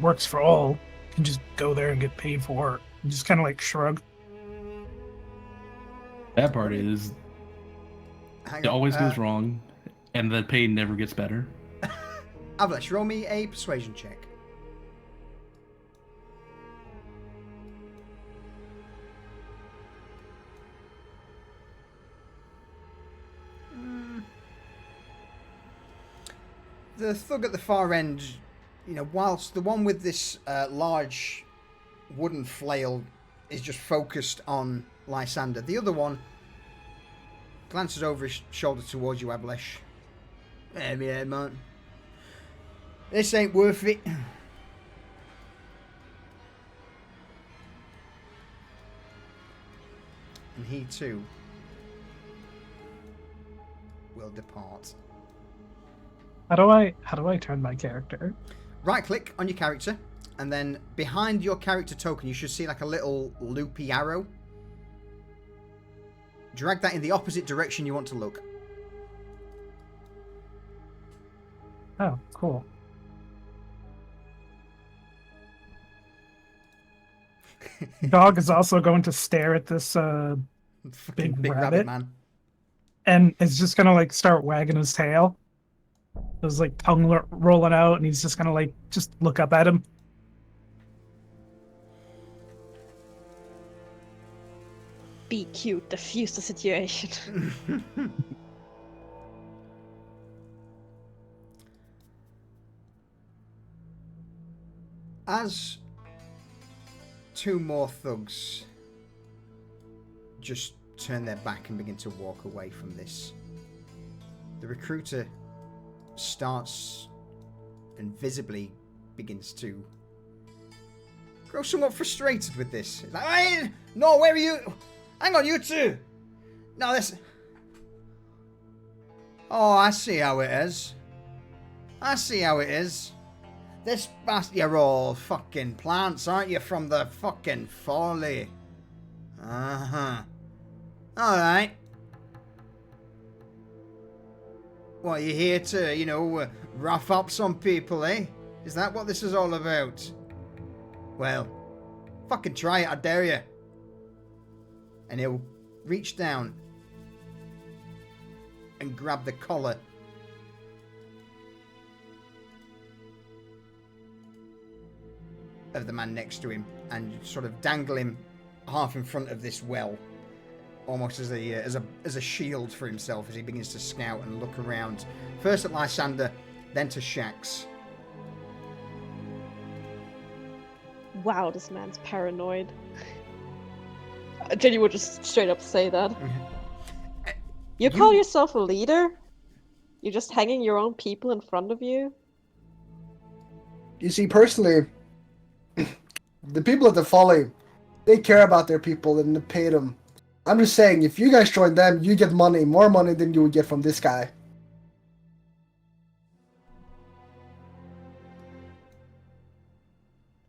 works for all. can just go there and get paid for it. And just kind of like shrug. That part is Hang it on. always goes wrong, and the pay never gets better. Avalanche, roll me a persuasion check. The thug at the far end, you know, whilst the one with this large wooden flail is just focused on Lysander, the other one glances over his shoulder towards you, Avalanche. Yeah, man. This ain't worth it. And he too will depart. How do I turn my character? Right click on your character, and then behind your character token you should see like a little loopy arrow. Drag that in the opposite direction you want to look. Oh, cool. Dog is also going to stare at this Fucking big big rabbit. man. And it's just gonna like start wagging his tail. His like tongue rolling out, and he's just gonna like just look up at him. Be cute, diffuse the situation. As two more thugs just turn their back and begin to walk away from this, the recruiter starts and visibly begins to grow somewhat frustrated with this. He's like, no, where are you? Hang on, you two. No, this. Oh, I see how it is. I see how it is. This bastard, you're all fucking plants, aren't you, from the fucking folly? Uh-huh. Alright. What, you here to, you know, rough up some people, eh? Is that what this is all about? Well, fucking try it, I dare you. And he'll reach down and grab the collar of the man next to him and sort of dangle him half in front of this well, almost as a shield for himself as he begins to scout and look around. First at Lysander, then to Shax. Wow, this man's paranoid. Jenny would just straight up say that. You call yourself a leader? You're just hanging your own people in front of you? You see, personally, the people at the Folly, they care about their people and they pay them. I'm just saying, if you guys join them, you get money, more money than you would get from this guy.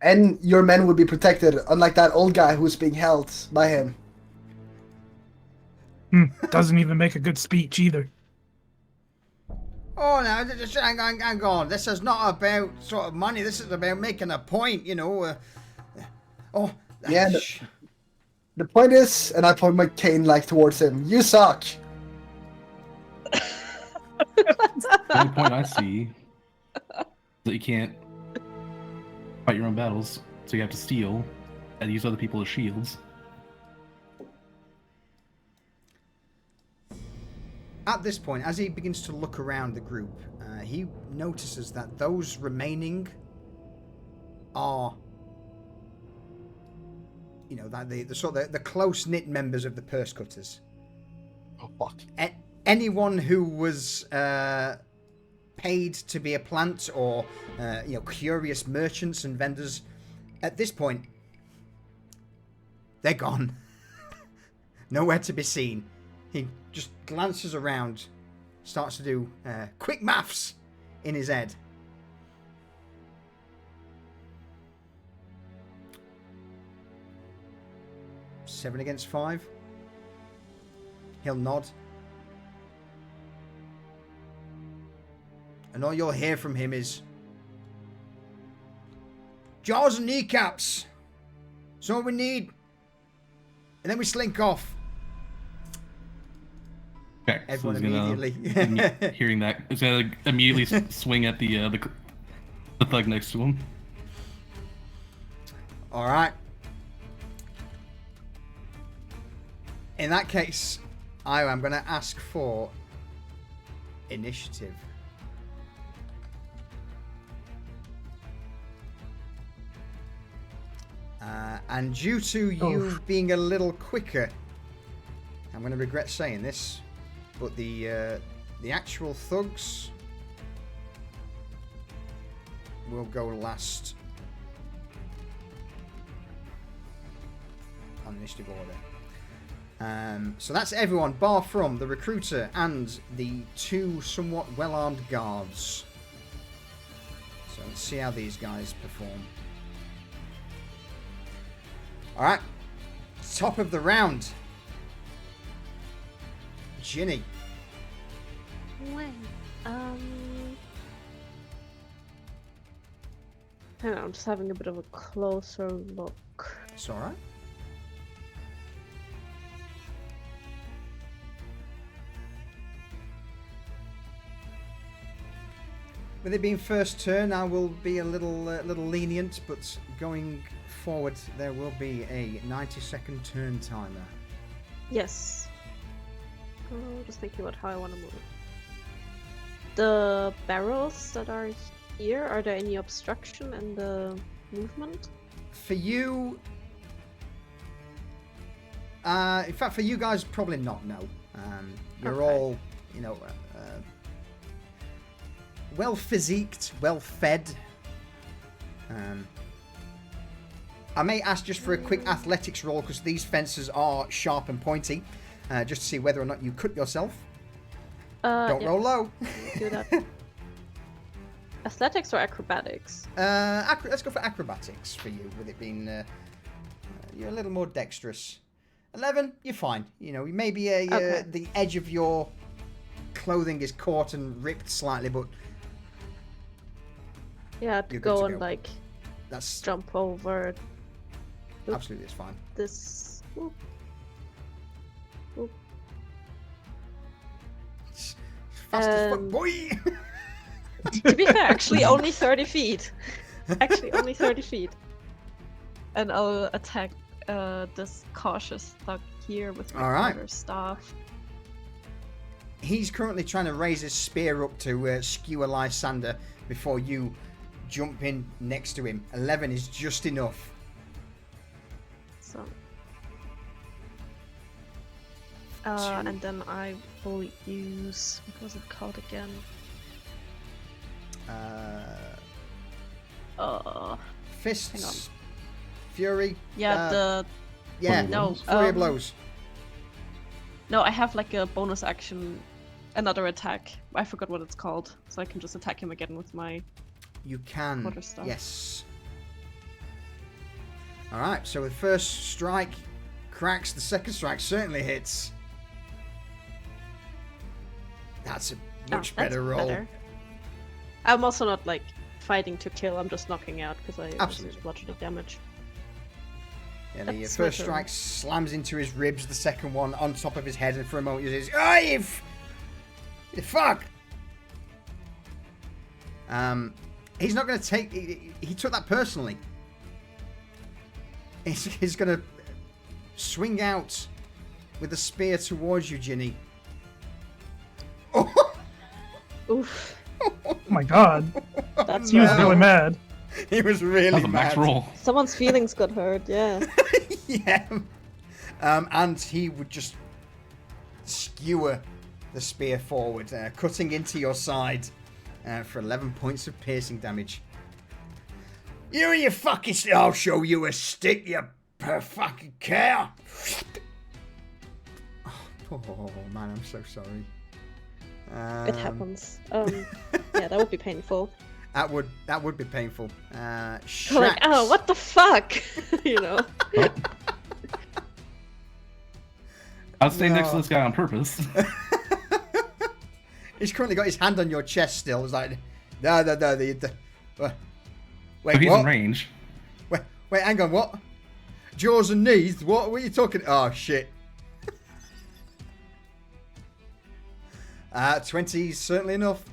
And your men would be protected, unlike that old guy who's being held by him. Doesn't even make a good speech either. Oh, now, just hang on. This is not about sort of money. This is about making a point, you know. Yeah, the point is, and I point my cane like towards him, you suck. The only point I see is that you can't fight your own battles, so you have to steal and use other people as shields. At this point, as he begins to look around the group, he notices that those remaining are, you know, that the sort of the close-knit members of the Purse Cutters. Oh, fuck. Anyone who was paid to be a plant or, you know, curious merchants and vendors, at this point, they're gone. Nowhere to be seen. He just glances around, starts to do quick maths in his head. Seven against 5. He'll nod. And all you'll hear from him is, Jaws and kneecaps. That's all we need. And then we slink off. Okay, Everyone so he's gonna, immediately. hearing that, he's gonna immediately swing at the thug next to him. All right. In that case, I'm going to ask for initiative. And due to you being a little quicker, I'm going to regret saying this, but the actual thugs will go last on initiative order. So that's everyone, bar from the recruiter and the two somewhat well-armed guards. So let's see how these guys perform. Alright, top of the round. Ginny. When? Hang on, I'm just having a bit of a closer look. It's alright. With it being first turn, I will be a little lenient, but going forward, there will be a 90-second turn timer. Yes. Oh, just thinking about how I want to move. The barrels that are here, are there any obstruction in the movement? For you, in fact, for you guys, probably not. No, you're Okay. all, you know, well physiqued, well fed. I may ask just for a quick athletics roll because these fences are sharp and pointy, just to see whether or not you cut yourself. Don't Yeah, roll low. do that. Athletics or acrobatics? Let's go for acrobatics for you, with it being you're a little more dexterous. 11, you're fine. You know, maybe Okay. the edge of your clothing is caught and ripped slightly, but Yeah, to You're good go to and go. like that's jump over absolutely it's fine. this. Whoop. Whoop. It's fast as fuck, Um, boy. To be fair, actually only 30 feet. Actually only 30 feet. And I'll attack this cautious thug here with my Alright. quarterstaff. He's currently trying to raise his spear up to skewer Lysander before you jump in next to him. 11 is just enough. So. And then I will use, what was it called again? Fists, Hang on. fury. Yeah, Yeah, No, flurry of blows. No, I have like a bonus action, another attack. I forgot what it's called, so I can just attack him again with my. You can. Quarterstaff. Yes. All right. So the first strike cracks. The second strike certainly hits. That's a much that's better roll. better. I'm also not like fighting to kill. I'm just knocking out because I Absolutely. just bludgeoning damage. Yeah, the That's my first turn. strike slams into his ribs. The second one on top of his head, and for a moment he says, "Oi, you fuck!" He's not going to take. He took that personally. He's going to swing out with a spear towards you, Ginny. Oh, Oof, Oh my god. that's He was no. really mad. he was really That was a max mad. roll. Someone's feelings got hurt. Yeah. Yeah. And he would just skewer the spear forward, cutting into your side for 11 points of piercing damage. You and your fucking I'll show you a stick, you per fucking care. Oh man, I'm so sorry. It happens. Yeah, that would be painful. That would be painful. Like, Shax. oh, what the fuck? You know. I'll stay next to No. this guy on purpose. He's currently got his hand on your chest still. It's like, no. Wait, But he's what? in range. Wait, hang on, what? Jaws and knees? What were you talking? Oh, shit. 20 is certainly enough.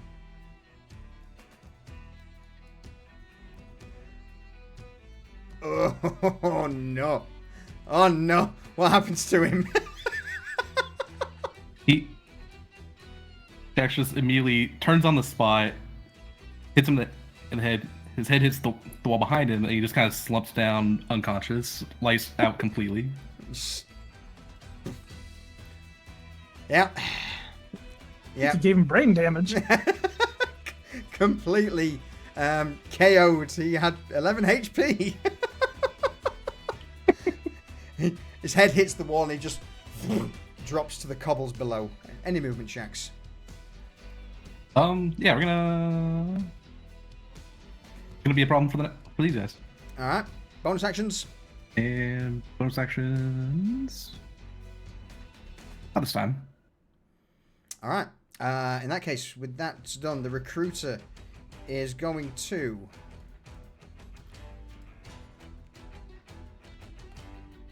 Oh, no. Oh, no. What happens to him? He actually just immediately turns on the spot, hits him in the head. His head hits the wall behind him, and he just kind of slumps down unconscious, lights out completely. Yeah. Yeah. He gave him brain damage. Completely KO'd. He had 11 HP. His head hits the wall and he just drops to the cobbles below. Any movement checks? Yeah, we're gonna be a problem for these guys. All right. Bonus actions. And bonus actions. Not this time. All right. In that case, with that done, the recruiter is going to.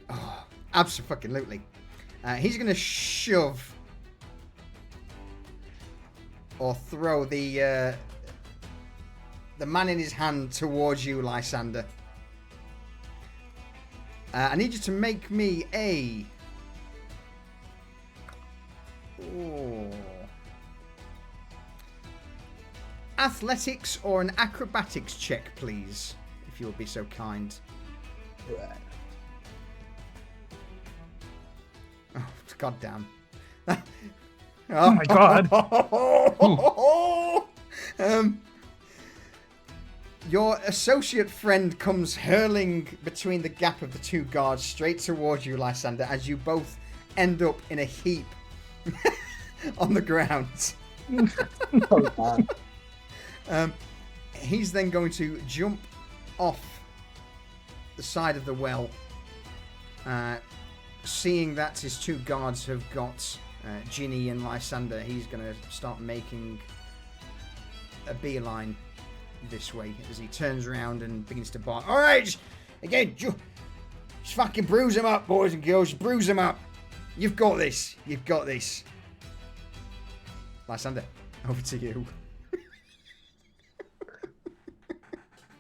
Oh, absolutely. He's going to shove or throw the man in his hand towards you, Lysander. I need you to make me a. Oh. Athletics or an acrobatics check, please, if you would be so kind. Right. Oh, god damn. Oh my god. Your associate friend comes hurling between the gap of the two guards straight towards you, Lysander, as you both end up in a heap on the ground. Oh, man. He's then going to jump off the side of the well, seeing that his two guards have got Ginny and Lysander. He's going to start making a beeline this way as he turns around and begins to bark. All right, again, just fucking bruise him up, boys and girls. Bruise him up. You've got this. You've got this. Lysander, over to you.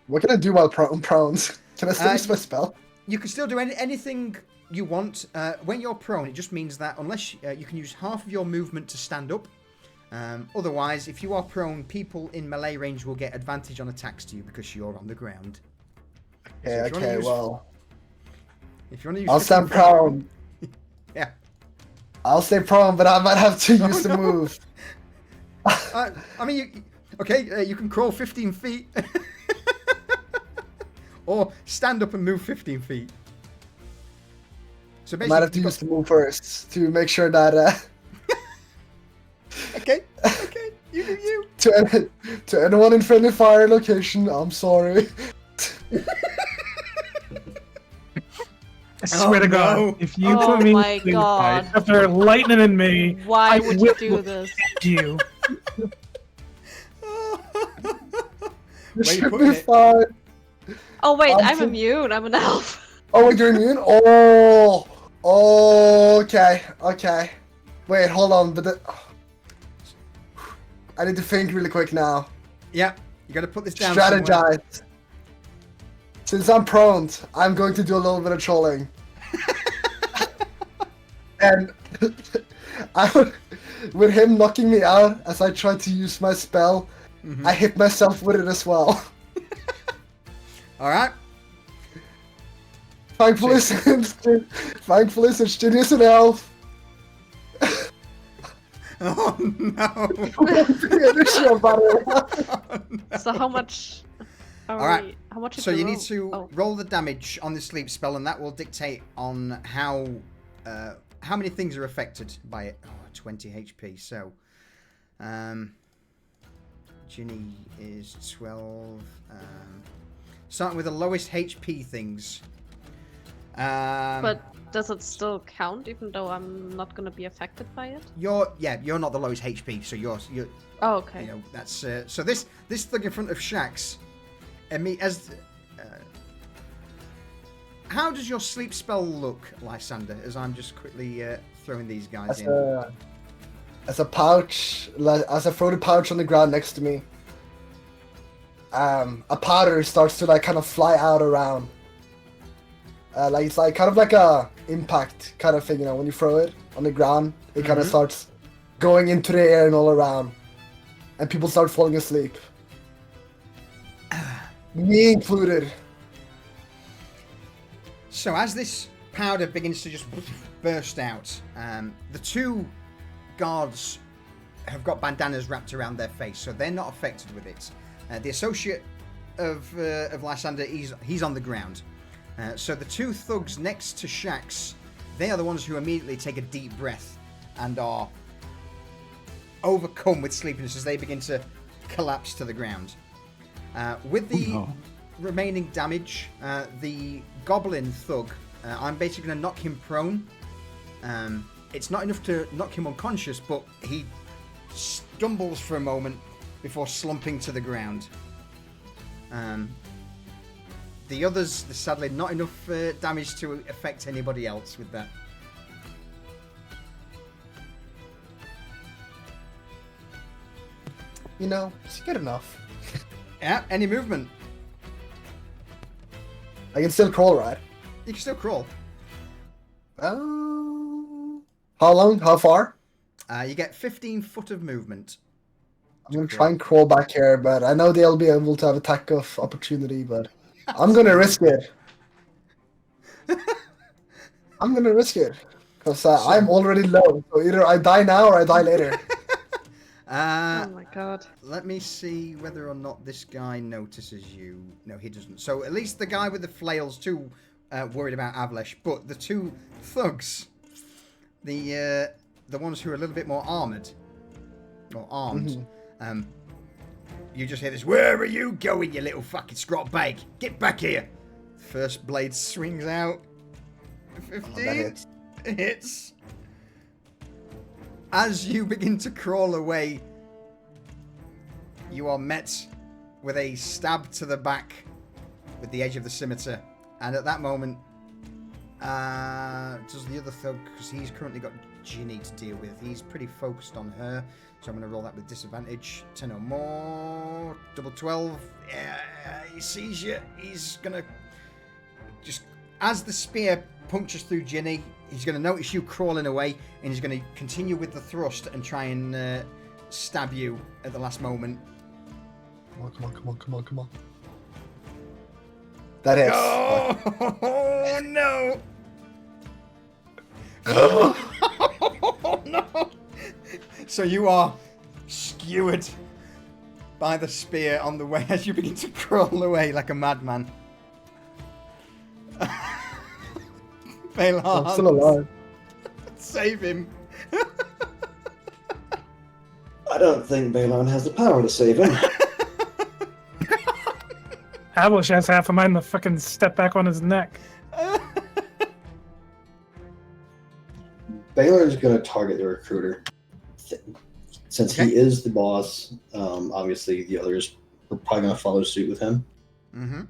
What can I do while prone? Can I still use my spell? You can still do anything you want. When you're prone, it just means that unless you can use half of your movement to stand up. Otherwise, if you are prone, people in melee range will get advantage on attacks to you because you're on the ground. Yeah, So okay, well. If you want to use I'll stand prone. Yeah. I'll stay prone, but I might have to use the move. I mean, you can crawl 15 feet. Or stand up and move 15 feet. So I basically, might have to use the move first to make sure that... Okay, you do you. To anyone in friendly fire location, I'm sorry. I swear to God, no. if you Oh put me my through God. after lightning and me, Why I would you will do this? you. It you should putting be it? fine. Oh wait, I'm so- immune. I'm an elf. Oh, wait, you're immune? Okay. Wait, hold on, but I need to think really quick now. Yeah, you got to put this down. somewhere. Strategize. Since I'm prone, I'm going to do a little bit of trolling. And with him knocking me out as I try to use my spell, I hit myself with it as well. All right. Thankfully, since Ginny is an elf, Oh no. won't be an issue about it. So how much? Are All right. we, how much? So did you we need to roll? roll the damage on the sleep spell, and that will dictate on how many things are affected by it. Oh, 20 HP. So, Ginny is 12. Starting with the lowest HP things. But does it still count, even though I'm not gonna be affected by it? You're not the lowest HP, so you're Oh, okay. you know that's so this thing in front of Shax, and me as how does your sleep spell look, Lysander, as I'm just quickly throwing these guys in? As a pouch, as I throw the pouch on the ground next to me, a powder starts to like kind of fly out around. Like it's like kind of like a impact kind of thing, you know, when you throw it on the ground, it kind of starts going into the air and all around, and people start falling asleep, me included. So as this powder begins to just burst out, the two guards have got bandanas wrapped around their face, so they're not affected with it. The associate of Lysander, he's on the ground. So the two thugs next to Shax, they are the ones who immediately take a deep breath and are overcome with sleepiness as they begin to collapse to the ground. With the remaining damage, the goblin thug, I'm basically going to knock him prone. It's not enough to knock him unconscious, but he stumbles for a moment before slumping to the ground. The others, there's sadly not enough damage to affect anybody else with that. You know, it's good enough. Yeah, any movement. I can still crawl, right? You can still crawl. How long? How far? You get 15 foot of movement. I'm gonna try and crawl back here, but I know they'll be able to have attack of opportunity, but I'm gonna risk it. I'm gonna risk it. Because I'm already low, so either I die now or I die later. Oh my god. Let me see whether or not this guy notices you. No, he doesn't. So at least the guy with the flails too worried about Avlesh, but the two thugs, the ones who are a little bit more armored or armed, you just hear this, "Where are you going, you little fucking scrot bag? Get back here!" First blade swings out. 15 hits. Hits. As you begin to crawl away, you are met with a stab to the back with the edge of the scimitar. And at that moment, does the other thug, because he's currently got Ginny to deal with, he's pretty focused on her. So I'm going to roll that with disadvantage. 10 or more. Double 12. Yeah, he sees you. He's going to just, as the spear punctures through Ginny, he's going to notice you crawling away, and he's going to continue with the thrust and try and stab you at the last moment. Come on. That hits. Oh, no! Oh, no! So you are skewered by the spear on the way as you begin to crawl away like a madman. Baylor, I'm still alive. Save him. I don't think Balon has the power to save him. Avlish has half of mine to fucking step back on his neck. Baylor's going to target the recruiter. Since he is the boss, obviously the others are probably going to follow suit with him. Mm-hmm.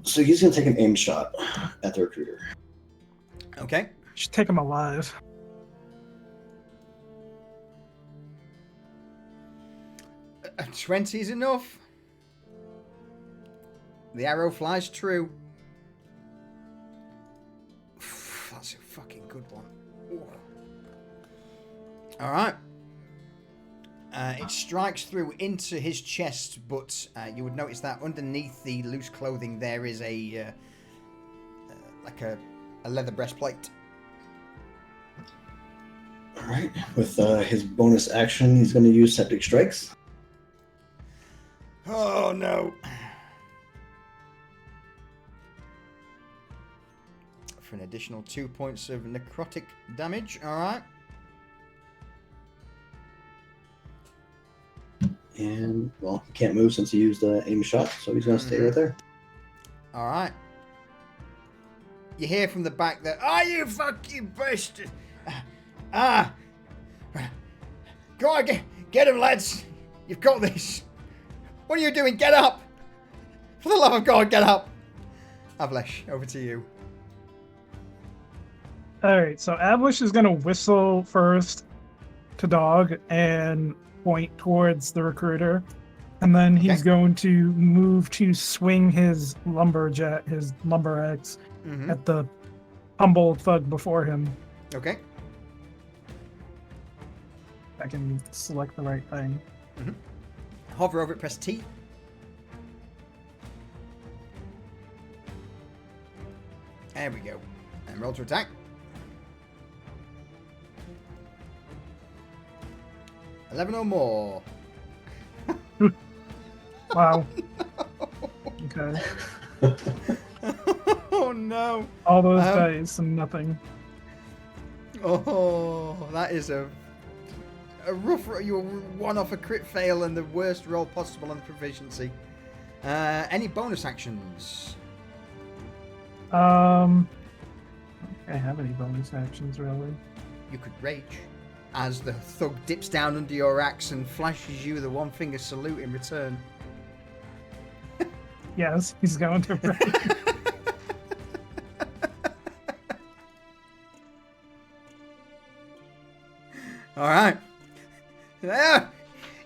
So he's going to take an aim shot at the recruiter. Okay. Should take him alive. A 20 is enough. The arrow flies true. That's a fucking good one. Alright. It strikes through into his chest, but you would notice that underneath the loose clothing there is a like a leather breastplate. Alright, with his bonus action, he's going to use Septic Strikes. Oh no. For an additional 2 points of necrotic damage, alright. And, well, he can't move since he used aim shot, so he's going to stay right there. Alright. You hear from the back that, "Ah, you fucking bastard! Go on, get him, lads! You've got this! What are you doing? Get up! For the love of God, get up!" Avlesh, over to you. All right, so Avlish is gonna whistle first to Dog and point towards the recruiter, and then he's Okay. going to move to swing his lumberjack, his lumber axe, Mm-hmm. at the humble thug before him. Okay. I can select the right thing. Hover over it, press T. There we go. And roll to attack. 11 or more. Wow. Okay. Oh no. All those Um, dice and nothing. Oh, that is a rough. You're one off a crit fail and the worst roll possible on the proficiency. Any bonus actions? I don't have any bonus actions really. You could rage as the thug dips down under your axe and flashes you the one finger salute in return. Yes, he's going to. All right. Yeah,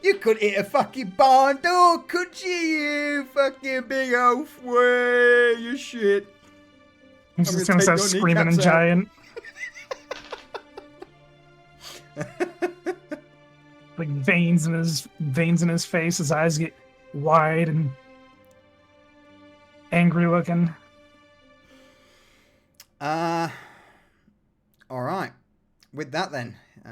you could hit a fucking barn door, could you? You fucking big oaf way, you shit. He's I'm just gonna gonna take start your screaming in kneecaps out. giant. Like veins in his face. His eyes get wide and angry looking. All right. With that then, if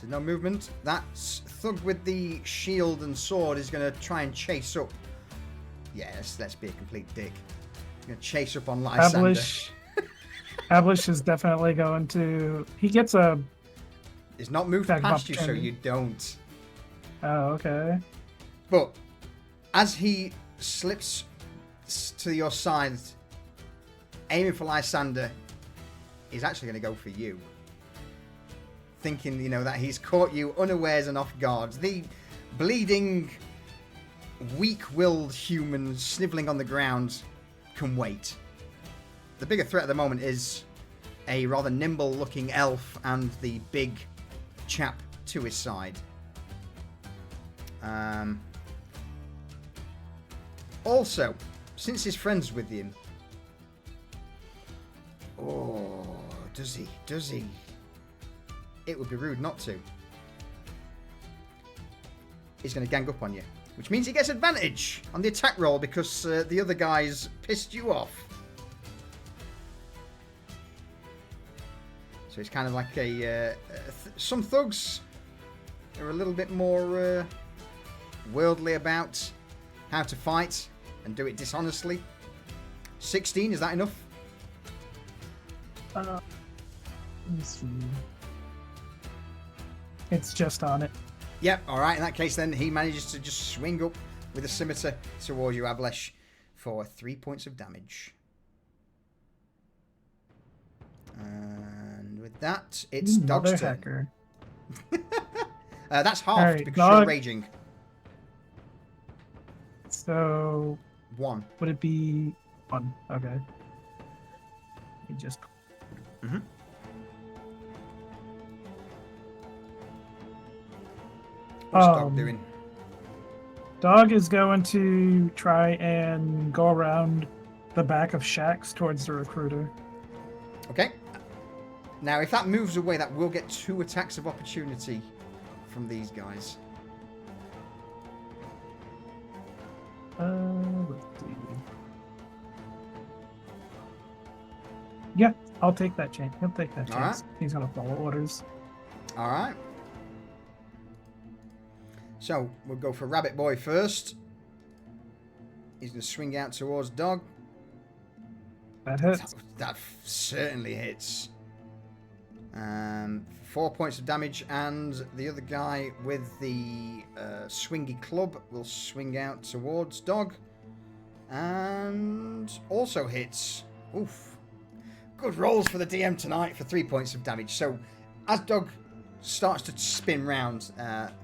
there's no movement, that thug with the shield and sword is going to try and chase up. Yes, let's be a complete dick. Going to chase up on Lysander. Avlish is definitely going to. He gets a. It's not moved Back past you, up, so Kenny. you don't. Oh, okay. But as he slips to your side, aiming for Lysander, he's actually going to go for you. Thinking, that he's caught you unawares and off guard. The bleeding, weak-willed human sniveling on the ground can wait. The bigger threat at the moment is a rather nimble-looking elf and the big chap to his side. Also, since his friend's with him... Oh, does he? It would be rude not to. He's going to gang up on you. Which means he gets advantage on the attack roll because the other guys pissed you off. So it's kind of like some thugs are a little bit more worldly about how to fight and do it dishonestly. 16, is that enough? Let me see. It's just on it. Yep, alright, in that case then, he manages to just swing up with a scimitar towards you, Avlesh, for 3 points of damage. And with that, it's Dog's Mother turn. hacker. That's halved Alright, because you're Dog. raging. So 1. would it be 1? Okay. You just. Mm-hmm. What's Dog doing? Dog is going to try and go around the back of Shax towards the recruiter. Okay. Now, if that moves away, that will get 2 attacks of opportunity from these guys. Let's see. Yeah, I'll take that chance. He'll take that All chance. He's gonna follow orders. All right. So we'll go for Rabbit Boy first. He's going to swing out towards Dog. That hits. That certainly hits. 4 points of damage, and the other guy with the swingy club will swing out towards Dog. And also hits. Oof. Good rolls for the DM tonight for 3 points of damage. So as Dog starts to spin round,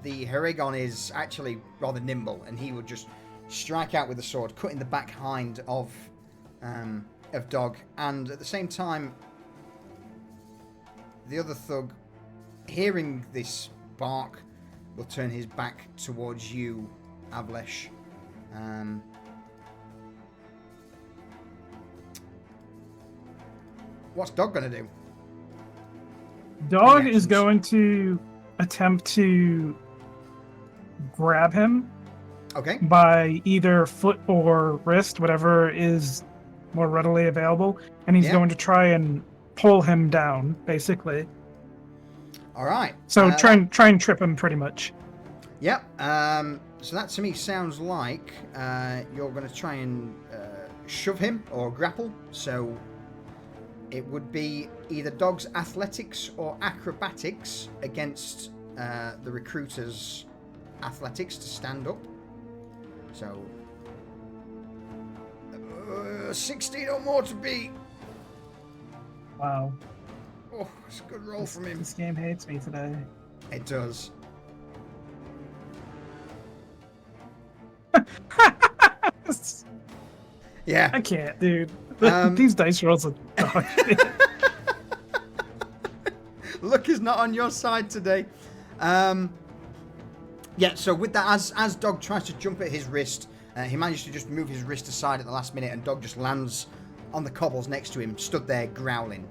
the Heragon is actually rather nimble, and he would just strike out with the sword, cutting the back hind of of Dog, and at the same time, the other thug, hearing this bark, will turn his back towards you, Avlesh. What's Dog gonna do? Dog is Reactions. going to attempt to grab him Okay. by either foot or wrist, whatever is more readily available, and he's Yeah. going to try and pull him down, basically. All right. So try and trip him, pretty much. Yep. So that to me sounds like you're going to try and shove him or grapple. So it would be either Dog's athletics or acrobatics against the recruiter's athletics to stand up. So 16 or more to beat. Wow. Oh, it's a good roll from him. This game hates me today. It does. Yeah. I can't, dude. Um, These dice rolls are dog shit. Luck is not on your side today. Yeah, so with that, as Dog tries to jump at his wrist, he managed to just move his wrist aside at the last minute, and Dog just lands on the cobbles next to him, stood there growling.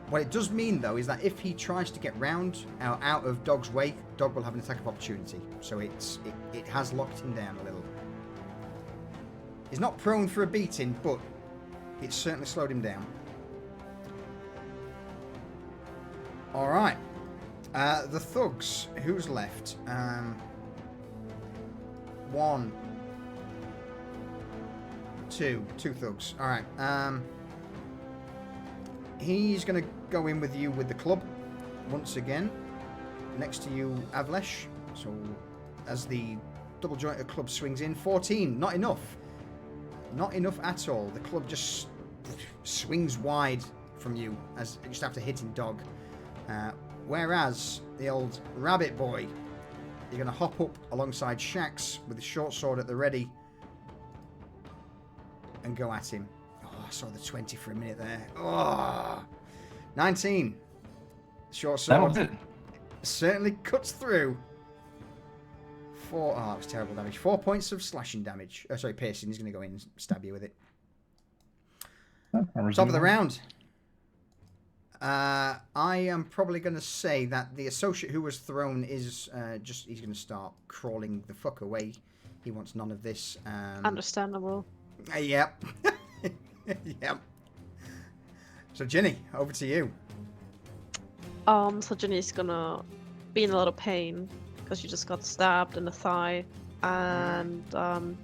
What it does mean, though, is that if he tries to get round out of Dog's way, Dog will have an attack of opportunity. So it has locked him down a little. He's not prone for a beating, but it's certainly slowed him down. All right. The thugs. Who's left? 1, 2. 2 thugs. All right. He's going to go in with you with the club once again. Next to you, Avlesh. So as the double jointed club swings in, 14. Not enough. Not enough at all. The club just swings wide from you as just after hitting Dog. Whereas the old rabbit boy, you're going to hop up alongside Shax with the short sword at the ready and go at him. Oh, I saw the 20 for a minute there. Oh, 19. Short That'll sword hit. certainly cuts through. 4. Oh, that was terrible damage. 4 points of slashing damage. Oh, sorry, piercing. He's going to go in and stab you with it. Top of the round. I am probably going to say that the associate who was thrown is he's going to start crawling the fuck away. He wants none of this. Understandable. Yep. Yep. So, Ginny, over to you. So Ginny's gonna be in a lot of pain because she just got stabbed in the thigh and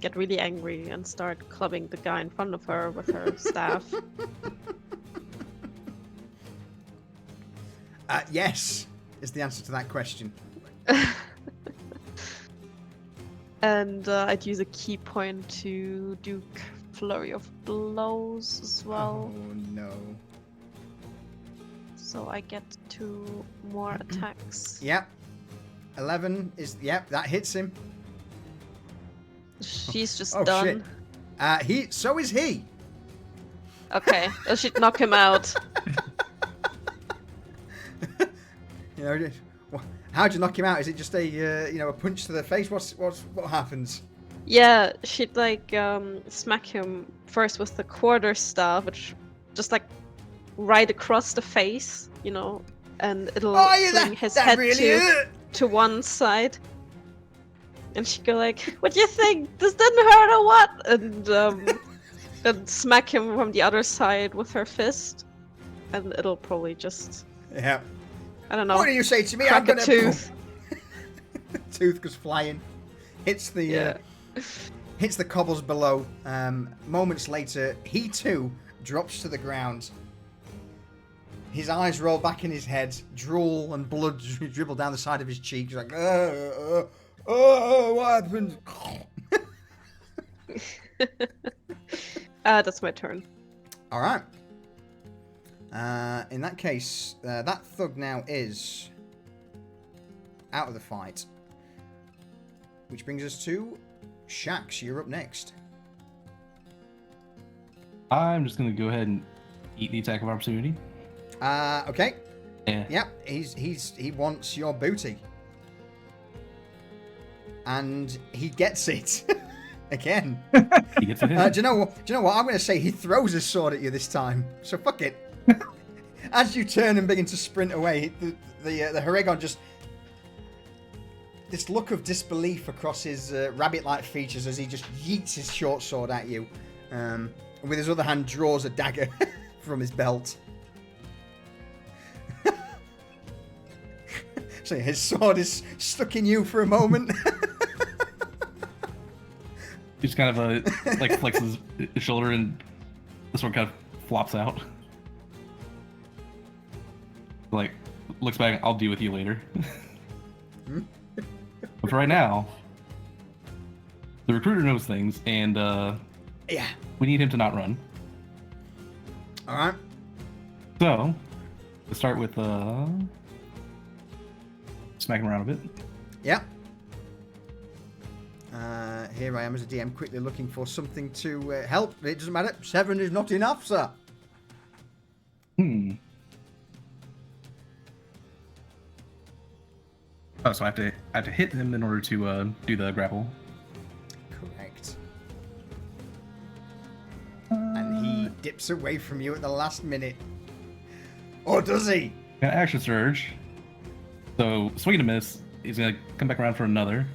get really angry and start clubbing the guy in front of her with her staff. Yes, is the answer to that question. And I'd use a key point to do flurry of blows as well. Oh, no. So I get 2 more attacks. Yep. 11 is... Yep, that hits him. She's just Oh, done. shit. So is he. Okay, I should knock him out. You know, how'd you knock him out? Is it just a punch to the face? What happens? Yeah, she'd like smack him first with the quarterstaff, which just like right across the face, and it'll bring his head to one side. And she'd go like, "What do you think? This didn't hurt or what?" And smack him from the other side with her fist, and it'll probably just Yeah. I don't know. What do you say to me? Crack I'm gonna a tooth. Tooth goes flying, hits the cobbles below. Moments later, he too drops to the ground. His eyes roll back in his head, drool and blood dribble down the side of his cheek. He's like, what happened? That's my turn. All right. In that case, that thug now is out of the fight. Which brings us to Shax. You're up next. I'm just gonna go ahead and eat the attack of opportunity. Okay. Yeah. Yep. He wants your booty. And he gets it. Again. He gets a hit. Do you know what? I'm going to say he throws his sword at you this time. So fuck it. As you turn and begin to sprint away, the Haragon just... This look of disbelief across his rabbit-like features as he just yeets his short sword at you. And with his other hand draws a dagger from his belt. So his sword is stuck in you for a moment. He just kind of like flexes his shoulder and the sword kind of flops out. Like, looks back, I'll deal with you later. But for right now, the recruiter knows things, and Yeah. we need him to not run. Alright. So, let's start with smack him around a bit. Yep. Here I am as a DM quickly looking for something to help. It doesn't matter. 7 is not enough, sir. Oh, so I have to hit him in order to do the grapple. Correct. And he dips away from you at the last minute. Or does he? Gonna action surge. So swing and a miss. He's gonna come back around for another.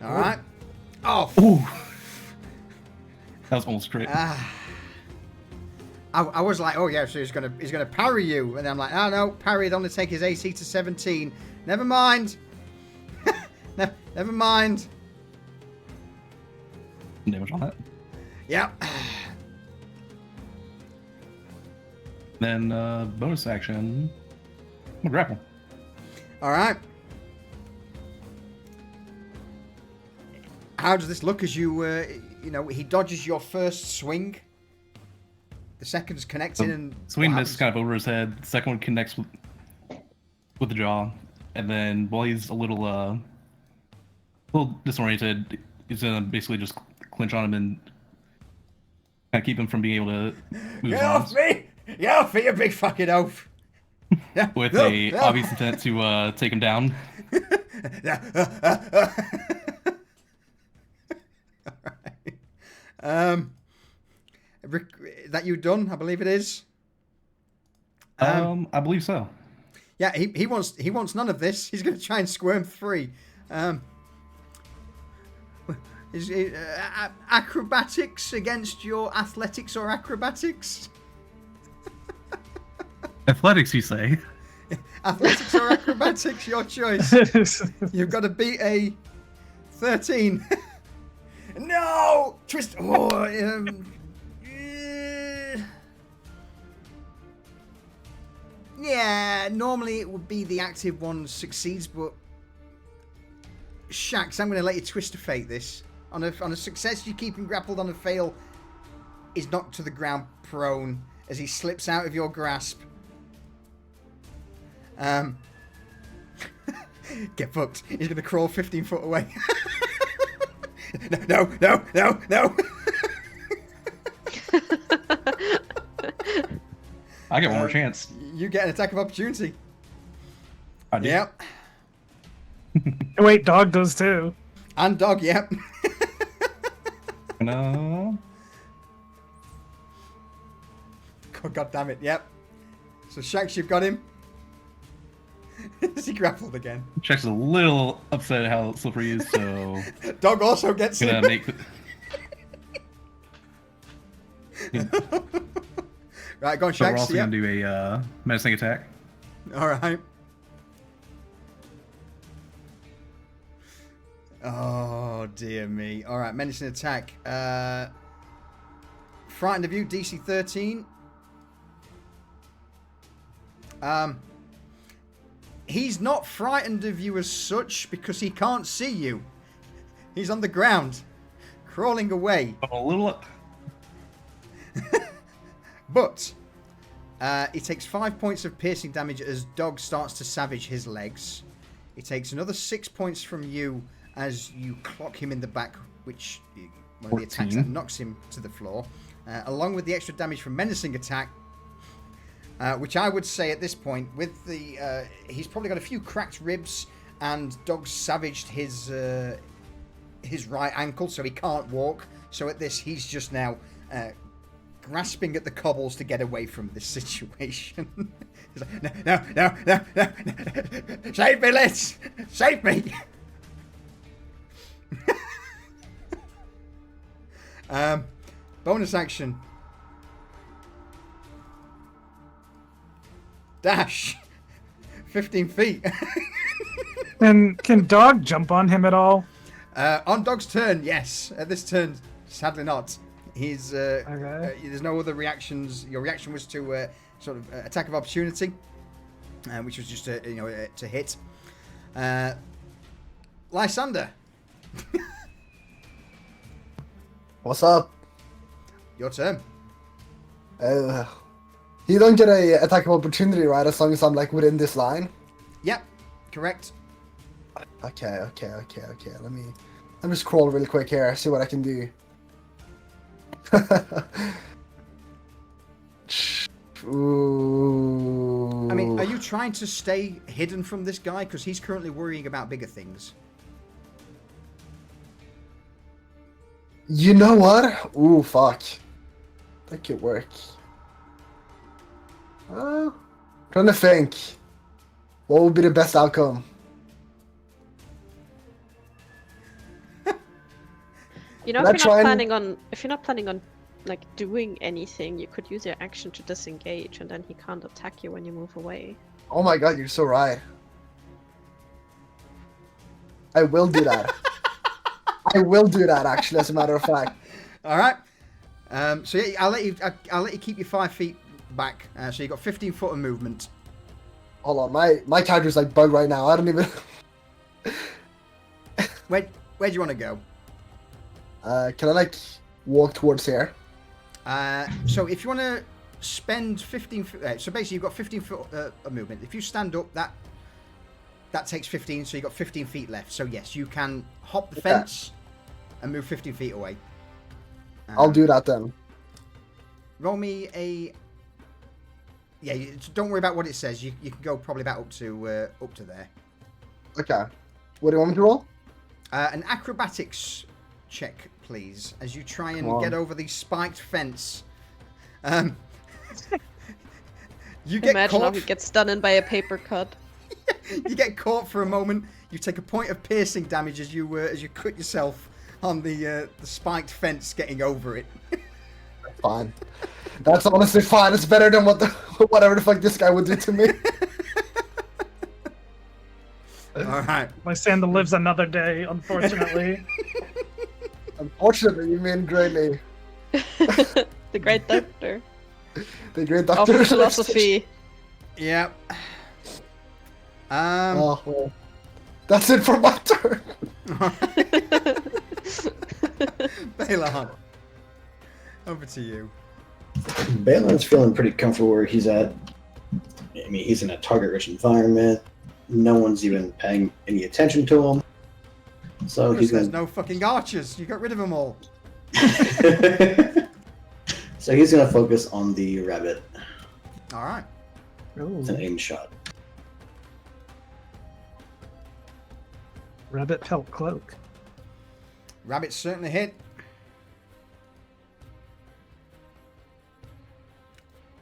All right. Oh. Ooh. That was almost crit. I was like, oh yeah, so he's gonna parry you, and I'm like, oh no, parry'd only take his AC to 17. Never mind. Never mind. Damage on that. Yep. Then bonus action. I'm gonna grapple. All right. How does this look as you, he dodges your first swing? The second's connecting and... Swing misses kind of over his head. The second one connects with the jaw. And then while he's a little disoriented, he's going to basically just clinch on him and kind of keep him from being able to move his arms. Get off me, you big fucking oaf! With a obvious intent to take him down. That you done? I believe it is. I believe so. Yeah, he wants none of this. He's going to try and squirm free. Is it, acrobatics against your athletics or acrobatics? Athletics, you say? Athletics or acrobatics, your choice. You've got to beat a 13. No! Twist. Oh, yeah, normally it would be the active one succeeds, but Shax, I'm going to let you twist of fate this. On a success, you keep him grappled. On a fail, he's knocked to the ground prone as he slips out of your grasp. Get fucked. He's going to crawl 15 foot away. No. I get one more chance. You get an attack of opportunity. I do. Yep. Wait, dog does too. And dog, yep. No. God damn it, yep. So Shax, you've got him. Is he grappled again? Shax is a little upset at how slippery he is, so... Dog also gets him. Right, go on, So we're Shax. also Yep. going to do a menacing attack. Alright. Oh, dear me. Alright, menacing attack. Frightened of you, DC 13. He's not frightened of you as such because he can't see you. He's on the ground, crawling away. A little up. But he takes 5 points of piercing damage as Dog starts to savage his legs. He takes another 6 points from you as you clock him in the back, which one of the attacks 14. that knocks him to the floor, along with the extra damage from menacing attack, which I would say at this point, with the he's probably got a few cracked ribs, and Dog savaged his right ankle, so he can't walk. So at this, he's just now grasping at the cobbles to get away from this situation. He's like, no, save me, Liz, save me. Bonus action. Dash. 15 feet. And can Dog jump on him at all? On Dog's turn, yes. At this turn, sadly not. He's Okay. there's no other reactions. Your reaction was to sort of attack of opportunity, which was just to hit. Lysander, What's up? your turn. You don't get a attack of opportunity, right? As long as I'm like within this line. Yep, correct. Okay. Let me scroll really quick here. See what I can do. Ooh. I mean, are you trying to stay hidden from this guy? Because he's currently worrying about bigger things. You know what? Ooh, fuck. That could work. Trying to think. What would be the best outcome? You know, Can I if you're try not and- planning on like doing anything, you could use your action to disengage, and then he can't attack you when you move away. Oh my god, you're so right. I will do that. I will do that, actually, as a matter of fact. All right. So yeah, I'll let you keep your 5 feet back. So you got 15 foot of movement. Hold on, my character's like bugged right now. I don't even. Where do you want to go? Can I like walk towards here? So if you want to spend 15 foot, so basically you've got 15 foot of movement. If you stand up, that takes 15, so you've got 15 feet left. So yes, you can hop the fence and move 15 feet away. I'll do that then. Roll me a. Yeah, don't worry about what it says. You can go probably about up to there. Okay. What do you want me to roll? An acrobatics check, please, as you try and Come on. get over the spiked fence. You get Imagine how caught. he gets stunned by a paper cut. You get caught for a moment. You take a point of piercing damage as you cut yourself on the spiked fence, getting over it. Fine. That's honestly fine. It's better than whatever the fuck this guy would do to me. All right. Lysander lives another day, unfortunately. Unfortunately, you mean greatly. The great doctor The great of doctor. philosophy. Yeah. Oh, well. That's it for my turn. Balon, over to you. Balin's feeling pretty comfortable where he's at. I mean, he's in a target-rich environment. No one's even paying any attention to him. So Because he's there's gonna. no fucking archers. You got rid of them all. So he's gonna focus on the rabbit. All right. It's an aim shot. Rabbit pelt cloak. Rabbit certainly hit.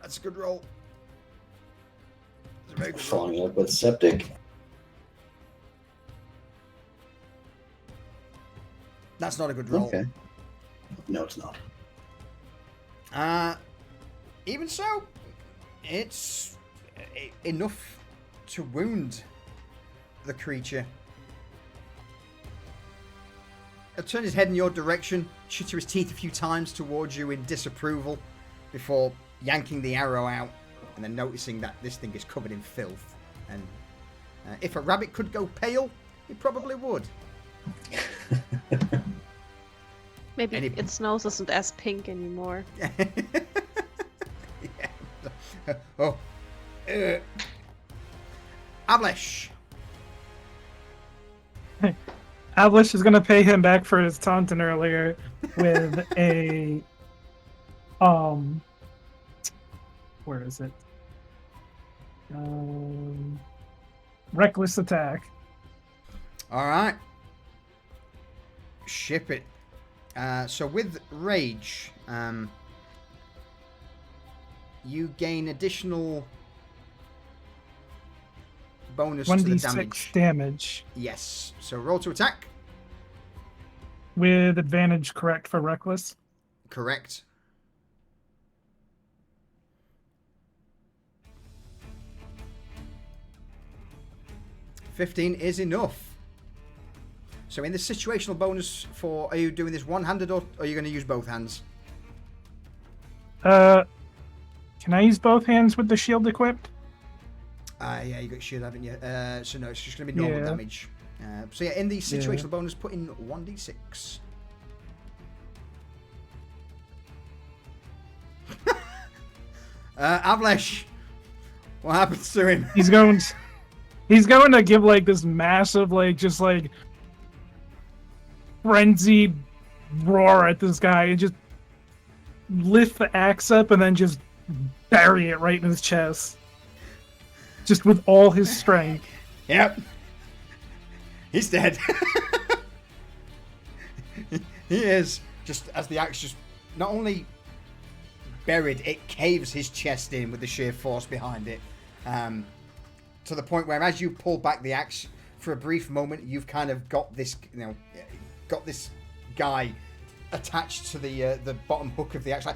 That's a good roll. That's a very good roll. Following up with septic. That's not a good roll. Okay. No, it's not. Even so, it's enough to wound the creature. He'll turn his head in your direction, chitter his teeth a few times towards you in disapproval, before yanking the arrow out, and then noticing that this thing is covered in filth. And if a rabbit could go pale, it probably would. Maybe Any- its nose isn't as pink anymore. Yeah. Oh. Ablish. Avlish is gonna pay him back for his taunting earlier with a where is it? Reckless attack. All right. Ship it. So with rage, you gain additional bonus to the 1d6 damage. damage. Yes. So roll to attack. With advantage, correct, for reckless? Correct. $15 is enough. So in the situational bonus for, are you doing this one-handed or are you going to use both hands? Can I use both hands with the shield equipped? Yeah, you got shield, haven't you? So no, it's just going to be normal damage. So yeah, in the situational bonus, put in 1d6. Avlesh, what happens to him? He's going to give like this massive, like just like frenzied roar at this guy and just lift the axe up and then just bury it right in his chest. Just with all his strength. Yep. He's dead. He is. Just as the axe just not only buried, it caves his chest in with the sheer force behind it. To the point where as you pull back the axe, for a brief moment, you've kind of got this, got this guy attached to the bottom hook of the axe, like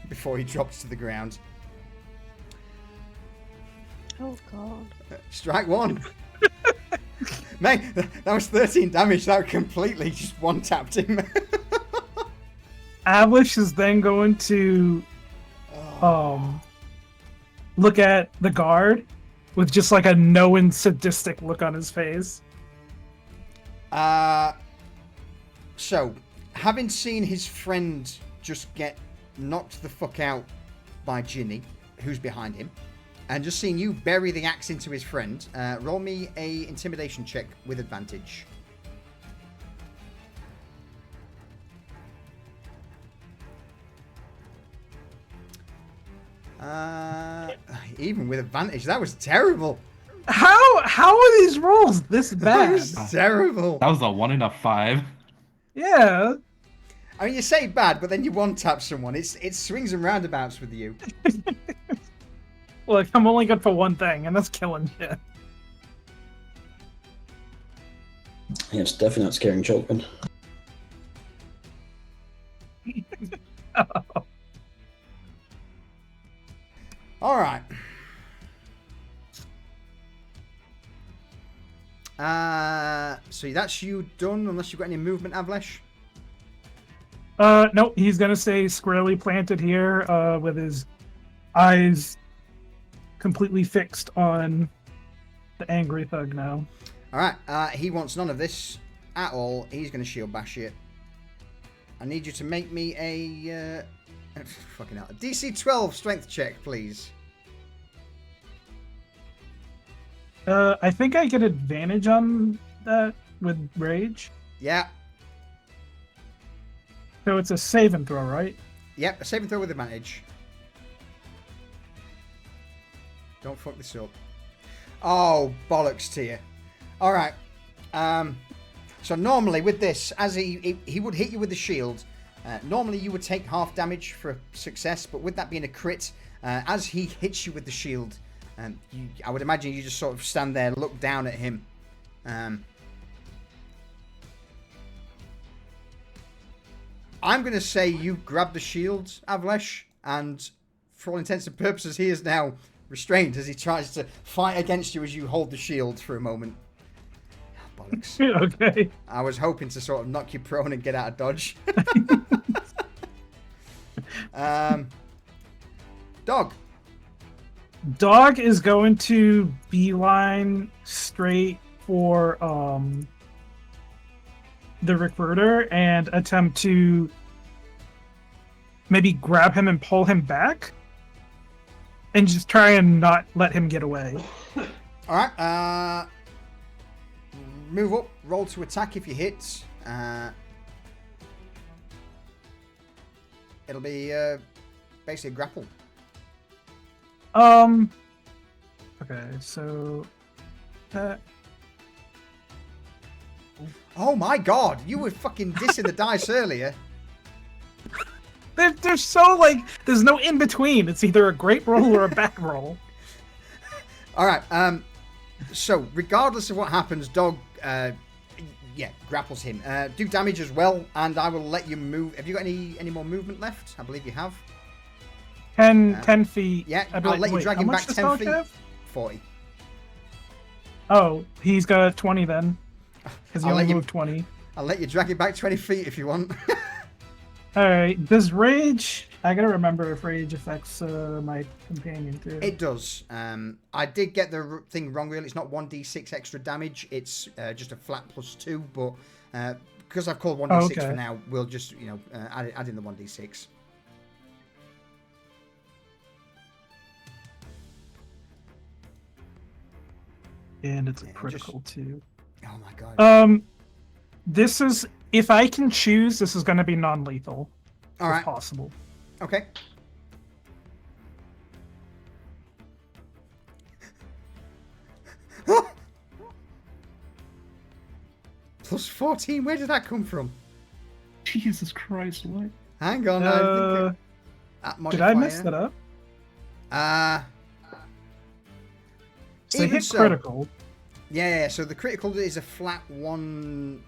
before he drops to the ground. Oh god. Strike one. Mate, that was 13 damage. That completely just one-tapped him. Avlish is then going to look at the guard with just like a knowing sadistic look on his face. So, having seen his friend just get knocked the fuck out by Ginny, who's behind him, and just seeing you bury the axe into his friend, roll me a intimidation check with advantage. Even with advantage, that was terrible. How are these rolls this That bad? was terrible. That was a 1 and a 5. Yeah. I mean, you say bad, but then you one-tap someone. It swings and roundabouts with you. Look, I'm only good for one thing, and that's killing shit. Yeah, it's definitely not scaring children. All right. So that's you done, unless you've got any movement, Avlesh? Nope, he's gonna stay squarely planted here, with his eyes completely fixed on the angry thug now. All right. He wants none of this at all. He's going to shield bash it. I need you to make me a fucking hell, a DC 12 strength check, please. I think I get advantage on that with rage. Yeah. So it's a save and throw, right? Yep. A saving throw with advantage. Don't fuck this up. Oh, bollocks to you. All right. So normally with this, as he would hit you with the shield, normally you would take half damage for a success, but with that being a crit, as he hits you with the shield, I would imagine you just sort of stand there, look down at him. I'm going to say you grab the shield, Avlesh, and for all intents and purposes, he is now restrained as he tries to fight against you as you hold the shield for a moment. Oh, bollocks. Okay. I was hoping to sort of knock you prone and get out of dodge. Dog. Dog is going to beeline straight for the recruiter and attempt to maybe grab him and pull him back and just try and not let him get away. All right. Move up. Roll to attack if you hit. It'll be basically a grapple. Okay, so that. Oh my god! You were fucking dissing the dice earlier. They're so like there's no in between. It's either a great roll or a bad roll. All right. So regardless of what happens, dog, grapples him. Do damage as well, and I will let you move. Have you got any more movement left? I believe you have. 10 feet. Yeah, I'd be I'll let you drag him back 10 feet. Have? 40. Oh, he's got 20 then. Because he only moved 20. I'll let you drag it back 20 feet if you want. Alright, does rage... I gotta remember if rage affects my companion too. It does. I did get the thing wrong really. It's not 1d6 extra damage. It's just a flat +2, but because I've called 1d6 for now, we'll just, add in the 1d6. And it's a critical too. Oh my god. This is... If I can choose, this is going to be non-lethal. All right. If possible. Okay. +14. Where did that come from? Jesus Christ! What? Hang on. Did I mess that up? So they hit critical. Yeah. So the critical is a flat 1.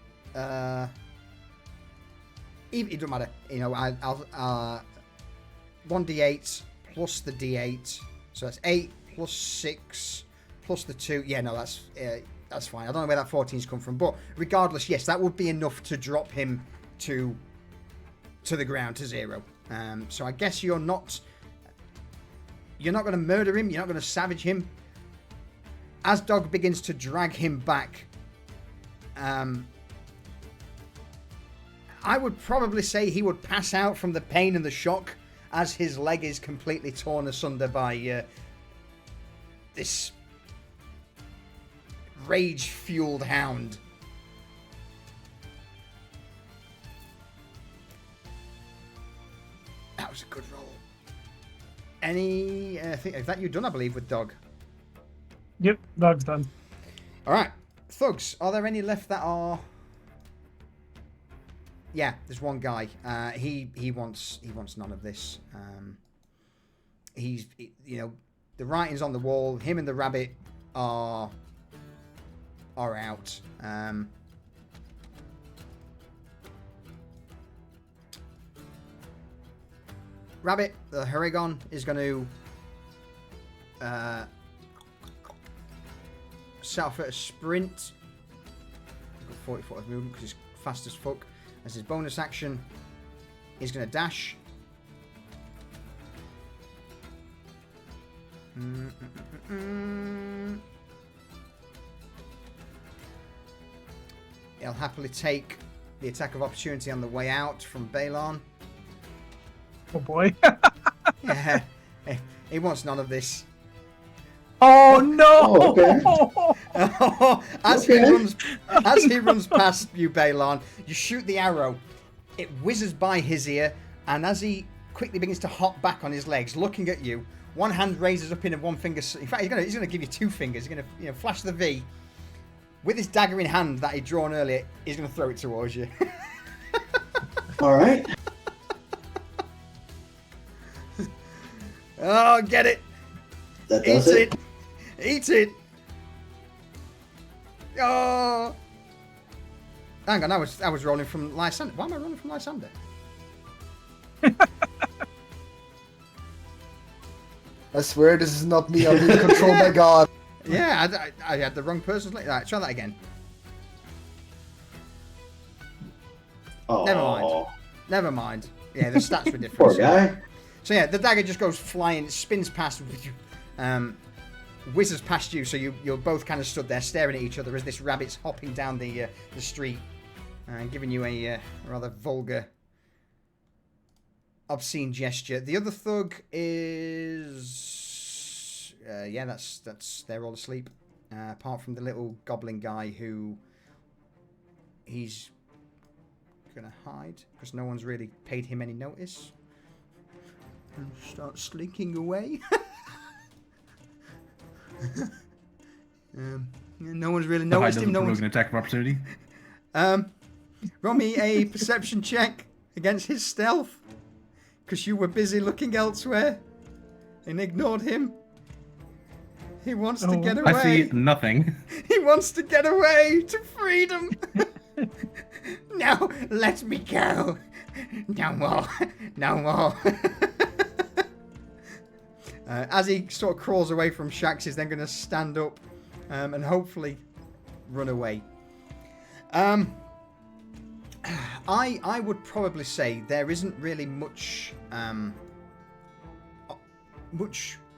It doesn't matter. I'll 1d8 plus the d8, so that's 8 plus 6 plus the 2. Yeah, no, that's fine. I don't know where that 14's come from, but regardless, yes, that would be enough to drop him to the ground to 0. So I guess you're not going to murder him. You're not going to savage him. As Dog begins to drag him back, I would probably say he would pass out from the pain and the shock as his leg is completely torn asunder by this rage-fueled hound. That was a good roll. Is that you done, I believe, with Dog? Yep, Dog's done. All right. Thugs, are there any left that are... Yeah, there's one guy. He wants none of this. The writing's on the wall. Him and the rabbit are out. Rabbit, the Haragon is going to set off at a sprint. 40 foot of movement because he's fast as fuck. As his bonus action, he's going to dash. He'll happily take the attack of opportunity on the way out from Balon. Oh boy. Yeah, he wants none of this. Oh no! Oh, okay. As he runs past you, Balon, you shoot the arrow. It whizzes by his ear, and as he quickly begins to hop back on his legs, looking at you, one hand raises up in and one finger. In fact, he's gonna give you 2 fingers. He's gonna flash the V with his dagger in hand that he'd drawn earlier. He's gonna throw it towards you. All right. Oh, get it! That does it. Eat it! Oh! Hang on, I was rolling from Lysander. Why am I rolling from Lysander? I swear this is not me. I'm being controlled by God. Yeah, I had the wrong person's link. Right, try that again. Oh. Never mind. Yeah, the stats were different. Poor guy. So yeah, the dagger just goes flying, spins past, whizzes past you, so you're both kind of stood there staring at each other as this rabbit's hopping down the street and giving you a rather vulgar, obscene gesture. The other thug is... that's they're all asleep. apart from the little goblin guy who he's gonna hide because no one's really paid him any notice and start slinking away. No one's really noticed him. No one's an attack of opportunity. Roll me a perception check against his stealth because you were busy looking elsewhere and ignored him. He wants to get away. I see nothing. He wants to get away to freedom. No, let me go. No more. No more. As he sort of crawls away from Shax, he's then going to stand up and hopefully run away. I would probably say there isn't really much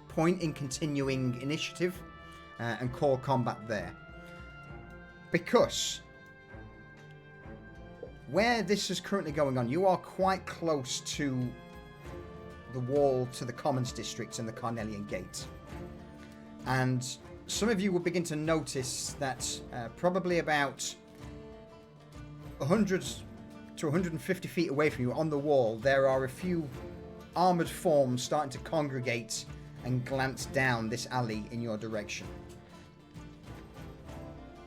point in continuing initiative and core combat there, because where this is currently going on, you are quite close to the wall to the Commons District and the Carnelian Gate, and some of you will begin to notice that probably about 100 to 150 feet away from you on the wall, there are a few armoured forms starting to congregate and glance down this alley in your direction,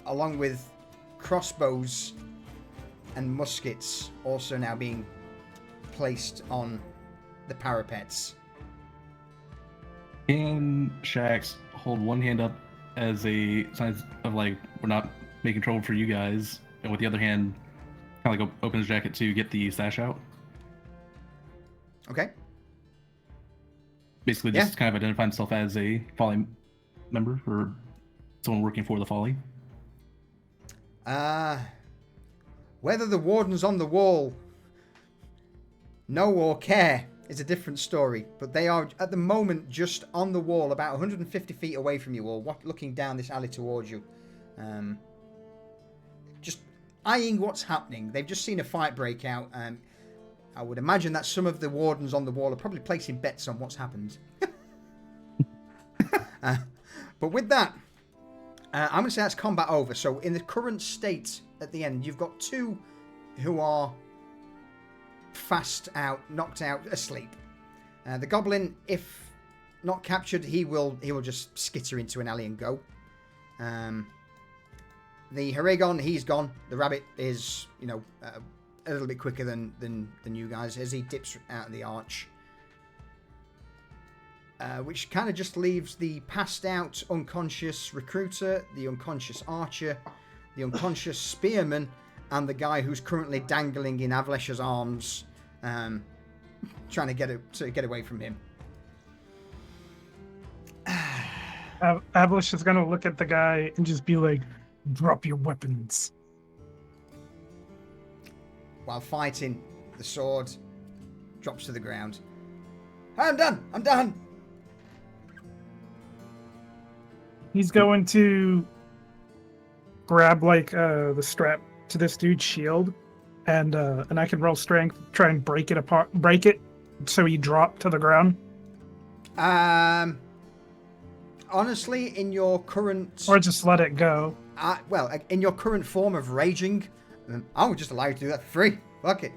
along with crossbows and muskets also now being placed on the parapets. Can Shax hold one hand up as a sign of like, we're not making trouble for you guys, and with the other hand kind of like open his jacket to get the sash out? Okay. Basically just kind of identify himself as a Folly member or someone working for the Folly. Whether the wardens on the wall know or care is a different story, but they are at the moment just on the wall about 150 feet away from you all, looking down this alley towards you. Just eyeing what's happening. They've just seen a fight break out. I would imagine that some of the wardens on the wall are probably placing bets on what's happened. But with that, I'm going to say that's combat over. So in the current state at the end, you've got two who are fast out, knocked out, asleep. The goblin, if not captured, he will just skitter into an alley and go. The Haragon, he's gone. The rabbit is, a little bit quicker than you guys as he dips out of the arch. Which kind of just leaves the passed out unconscious recruiter, the unconscious archer, the unconscious spearman, and the guy who's currently dangling in Avlesh's arms, trying to get away from him. Avlesh is gonna look at the guy and just be like, "Drop your weapons." While fighting, the sword drops to the ground. I'm done. He's going to grab the strap to this dude's shield, and I can roll strength, try and break it so he dropped to the ground. Honestly, in your current, or just let it go. In your current form of raging, I would just allow you to do that for free. Fuck it.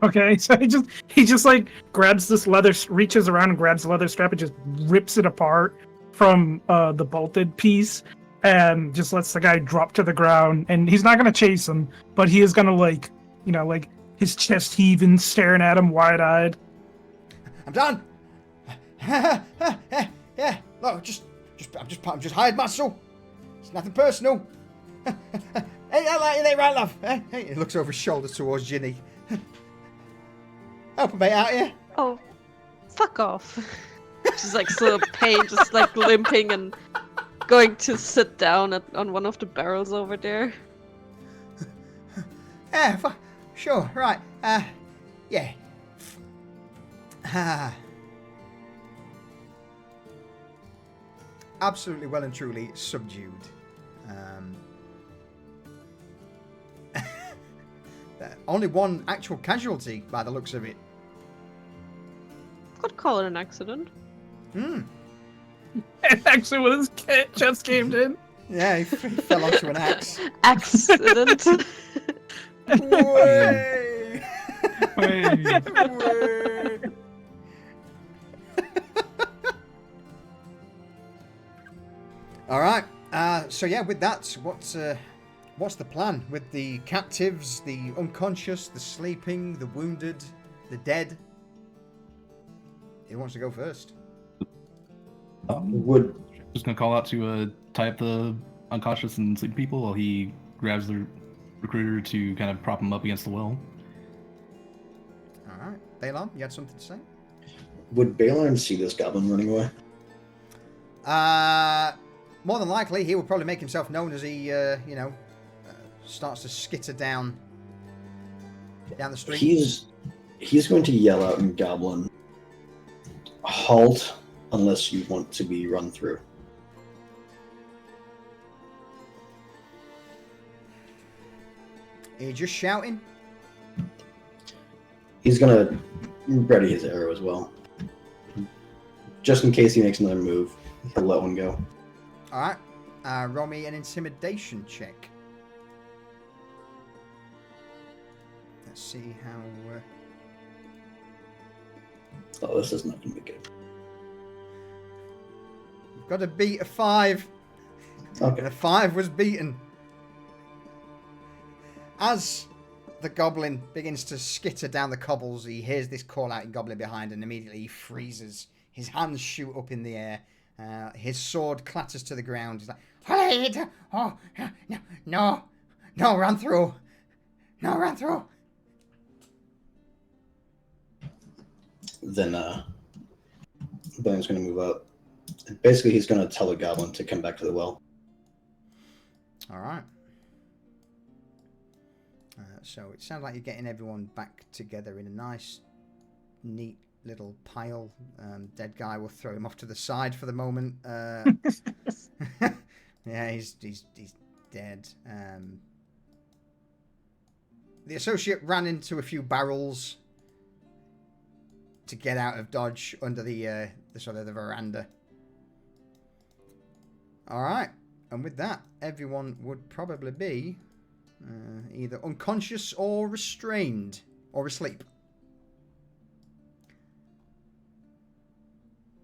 Okay, so he just like grabs this reaches around and grabs the leather strap and just rips it apart from the bolted piece and just lets the guy drop to the ground. And he's not gonna chase him, but he is gonna like his chest heaving, staring at him wide-eyed. I'm done. Yeah, look, I'm just hired muscle. It's nothing personal. Hey, I like you there, right, love? Hey, he looks over his shoulder towards Ginny. Help a bit out here. Oh, fuck off. She's like still in pain, just like limping and going to sit down on one of the barrels over there. Yeah, sure, right. Yeah. Absolutely well and truly subdued. Only one actual casualty by the looks of it. Could call it an accident. And actually, when his chest caved in. Yeah, he fell onto an axe. Accident. Way! Hey. Way! All right. So yeah, with that, what's the plan with the captives, the unconscious, the sleeping, the wounded, the dead? Who wants to go first? Would Just gonna call out to tie up the unconscious and sleeping people while he grabs the recruiter to kind of prop him up against the wall. All right, Balaam, you had something to say? would Balin see this goblin running away? More than likely, he will probably make himself known as he, starts to skitter down the street. He's going to yell out in Goblin, "Halt! Unless you want to be run through." Are you just shouting? He's gonna ready his arrow as well, just in case he makes another move. He'll let one go. All right. Roll me an intimidation check. Let's see how. Oh, this is not gonna be good. You've got to beat a 5. Okay. And a 5 was beaten. As the goblin begins to skitter down the cobbles, he hears this call out in Goblin behind, and immediately he freezes. His hands shoot up in the air. His sword clatters to the ground. He's like, "Hide! Oh, no, run through! No, run through!" Then Balin's gonna move up. And basically, he's gonna tell the goblin to come back to the well. All right. So it sounds like you're getting everyone back together in a nice, neat little pile. Dead guy, will throw him off to the side for the moment. Yeah, he's dead. The associate ran into a few barrels to get out of dodge under the sort of the veranda. All right, and with that, everyone would probably be either unconscious or restrained or asleep.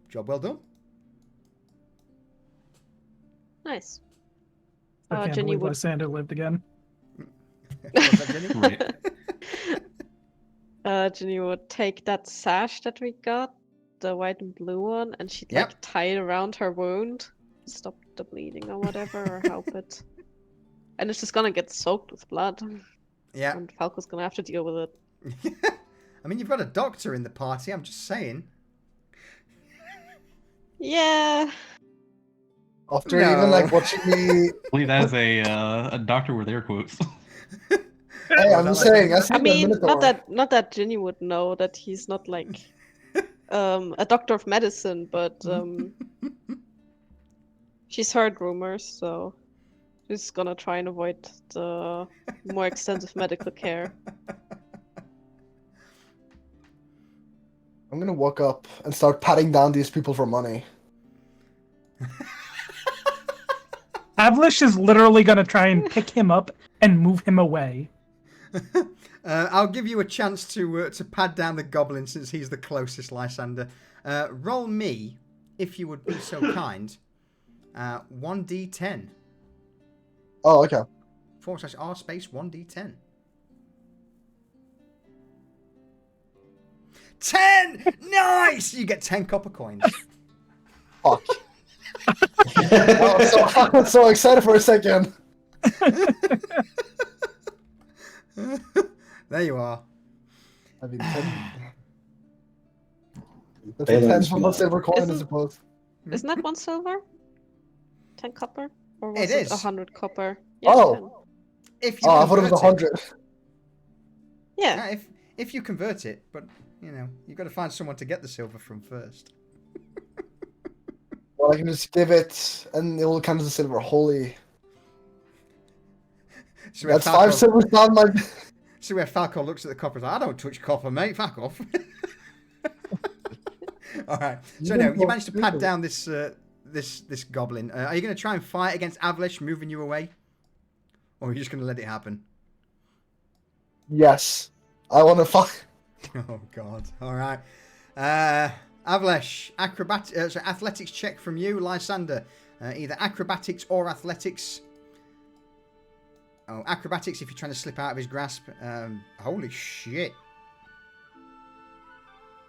Job well done. Nice. I can't Jenny believe would. Lysander lived again. What's that, Jenny? Right. Jenny would take that sash that we got, the white and blue one, and she'd Yep. like tie it around her wound, stop the bleeding or whatever, or help it. And it's just gonna get soaked with blood. Yeah. And Falco's gonna have to deal with it. I mean, you've got a doctor in the party, I'm just saying. Yeah. After No. even like watching me, I believe that is a doctor with air quotes. hey, I'm just saying. I mean, not that Ginny would know that he's not like a doctor of medicine, but she's heard rumors, so she's gonna try and avoid the more extensive medical care. I'm gonna walk up and start patting down these people for money. Avlish is literally gonna try and pick him up and move him away. I'll give you a chance to pad down the goblin since he's the closest, Lysander. Roll me, if you would be so kind, 1d10. Oh, okay. /r space 1d10. 10! Nice! You get 10 copper coins. Fuck. I was so excited for a second. There you are. I mean, 10. That's a Balin's 10 from a gonna- silver coin, I Isn't- suppose. Isn't that 1 silver? 10 copper? Or was It it is. 100 copper? Yeah, Oh. 10. If you Oh, I thought it was convert 100. Yeah. If you convert it, but you've got to find someone to get the silver from first. Well, I can just give it, and it will count as a silver. Holy. So where That's 5 silvers down my. So where Falco looks at the copper, like, I don't touch copper, mate. Fuck off. All right. So You no, don't you managed to pad touch down this this goblin. Are you going to try and fight against Avlish moving you away? Or are you just going to let it happen? Yes. I want to fuck. Oh, God. All right. Avlish, athletics check from you, Lysander. Either acrobatics or athletics. Oh, acrobatics if you're trying to slip out of his grasp. Holy shit.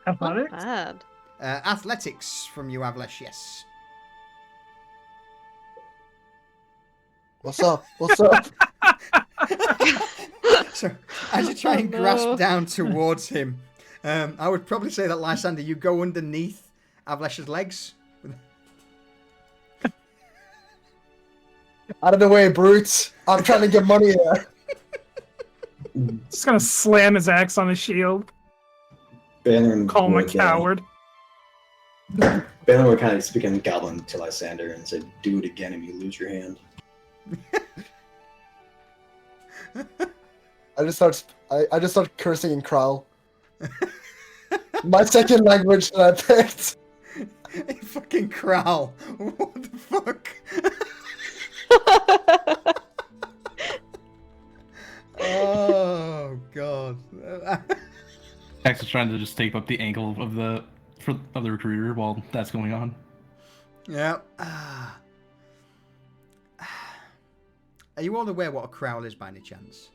Not Athletics? bad. Athletics from you, Avlish, yes. What's up? What's up? So, as you try and Oh, grasp no. down towards him, I would probably say that, Lysander, you go underneath Avlish's legs. Out of the way, brutes. I'm trying to get money here. Just gonna slam his axe on his shield. Balin Call him a would, coward. Balin would kind of speak in Goblin to Lysander and say, "Do it again, and you lose your hand." I just start cursing in Crowl. My second language that I picked. Fucking Crowl. What the fuck? Oh, God. Jax is trying to just tape up the ankle of the recruiter while that's going on. Yeah. Are you all aware what a Crowl is by any chance?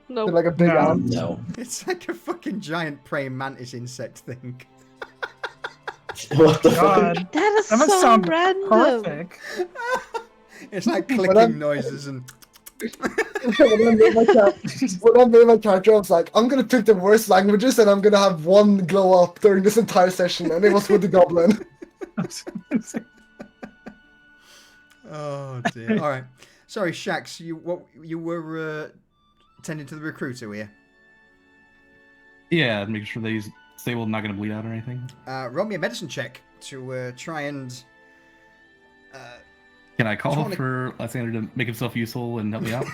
No. Like a big No. arm. No. It's like a fucking giant praying mantis insect thing. What the fuck? God, That is that must so sound random. perfect. It's like I'm- clicking noises and... when I made my character, I was like, I'm gonna pick the worst languages and I'm gonna have one glow up during this entire session, and it was with the goblin. Oh, dear. All right. Sorry, Shax, you were tending to the recruiter, were you? Yeah, making sure that he's stable and not going to bleed out or anything. Roll me a medicine check to try and... Can I call Tonic- for Lysander to make himself useful and help me out?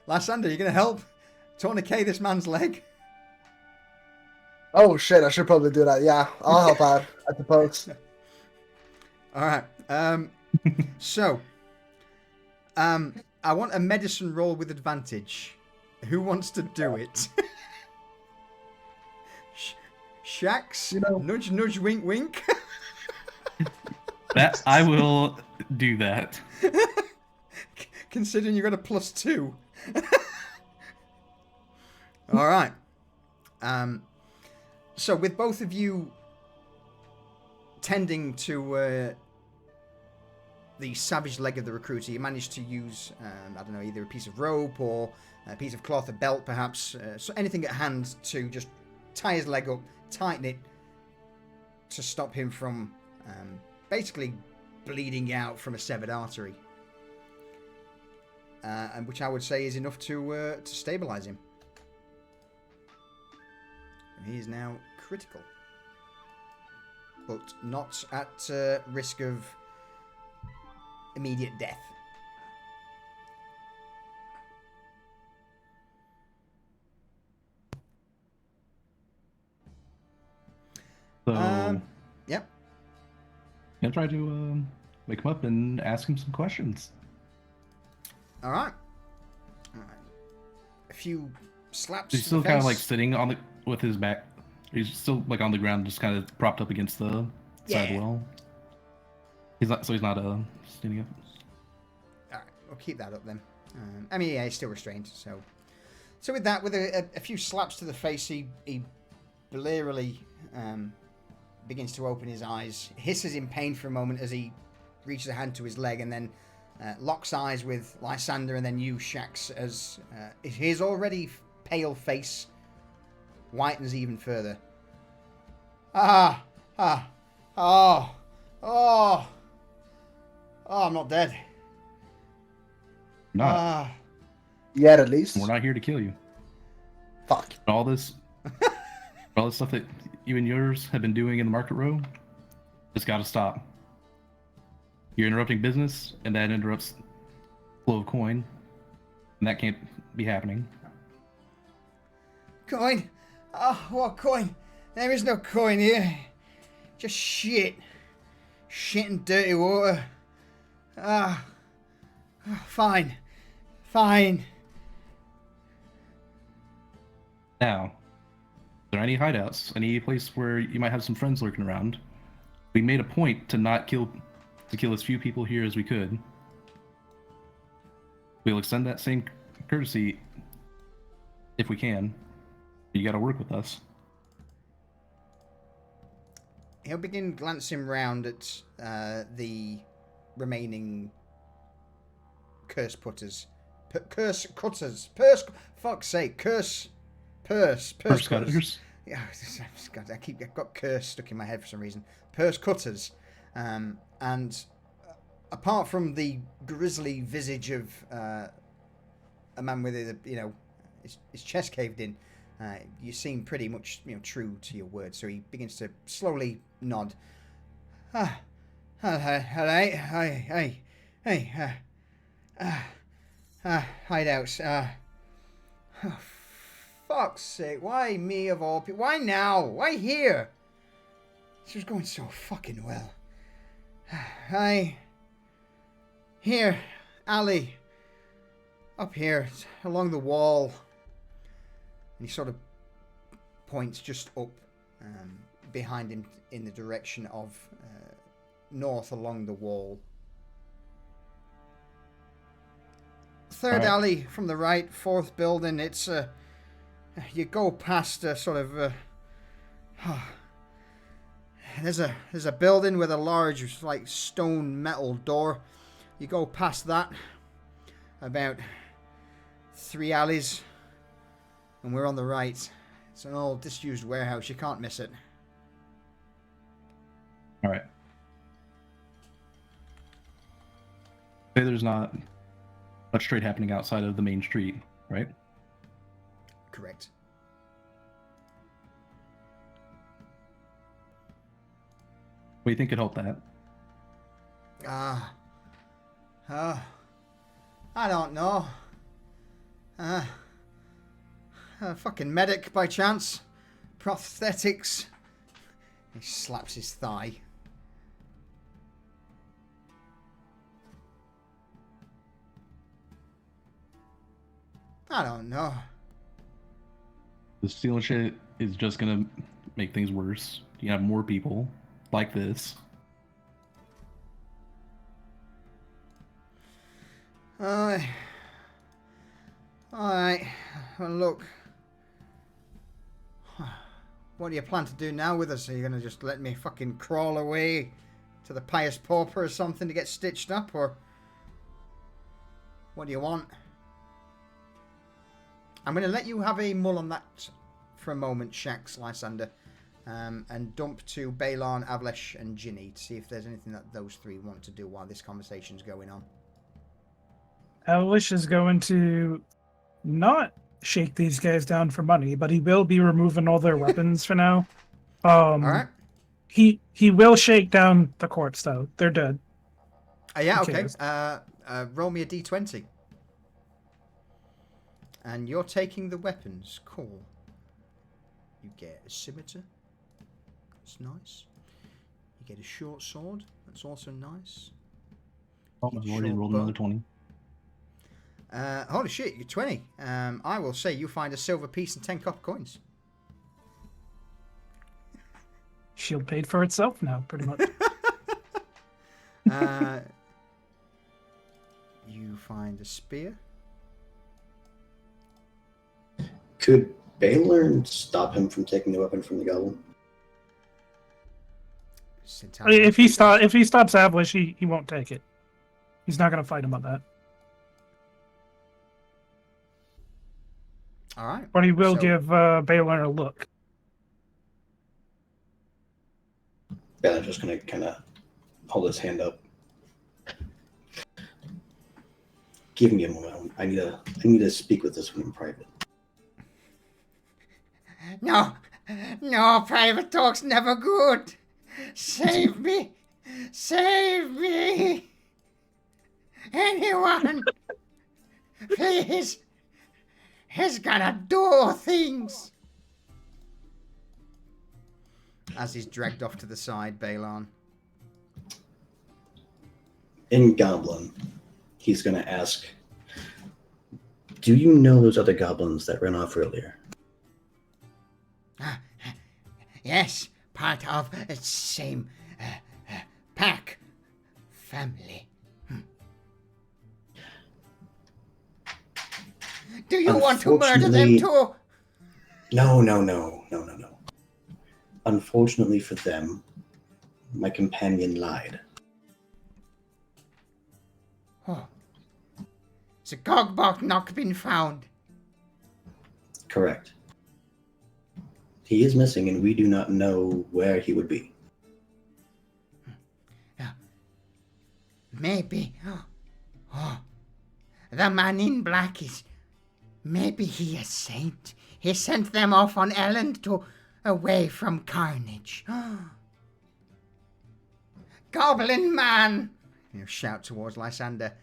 Lysander, you going to help tourniquet this man's leg? Oh shit, I should probably do that. Yeah, I'll help out, I suppose. All right. So, I want a medicine roll with advantage. Who wants to do it? Shax? You know- Nudge, nudge, wink, wink. That I will do that. Considering you got a +2. All right. So with both of you tending to the savage leg of the recruiter, you managed to use, I don't know, either a piece of rope or a piece of cloth, a belt perhaps, so anything at hand to just tie his leg up, tighten it to stop him from basically bleeding out from a severed artery. And which I would say is enough to stabilize him. He is now critical, but not at risk of immediate death. So, Yep. I'll try to wake him up and ask him some questions. All right. A few slaps. He's to still the kind of like face. sitting on the with his back. He's still like on the ground, just kind of propped up against the side of the Yeah. wall. He's not standing up. All right, we'll keep that up then. I mean, yeah, he's still restrained. So with that, with a few slaps to the face, he blearily begins to open his eyes, hisses in pain for a moment as he reaches a hand to his leg, and then locks eyes with Lysander and then you, Shax, as his already pale face whitens even further. Oh, I'm not dead. Not. Yet at least. We're not here to kill you. Fuck. All this stuff that you and yours have been doing in the market row, just got to stop. You're interrupting business, and that interrupts flow of coin, and that can't be happening. Coin? Oh, what coin? There is no coin here. Just shit. Shit and dirty water. Fine. Fine. Now, are there any hideouts? Any place where you might have some friends lurking around? We made a point to not kill as few people here as we could. We'll extend that same courtesy if we can. You got to work with us. He'll begin glancing round at the remaining curse putters. Curse cutters. Fuck's sake. Purse cutters. Yeah, I've got curse stuck in my head for some reason. Purse cutters. And apart from the grisly visage of a man with his chest caved in, you seem pretty much true to your word. So he begins to slowly nod. Hideouts. Oh, fuck's sake! Why me of all people? Why now? Why here? This was going so fucking well. Here, alley. Up here, along the wall. And he sort of points just up behind him in the direction of north along the wall. Third alley from the right, fourth building. It's you go past a sort of there's a building with a large like stone metal door. You go past that about 3 alleys and we're on the right. It's an old disused warehouse. You can't miss it. All right. Say there's not much trade happening outside of the main street, right? Correct. What do you think could help that? I don't know. Fucking medic by chance. Prosthetics. He slaps his thigh. I don't know. The stealing shit is just gonna make things worse. You have more people like this. Alright. Well, look. What do you plan to do now with us? Are you gonna just let me fucking crawl away to the pious pauper or something to get stitched up, or what do you want? I'm gonna let you have a mull on that for a moment, Shax Lysander, and dump to Balon, Avlesh, and Ginny to see if there's anything that those three want to do while this conversation's going on. Avlesh is going to not shake these guys down for money, but he will be removing all their weapons for now. All right. He will shake down the corpse though. They're dead. Yeah. Okay. Roll me a d20. And you're taking the weapons. Cool. You get a scimitar. That's nice. You get a short sword. That's also nice. Oh, I've already rolled another 20. Holy shit, you're 20. I will say you find a silver piece and 10 copper coins. Shield paid for itself now, pretty much. You find a spear. Could Balern stop him from taking the weapon from the goblin? If he stops Avlish, he won't take it. He's not going to fight him on that. All right. But he will give Balern a look. Balern's just going to kind of hold his hand up. Give me a moment. I need to speak with this one in private. No, private talk's never good. Save me. Anyone, please. He's gonna do things. as he's dragged off to the side, Balon. In Goblin, he's going to ask, do you know those other goblins that ran off earlier? Yes, part of the same pack family. Do you want to murder them too? No. Unfortunately for them, my companion lied. Oh. The Gogbok not been found. Correct. He is missing, and we do not know where he would be. Maybe. Oh, the man in black is. Maybe he a saint. He sent them off on errand to away from carnage. Goblin man! You shout towards Lysander.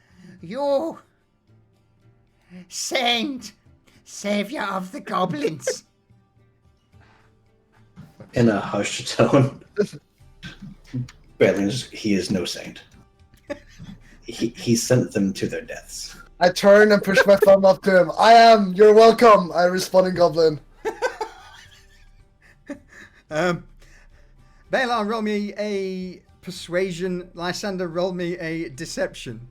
You saint, savior of the goblins. In a hushed tone, he is no saint. He sent them to their deaths. I turn and push my thumb up to him. You're welcome, I respond in Goblin. Balon, roll me a persuasion. Lysander, roll me a deception.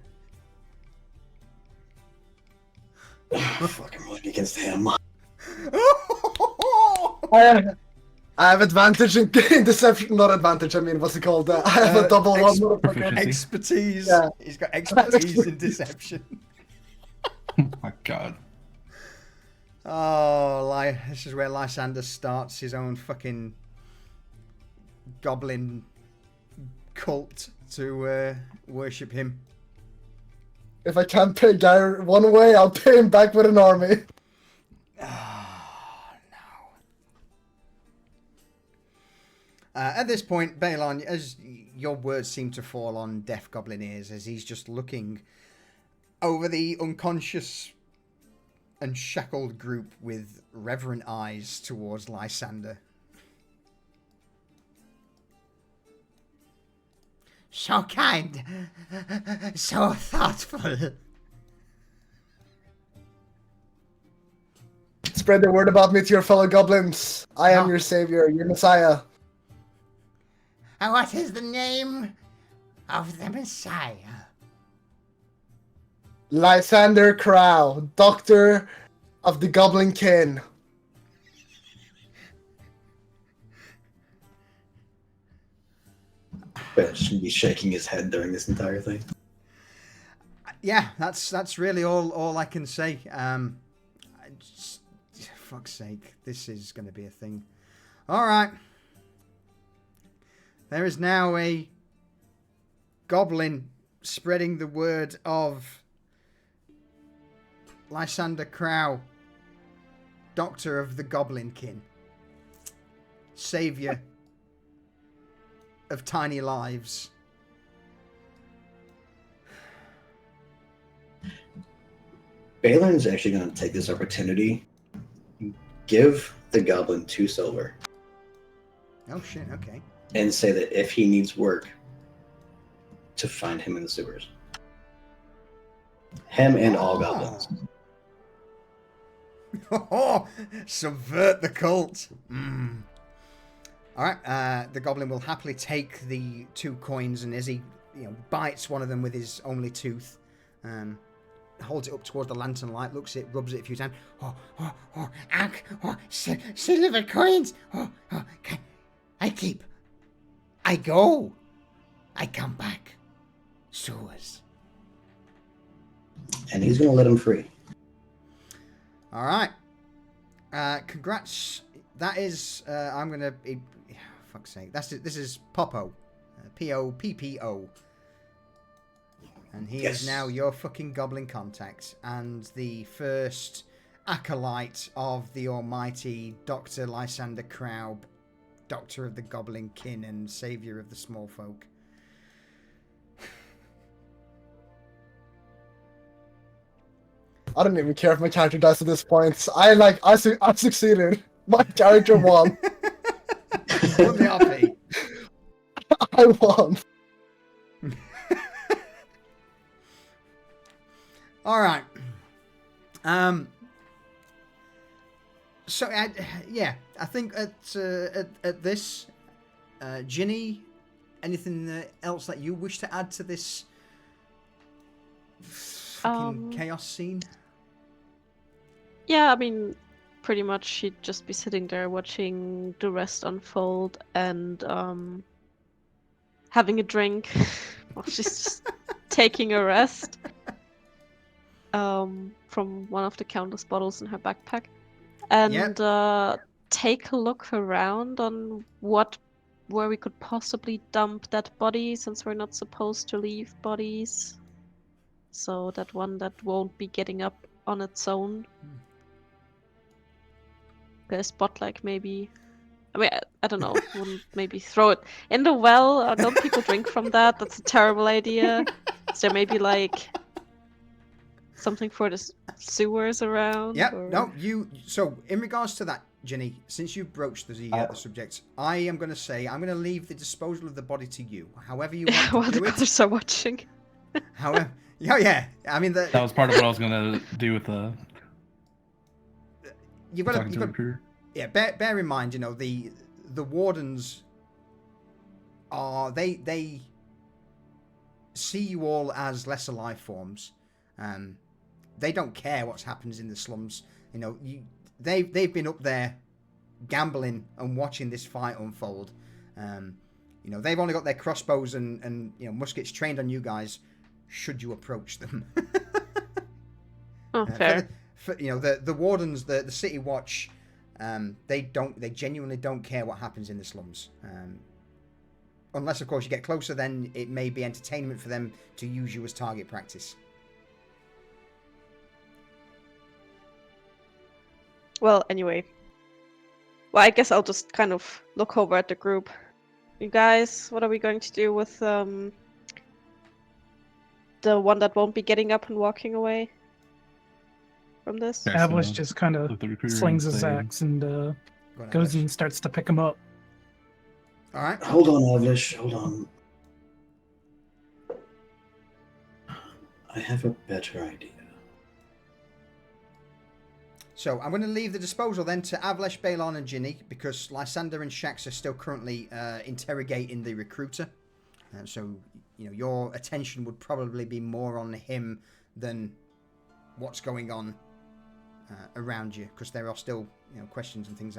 Fucking rolling against him. I have advantage in deception. Not advantage, I mean, what's it called? I have a double one. Motherfucker. Expertise. Yeah. He's got expertise in deception. Oh my god. Oh, this is where Lysander starts his own fucking goblin cult to worship him. If I can't pay Gary one way, I'll pay him back with an army. Oh, no. At this point, Balon, as your words seem to fall on deaf goblin ears, as he's just looking over the unconscious and shackled group with reverent eyes towards Lysander. So kind, so thoughtful. Spread the word about me to your fellow goblins. I am your savior, your messiah. And what is the name of the Messiah? Lysander Crow, Doctor of the Goblin Kin. But should be shaking his head during this entire thing. Yeah, that's really all I can say. Fuck's sake, this is going to be a thing. All right. There is now a goblin spreading the word of Lysander Crow, Doctor of the Goblin Kin, Savior of tiny lives. Balin's actually going to take this opportunity, give the goblin 2 silver, Oh shit, okay. and say that if he needs work, to find him in the sewers. Him and all goblins. Oh, subvert the cult. All right, the goblin will happily take the 2 coins, and as he bites one of them with his only tooth, holds it up towards the lantern light, looks at it, rubs it a few times. Silver coins. I keep. I go. I come back. Sewers. And he's going to let him free. All right. Congrats. That is. I'm gonna. Fuck's sake. This is Poppo. Poppo. And he is now your fucking goblin contact and the first acolyte of the almighty Dr. Lysander Crow, Doctor of the Goblin Kin and Savior of the Small Folk. I don't even care if my character dies at this point. I succeeded. My character won. Won the RP. I want. All right. So yeah, I think at this, Ginny, anything else that you wish to add to this fucking chaos scene? Yeah, I mean, pretty much she'd just be sitting there watching the rest unfold and having a drink while she's just taking a rest from one of the countless bottles in her backpack. And take a look around on where we could possibly dump that body, since we're not supposed to leave bodies. So that one that won't be getting up on its own. A spot like maybe, I mean, I don't know, wouldn't maybe throw it in the well, or don't people drink from that? That's a terrible idea. Is there maybe like something for the sewers around? Yep. Or... No, so in regards to that, Ginny, since you broached the subject, I am going to say I'm going to leave the disposal of the body to you. However you want to while do the it. others are watching. However, yeah. I mean, that was part of what I was going to do with the. You've got to. Yeah. Bear in mind, the wardens are they see you all as lesser life forms. They don't care what happens in the slums. They've been up there gambling and watching this fight unfold. They've only got their crossbows and muskets trained on you guys. Should you approach them? Fair. The wardens, the city watch, they genuinely don't care what happens in the slums. Unless, of course, you get closer, then it may be entertainment for them to use you as target practice. Well, anyway. Well, I guess I'll just kind of look over at the group. You guys, what are we going to do with the one that won't be getting up and walking away from this? Avlish just kind of slings his axe and goes and starts to pick him up. All right. Hold on, Avlish. Hold on. I have a better idea. So I'm going to leave the disposal then to Avlesh, Balon, and Ginny, because Lysander and Shax are still currently interrogating the recruiter. So, your attention would probably be more on him than what's going on around you, because there are still questions and things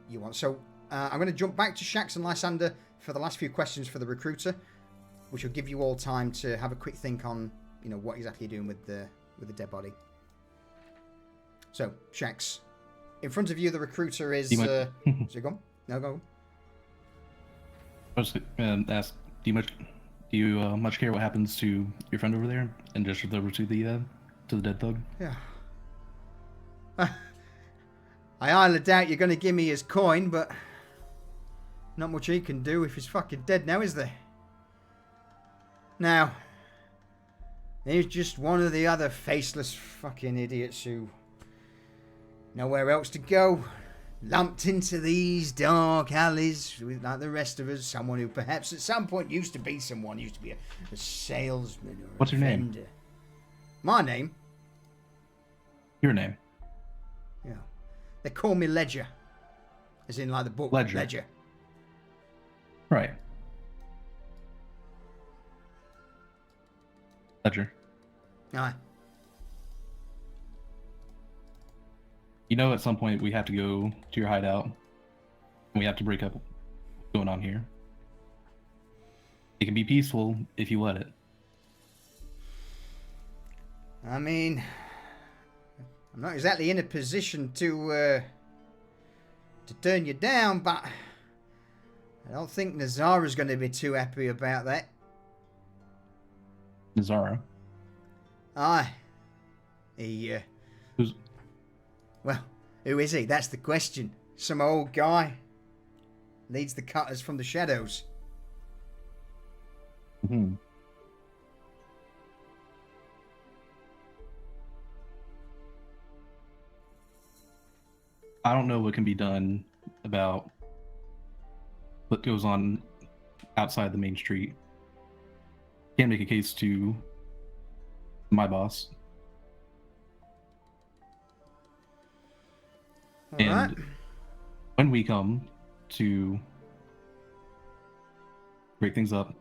you want. So I'm going to jump back to Shax and Lysander for the last few questions for the recruiter, which will give you all time to have a quick think on what exactly you're doing with the dead body. So, Shax, in front of you, the recruiter is... so go on. No, go on. I was ask, do you much care what happens to your friend over there, and just over to the dead thug? Yeah. I highly doubt you're going to give me his coin, but not much he can do if he's fucking dead now, is there? Now, he's just one of the other faceless fucking idiots who... nowhere else to go, lumped into these dark alleys like the rest of us. Someone who perhaps at some point used to be a salesman or What's a your vendor. name? My name? Your name? Yeah. They call me Ledger. As in like the book Ledger. Right. Ledger. Aye. At some point we have to go to your hideout, and we have to break up what's going on here. It can be peaceful if you let it. I mean, I'm not exactly in a position to turn you down, but I don't think Nazara's going to be too happy about that. Nazara? Aye. He, Who's... Well, who is he? That's the question. Some old guy. Leads the cutters from the shadows. Mm-hmm. I don't know what can be done about that goes on outside the main street. Can make a case to my boss. All right. And when we come to break things up,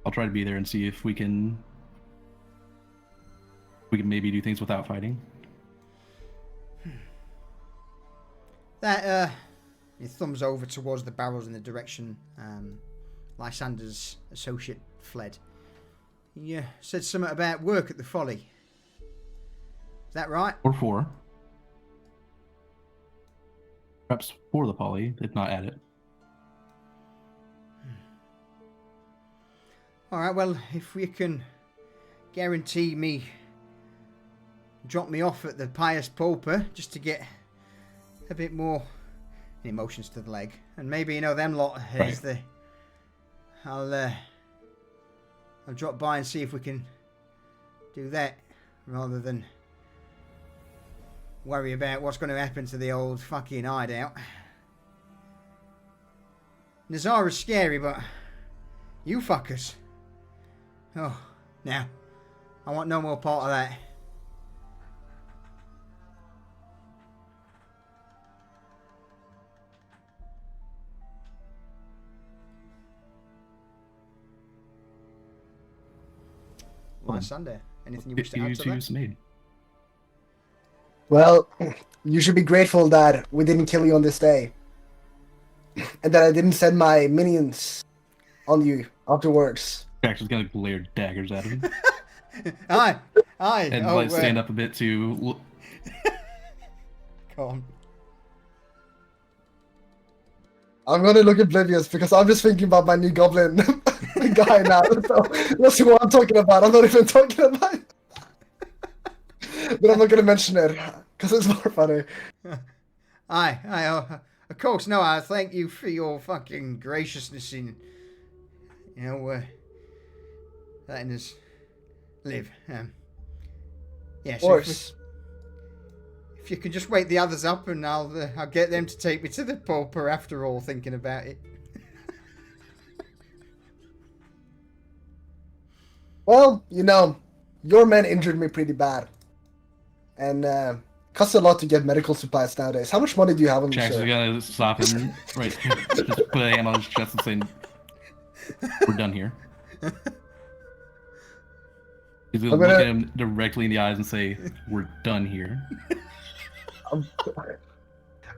I'll try to be there and see if we can maybe do things without fighting. That he thumbs over towards the barrels in the direction Lysander's associate fled. He said something about work at the Folly. Is that right? Or 4. Perhaps for the poly, if not at it. Alright, well, if we can guarantee me drop me off at the Pious Pauper just to get a bit more emotions to the leg, and maybe them lot is the I'll drop by and see if we can do that rather than worry about what's going to happen to the old fucking hideout. Nazara's scary, but you fuckers. Oh, now, I want no more part of that. My Sunday. Anything you wish to add to that? Made. Well, you should be grateful that we didn't kill you on this day. And that I didn't send my minions on you afterwards. Jack's just gonna glare daggers at him. Aye. And stand up a bit to... Go on. I'm gonna look oblivious because I'm just thinking about my new goblin guy now. So that's what I'm talking about. I'm not even talking about it. But I'm not gonna mention it because it's more funny. Aye. Of course, no. I thank you for your fucking graciousness in, letting us live. Yeah. Of So course. if you can just wake the others up, and I'll get them to take me to the pauper. After all, thinking about it. Well, your men injured me pretty bad. And costs a lot to get medical supplies nowadays. How much money do you have on you, Jack's sir? gonna stop him, right, just put a hand on his chest and say, we're done here. He's gonna look at him directly in the eyes and say, we're done here.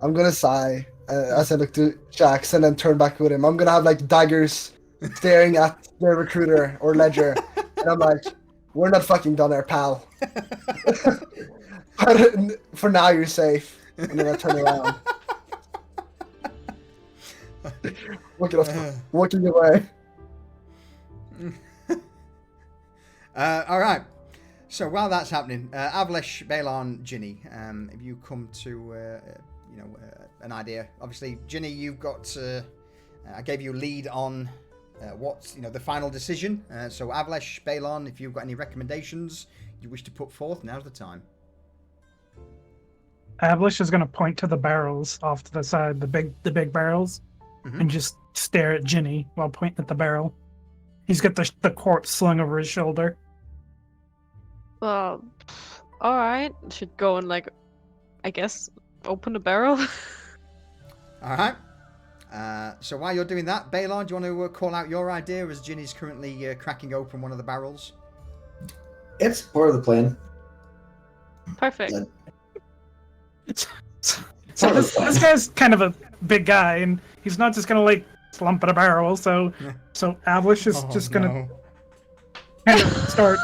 I'm gonna sigh as I look to Jax and then turn back with him. I'm gonna have daggers staring at the recruiter or ledger. And I'm like, we're not fucking done there, pal. But for now, you're safe. And then I turn around. Walking away. All right. So while that's happening, Avlesh, Balon, Ginny, if you come to, an idea. Obviously, Ginny, you've got. I gave you a lead on what's the final decision. So Avlesh, Balon, if you've got any recommendations you wish to put forth, now's the time. Avlish is going to point to the barrels off to the side, the big barrels, and just stare at Ginny while pointing at the barrel. He's got the corpse slung over his shoulder. Well, alright. Should go and, I guess, open the barrel. Alright. So while you're doing that, Balon, do you want to call out your idea as Ginny's currently cracking open one of the barrels? It's part of the plan. Perfect. So this guy's kind of a big guy, and he's not just gonna slump at a barrel. So Avlish is just gonna kind of start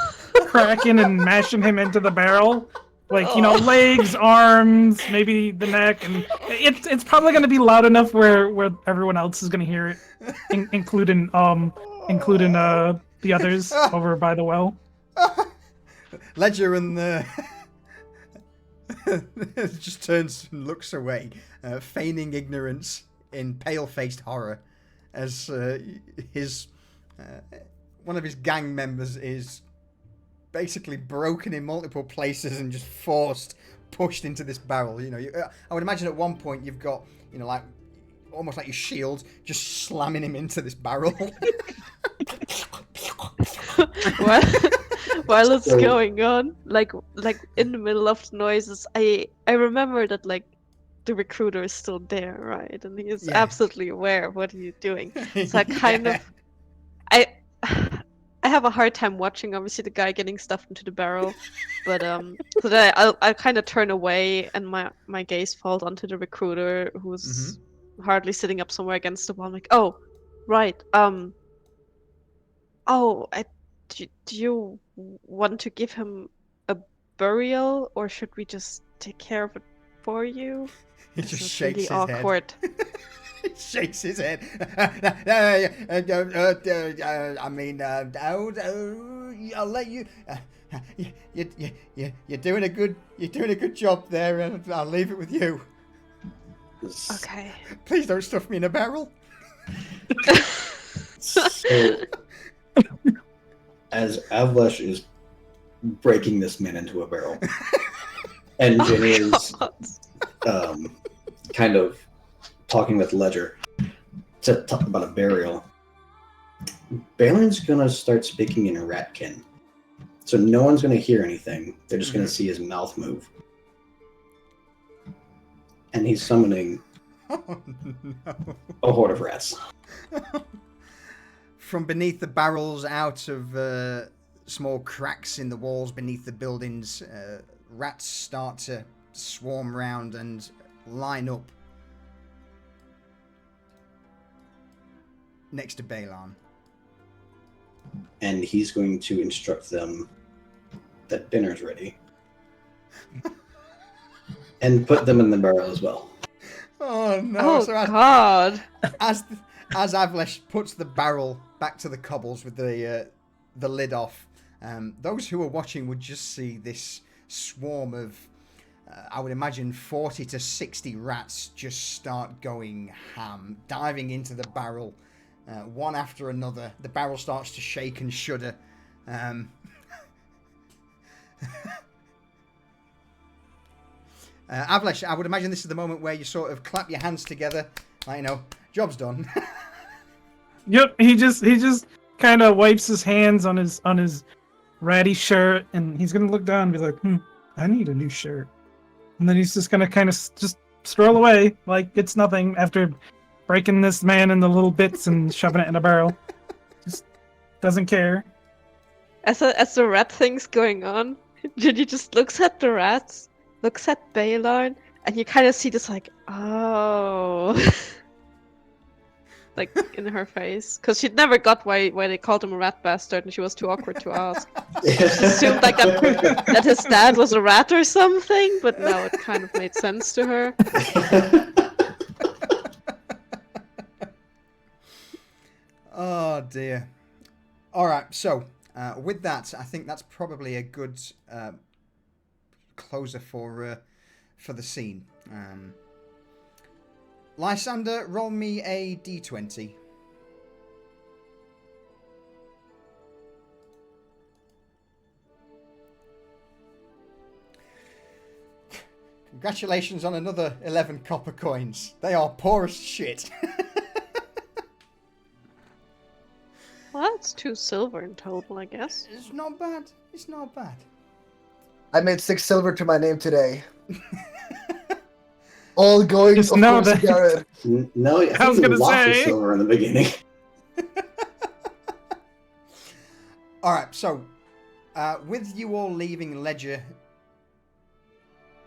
cracking and mashing him into the barrel, legs, arms, maybe the neck, and it's probably gonna be loud enough where everyone else is gonna hear it, including the others over by the well. Ledger and just turns and looks away, feigning ignorance in pale-faced horror, as one of his gang members is basically broken in multiple places and just pushed into this barrel. I would imagine at one point you've got almost like your shield, just slamming him into this barrel. while, while it's So- going on, like in the middle of the noises, I remember that like the recruiter is still there, right? And he is Yeah. absolutely aware of what he's doing. So I kind of I have a hard time watching obviously the guy getting stuffed into the barrel, but so then I kind of turn away and my gaze falls onto the recruiter who's hardly sitting up somewhere against the wall. I'm like, oh, right, oh, do you want to give him a burial or should we just take care of it for you? He This just is shakes really his awkward. head. He shakes his head. I mean, I'll let you. You're doing a good job there, and I'll leave it with you. Okay. Please don't stuff me in a barrel. So, as Avlesh is breaking this man into a barrel, and Jenny is kind of talking with Ledger to talk about a burial, Balin's gonna start speaking in Ratkin. So no one's gonna hear anything. They're just gonna see his mouth move. And he's summoning Oh no. a horde of rats. From beneath the barrels, out of small cracks in the walls beneath the buildings, rats start to swarm round and line up next to Balon. And he's going to instruct them that dinner's ready. And put them in the barrel as well. Oh no! Oh God! As Avlesh puts the barrel back to the cobbles with the lid off, those who are watching would just see this swarm of, I would imagine, 40 to 60 rats just start going ham, diving into the barrel, one after another. The barrel starts to shake and shudder. Avlesh, I would imagine this is the moment where you sort of clap your hands together, like, you know, job's done. Yep, he just kind of wipes his hands on his ratty shirt, and he's gonna look down and be like, I need a new shirt. And then he's just gonna kind of just stroll away like it's nothing after breaking this man into little bits and shoving it in a barrel. Just doesn't care. As the rat thing's going on, Ginny just looks at the rats, looks at Balon, and you kind of see this like, oh, like in her face, because she'd never got why they called him a rat bastard, and she was too awkward to ask. She assumed like that his dad was a rat or something, but no, it kind of made sense to her. Oh dear. All right, so with that, I think that's probably a good closer for the scene. Lysander, roll me a d20. Congratulations on another 11 copper coins. They are poor as shit. Well, that's 2 silver in total, I guess. It's not bad. It's not bad. I made 6 silver to my name today. All going, Just of know course, that- Garrett. No, I was think gonna you lost your say. silver in the beginning. All right, so with you all leaving Ledger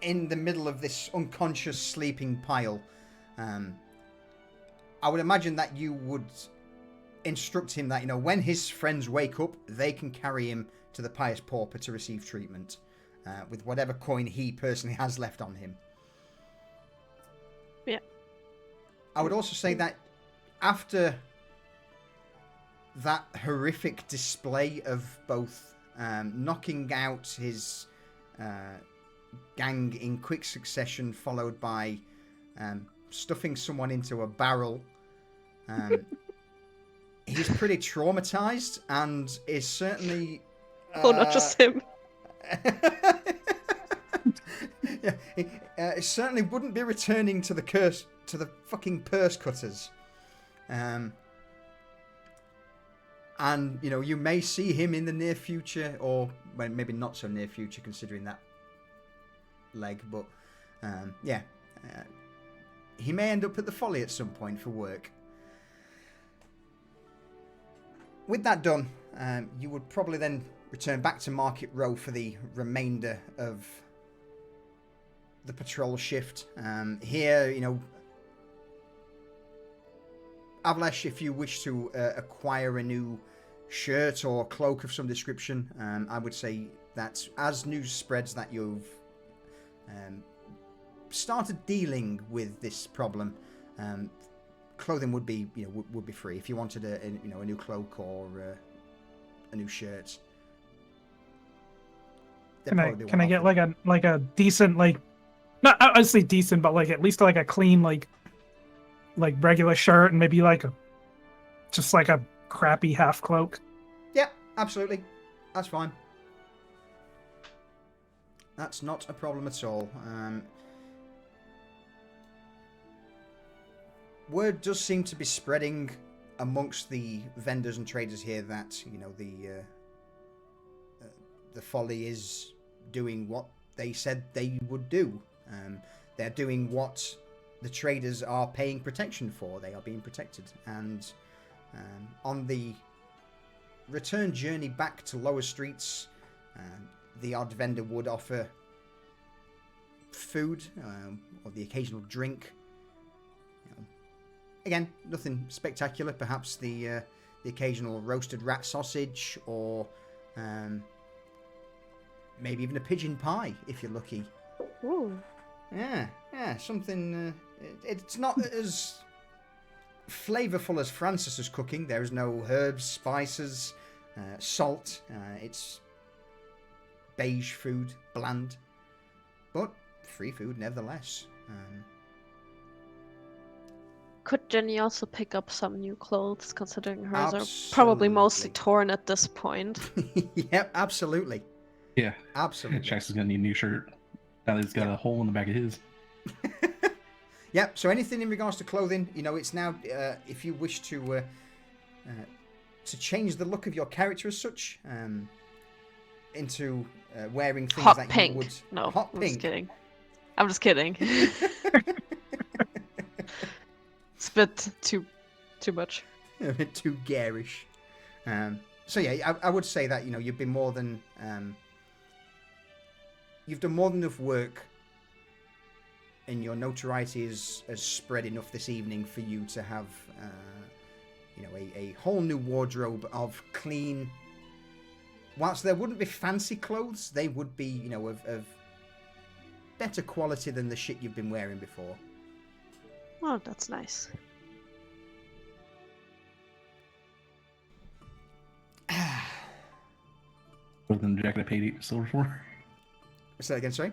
in the middle of this unconscious sleeping pile, I would imagine that you would instruct him that, you know, when his friends wake up, they can carry him to the Pious Pauper to receive treatment with whatever coin he personally has left on him. Yeah. I would also say that after that horrific display of both knocking out his gang in quick succession, followed by stuffing someone into a barrel, he's pretty traumatized and is certainly... Oh, not just him. Yeah, he certainly wouldn't be returning to the curse to the fucking purse cutters. And, you know, you may see him in the near future, or well, maybe not so near future considering that leg, but yeah. He may end up at the Folly at some point for work. With that done, you would probably then return back to Market Row for the remainder of the patrol shift. Here, you know, Avlash, if you wish to acquire a new shirt or cloak of some description, I would say that as news spreads that you've started dealing with this problem, clothing would be, you know, would be free if you wanted a you know, a new cloak or a new shirt. Can I get like a decent, like, not obviously decent, but like at least like a clean like regular shirt, and maybe like just like a crappy half cloak? Yeah, absolutely. That's fine. That's not a problem at all. Word does seem to be spreading amongst the vendors and traders here that, you know, the Folly is doing what they said they would do. They're doing what the traders are paying protection for. They are being protected. And on the return journey back to lower streets, the odd vendor would offer food or the occasional drink. Again, nothing spectacular. Perhaps the occasional roasted rat sausage, or maybe even a pigeon pie if you're lucky. Ooh. Yeah, something. It's not as flavorful as Francis's cooking. There is no herbs, spices, salt. It's beige food, bland, but free food nevertheless. Could Jenny also pick up some new clothes, considering hers are probably mostly torn at this point? Yep, absolutely. Yeah. Absolutely. Shax is going to need a new shirt. Now that he's got a hole in the back of his. Yep, so anything in regards to clothing, you know, it's now, if you wish to change the look of your character as such, into wearing things Hot that pink. you would... No, hot I'm pink. just kidding. I'm just kidding. It's a bit too much. A bit too garish. So yeah, I would say that, you know, you've been more than... you've done more than enough work, and your notoriety has spread enough this evening for you to have, you know, a whole new wardrobe of clean... Whilst there wouldn't be fancy clothes, they would be, you know, of better quality than the shit you've been wearing before. Oh, that's nice. Better than the jacket I paid 8 silver for. Say that again, sorry?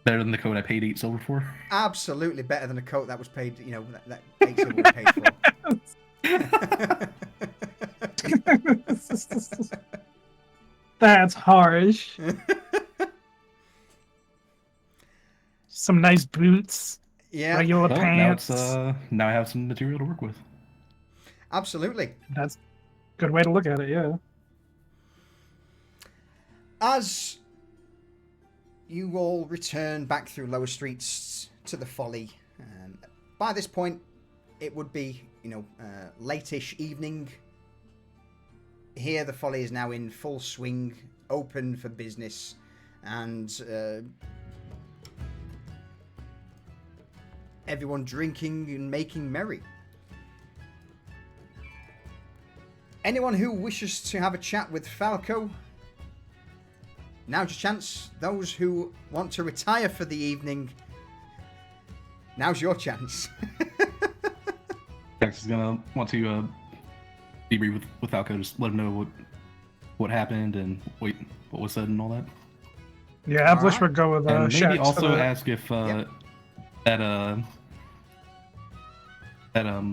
Better than the coat I paid 8 silver for. Absolutely better than a coat that was paid, you know, that 8 silver was paid for. That's harsh. Some nice boots. Yeah. Regular Well, pants. now I have some material to work with. Absolutely. That's a good way to look at it, yeah. As you all return back through lower streets to the Folly, by this point, it would be, you know, late-ish evening. Here, the Folly is now in full swing, open for business, and everyone drinking and making merry. Anyone who wishes to have a chat with Falco, now's your chance. Those who want to retire for the evening, now's your chance. Jax is gonna want to debrief with Falco, just let him know what happened and what was said and all that. Yeah, Avlish Alright. would go with And maybe Shax also for the- ask if that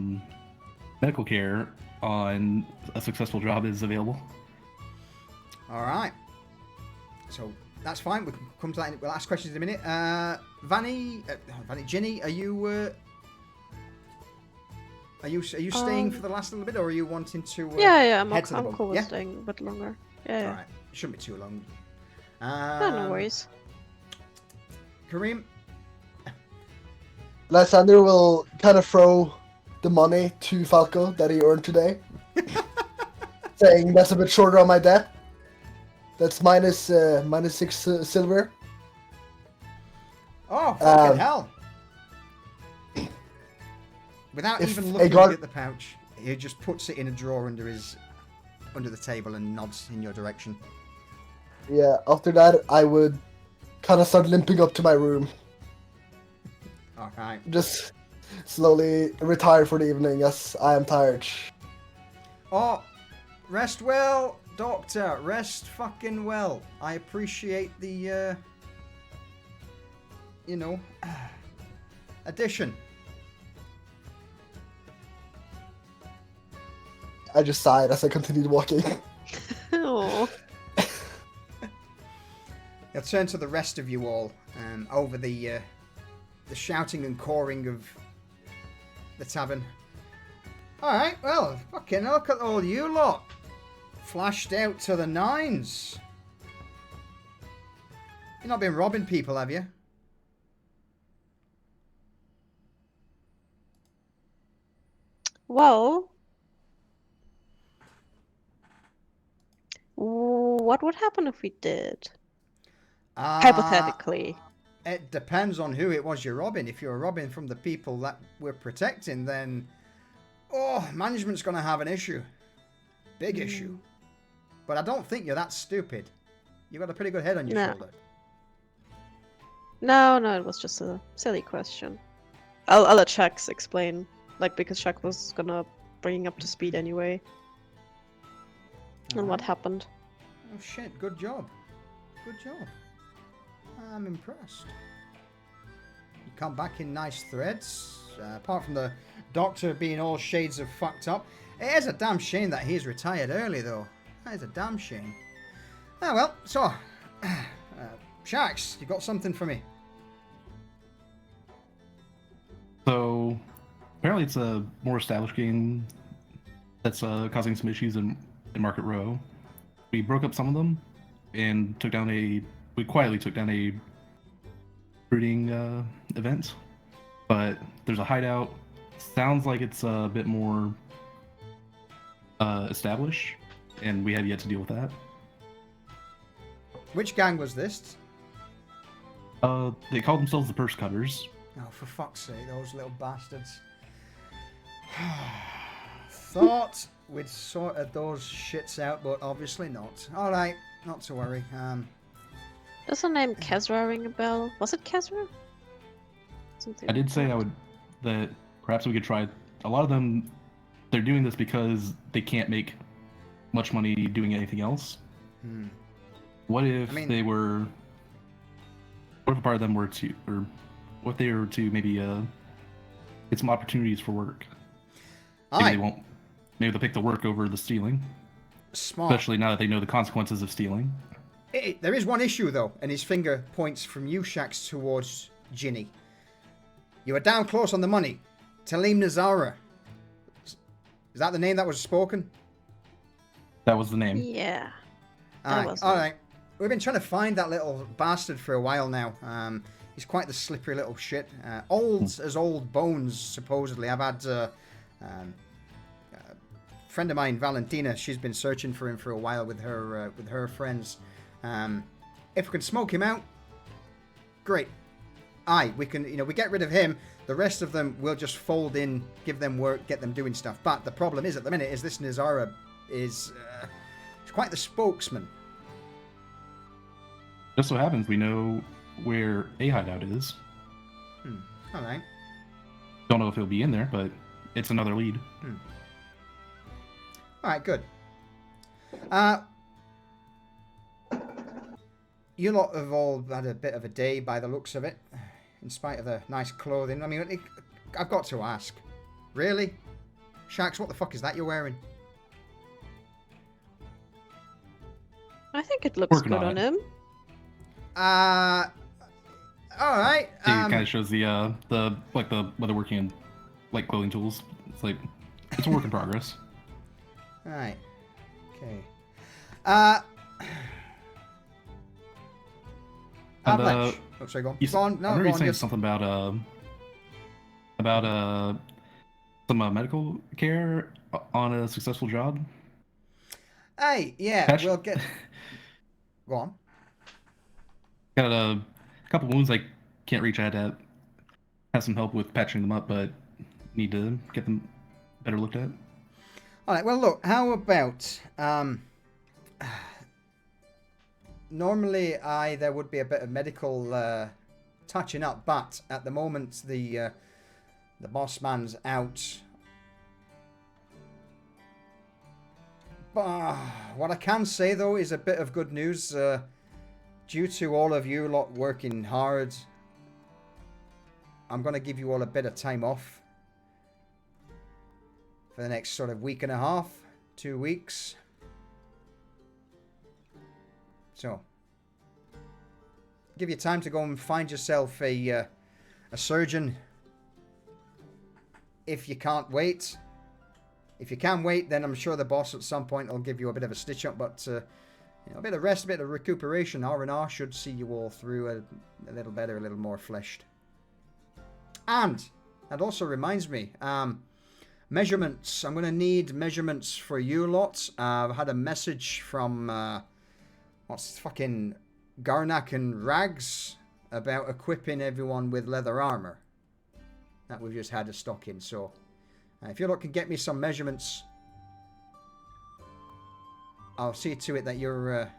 medical care on a successful job is available. All right. So that's fine. We can come to that. We'll ask questions in a minute. Vanny, Ginny, are you Are you staying for the last little bit, or are you wanting to? Yeah, I'm head to the I'm boat? cool with Yeah? staying a bit longer. Yeah. All right. Shouldn't be too long. No worries. Kareem. Lysander will kind of throw the money to Falco that he earned today, saying that's a bit shorter on my debt. That's minus 6 silver. Oh, fucking hell! Without if even a looking guard- at the pouch, he just puts it in a drawer under the table and nods in your direction. Yeah, after that, I would kind of start limping up to my room. Okay. Just slowly retire for the evening, as I am tired. Oh, rest well, Doctor. Rest fucking well. I appreciate the, addition. I just sighed as I continued walking. Oh. I'll turn to the rest of you all, over the shouting and cawing of the tavern. Alright, well, fucking look at all you lot. Flashed out to the nines. You've not been robbing people, have you? Well, what would happen if we did? Hypothetically. It depends on who it was you're robbing. If you're robbing from the people that we're protecting, then... Oh, management's going to have an issue. Big issue. But I don't think you're that stupid. You've got a pretty good head on your shoulder. No, it was just a silly question. I'll let Shax explain. Because Shaq was gonna bring up to speed anyway. And what happened. Oh shit, good job. Good job. I'm impressed. You come back in nice threads. Apart from the doctor being all shades of fucked up. It is a damn shame that he's retired early though. That is a damn shame. Ah well, so... Shax, you got something for me? So, apparently it's a more established game that's causing some issues in Market Row. We broke up some of them and we quietly took down a brooding event. But there's a hideout. Sounds like it's a bit more established, and we have yet to deal with that. Which gang was this? They call themselves the Purse Cutters. Oh, for fuck's sake, those little bastards. Thought we'd sorted those shits out, but obviously not. Alright, not to worry. Does the name Kezra ring a bell? Was it Kezra? I did say that perhaps we could try. A lot of them, they're doing this because they can't make much money doing anything else. What if they were... What if a part of them were to... Or what if they were to maybe get some opportunities for work? Maybe they won't... Maybe they'll pick the work over the stealing. Smart. Especially now that they know the consequences of stealing. There is one issue, though, and his finger points from you, Shax, towards Ginny. You were down close on the money. Talim Nazara. Is that the name that was spoken? That was the name. Yeah. Alright. We've been trying to find that little bastard for a while now. He's quite the slippery little shit. Old as old bones, supposedly. I've had a friend of mine, Valentina. She's been searching for him for a while with her friends. If we can smoke him out, great. We can, we get rid of him. The rest of them will just fold in, give them work, get them doing stuff. But the problem is, at the minute, is this Nizara is quite the spokesman. Just so happens we know where a hideout is. All right. Don't know if he'll be in there, but it's another lead. All right, good. You lot have all had a bit of a day by the looks of it, in spite of the nice clothing. I mean, I've got to ask. Really? Shax, what the fuck is that you're wearing? I think it looks good on him. All right. It kind of shows the whether working in clothing tools. It's like It's a work in progress. Right. Okay. And, Avalanche. Oh, sorry, go on. You, Go on. No, I remember go you on. saying Yes. something about some medical care on a successful job. Hey, yeah, Patch- we'll get. Go on. Got a couple wounds I can't reach. I had to have some help with patching them up, but need to get them better looked at. All right. Well, look. How about normally there would be a bit of medical touching up, but at the moment the boss man's out. But what I can say though is a bit of good news. Due to all of you lot working hard, I'm gonna give you all a bit of time off for the next sort of week and a half, 2 weeks. So, give you time to go and find yourself a surgeon. If you can't wait. If you can wait, then I'm sure the boss at some point will give you a bit of a stitch up, but a bit of rest, a bit of recuperation. R&R should see you all through a little better, a little more fleshed. And that also reminds me, measurements. I'm going to need measurements for you lot. I've had a message from, what's fucking Garnak and Rags about equipping everyone with leather armor that we've just had a stock in. So if you lot can get me some measurements, I'll see to it that you're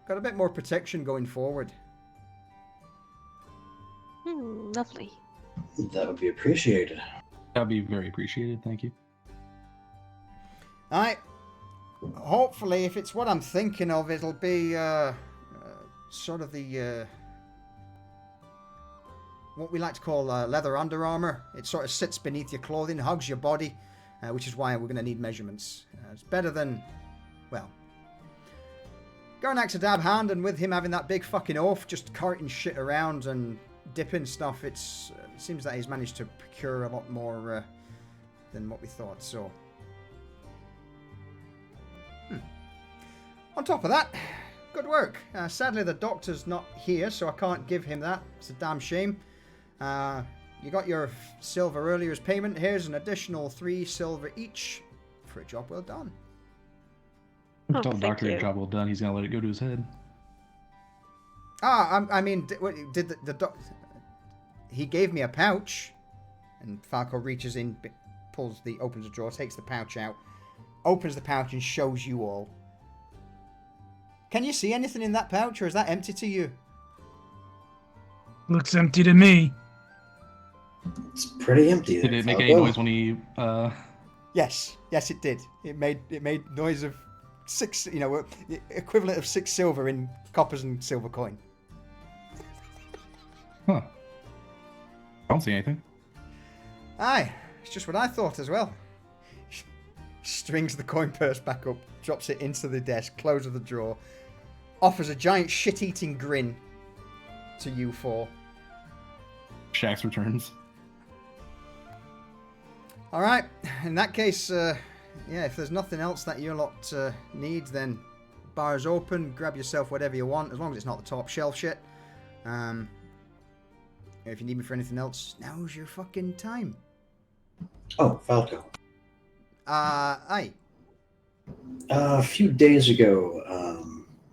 got a bit more protection going forward. Lovely. That would be appreciated. That'd be very appreciated. Thank you. Alright. Hopefully, if it's what I'm thinking of, it'll be sort of the what we like to call leather under armor. It sort of sits beneath your clothing, hugs your body, which is why we're going to need measurements. It's better than, well, Garnak's a dab hand, and with him having that big fucking oaf just carting shit around and dipping stuff, it seems that he's managed to procure a lot more than what we thought. So, on top of that, good work. Sadly, the doctor's not here, so I can't give him that. It's a damn shame. You got your silver earlier as payment. Here's an additional 3 silver each for a job well done. Oh, Tell the thank doctor you. your job well done. He's gonna let it go to his head. I mean, did the doctor... He gave me a pouch, and Falco reaches in, opens the drawer, takes the pouch out, opens the pouch and shows you all. Can you see anything in that pouch, or is that empty to you? Looks empty to me. It's pretty empty. Did there, it make Falco. any noise when he? Yes, it did. It made noise of 6, equivalent of 6 silver in coppers and silver coin. Huh. I don't see anything. Aye, it's just what I thought as well. Strings the coin purse back up, drops it into the desk, closes the drawer, offers a giant shit-eating grin to you four. Shax returns. All right, in that case, if there's nothing else that you lot need, then bar's open. Grab yourself whatever you want, as long as it's not the top shelf shit. If you need me for anything else, now's your fucking time. Oh, Falco. Aye. A few days ago,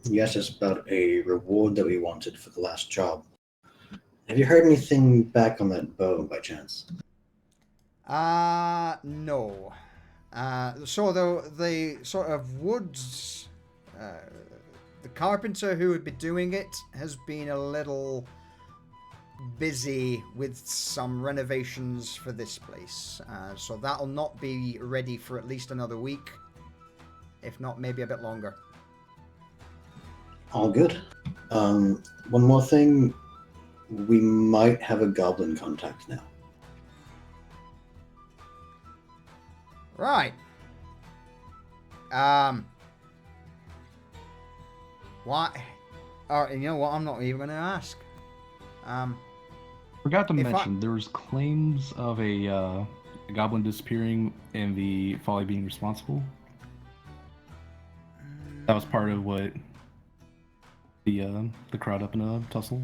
you asked us about a reward that we wanted for the last job. Have you heard anything back on that bow by chance? No. So the sort of woods, the carpenter who would be doing it has been a little busy with some renovations for this place. So that'll not be ready for at least another week. If not, maybe a bit longer. All good. One more thing. We might have a goblin contact now. Right. What? Or, you know what? I'm not even going to ask. Forgot to If I- mention, there was claims of a the goblin disappearing and the folly being responsible? That was part of what the crowd up in a tussle.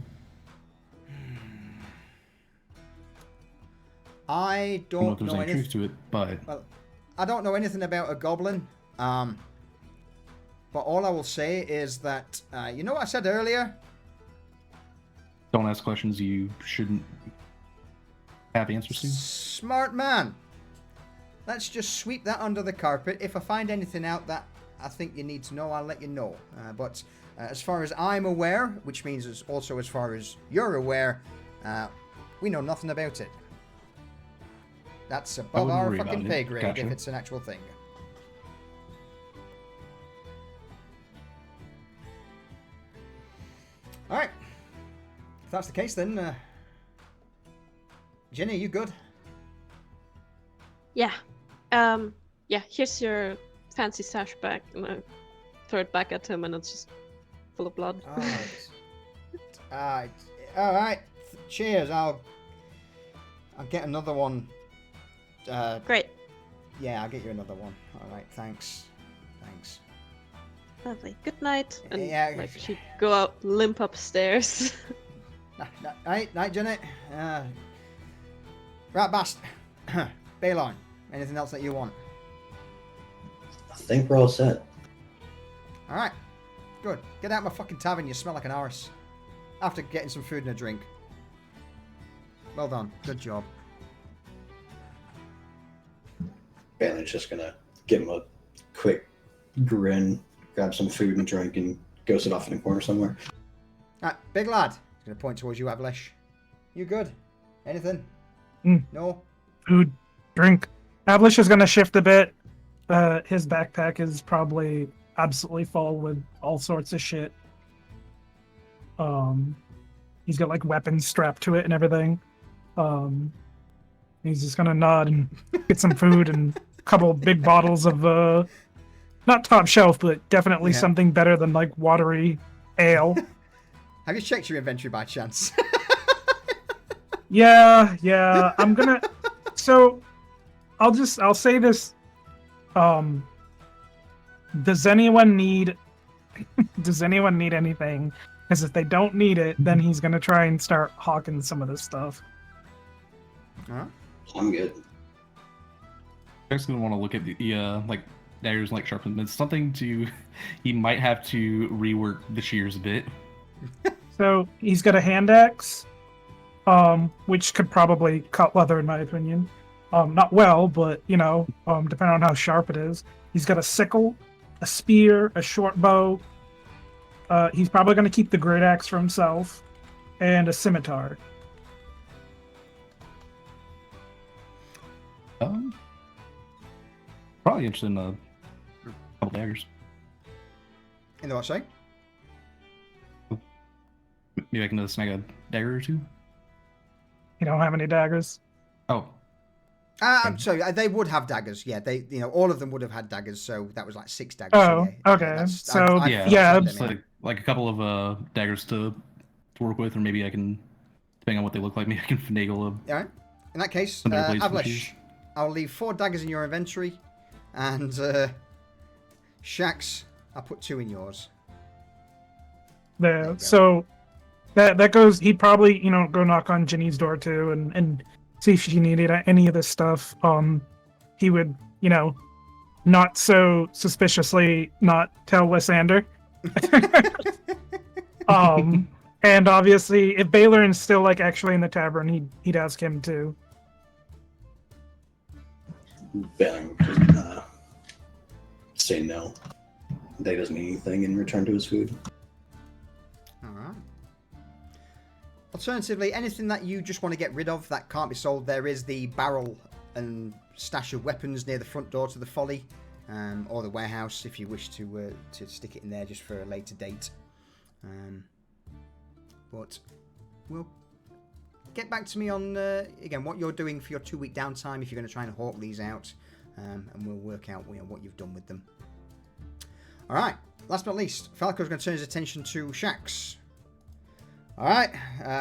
I I don't know don't if there's know any truth anything. to it, but Well, I don't know anything about a goblin. But all I will say is that you know what I said earlier? don't ask questions you shouldn't have answers to. Smart man. Let's just sweep that under the carpet. If I find anything out that I think you need to know, I'll let you know. But as far as I'm aware, which means also as far as you're aware, we know nothing about it. That's above wouldn't our worry fucking about it. pay grade Gotcha. if it's an actual thing. Alright. If that's the case, then... Jenny, you good? Yeah. Yeah, here's your fancy sash bag. And I throw it back at him and it's just full of blood. Alright. Cheers. I'll get another one. Great. Yeah, I'll get you another one. Alright, thanks. Lovely. Good night. And Yeah. like she'd go out, limp upstairs. Night, Jenny. Right, Bast. Balon, anything else that you want? I think we're all set. Alright. Good. Get out of my fucking tavern, you smell like an arse. After getting some food and a drink. Well done. Good job. Bailey's just gonna give him a quick grin, grab some food and drink, and go sit off in a corner somewhere. Alright, big lad. He's gonna point towards you, Avlish. You good? Anything? No? Food, drink. Avlish is gonna shift a bit. His backpack is probably absolutely full with all sorts of shit. He's got like weapons strapped to it and everything. He's just gonna nod and get some food and a couple big bottles of not top shelf, but definitely Yeah. something better than like watery ale. Have you checked your inventory by chance? Yeah. I'm gonna. So, I'll say this. Does anyone need? Does anyone need anything? Because if they don't need it, then he's gonna try and start hawking some of this stuff. Alright. I'm good. Jack's gonna want to look at the like daggers and like sharpen. It's something to he might have to rework the shears a bit. So he's got a hand axe, which could probably cut leather in my opinion. Not well, but depending on how sharp it is. He's got a sickle, a spear, a short bow. He's probably going to keep the great axe for himself, and a scimitar. Probably interested in a couple daggers. In the what, sorry? Maybe I can snag a dagger or two. You don't have any daggers? Oh, So they would have daggers. Yeah, they, all of them would have had daggers. So that was like 6 daggers. Oh, yeah, okay. that's- So, yeah, yeah, just like a couple of daggers to work with, or maybe I can, depending on what they look like, maybe I can finagle All right. In that case, Some better blades for the Avlish, shoes. I'll leave 4 daggers in your inventory, and Shax, I'll put 2 in yours. There you there. go. So that goes. He'd probably go knock on Ginny's door too, and see if she needed any of this stuff. He would not so suspiciously not tell Lysander. And obviously, if Balor's still like actually in the tavern, he'd ask him too. Bailey just say no. They doesn't need anything in return to his food. All right. Alternatively, anything that you just want to get rid of that can't be sold, there is the barrel and stash of weapons near the front door to the folly, or the warehouse if you wish to stick it in there just for a later date. But we'll get back to me on again what you're doing for your 2-week downtime if you're going to try and hawk these out, and we'll work out what you've done with them. All right. Last but not least, Falco's going to turn his attention to Shax. All right,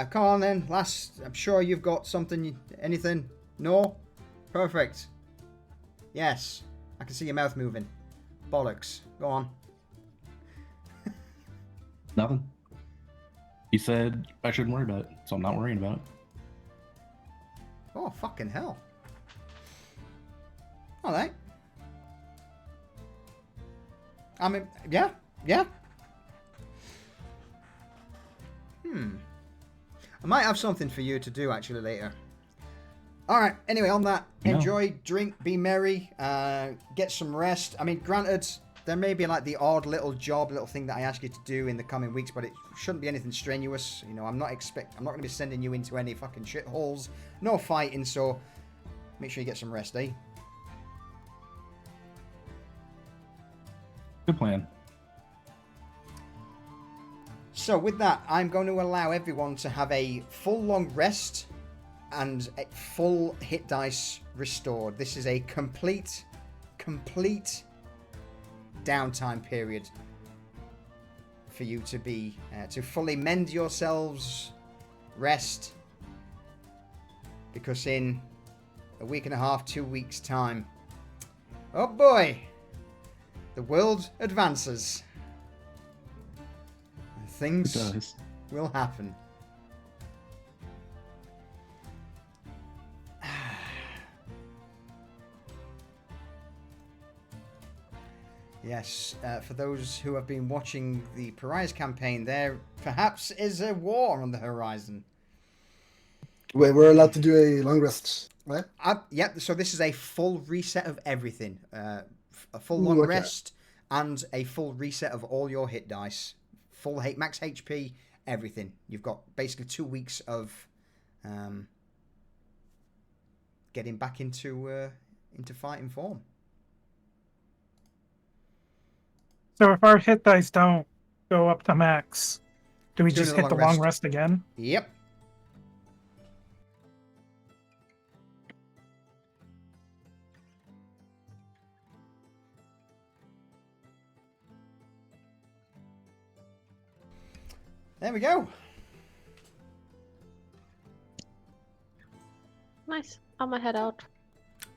come on then, lass. I'm sure you've got something. Anything? No? Perfect. Yes. I can see your mouth moving. Bollocks. Go on. Nothing. He said I shouldn't worry about it, so I'm not worrying about it. Oh, fucking hell. Alright. I mean, yeah. I might have something for you to do actually later. Alright, anyway, on that, enjoy, drink, be merry, get some rest. I mean, granted, there may be like the odd little thing that I ask you to do in the coming weeks, but it shouldn't be anything strenuous. You know, I'm not going to be sending you into any fucking shitholes. No fighting, so make sure you get some rest, eh? Good plan. So with that, I'm going to allow everyone to have a full long rest and a full hit dice restored. This is a complete downtime period for you to be to fully mend yourselves, rest, because in a week and a half, 2 weeks time, oh boy, the world advances. And things will happen. Yes, for those who have been watching the Pariahs campaign, there perhaps is a war on the horizon. Wait, we're allowed to do a long rest, right? Yep, so this is a full reset of everything. A full long rest and a full reset of all your hit dice. Full max HP, everything. You've got basically 2 weeks of getting back into fighting form. So if our hit dice don't go up to max, do we Do just another hit the long long rest. rest again? Yep. There we go. Nice. I'm gonna head out.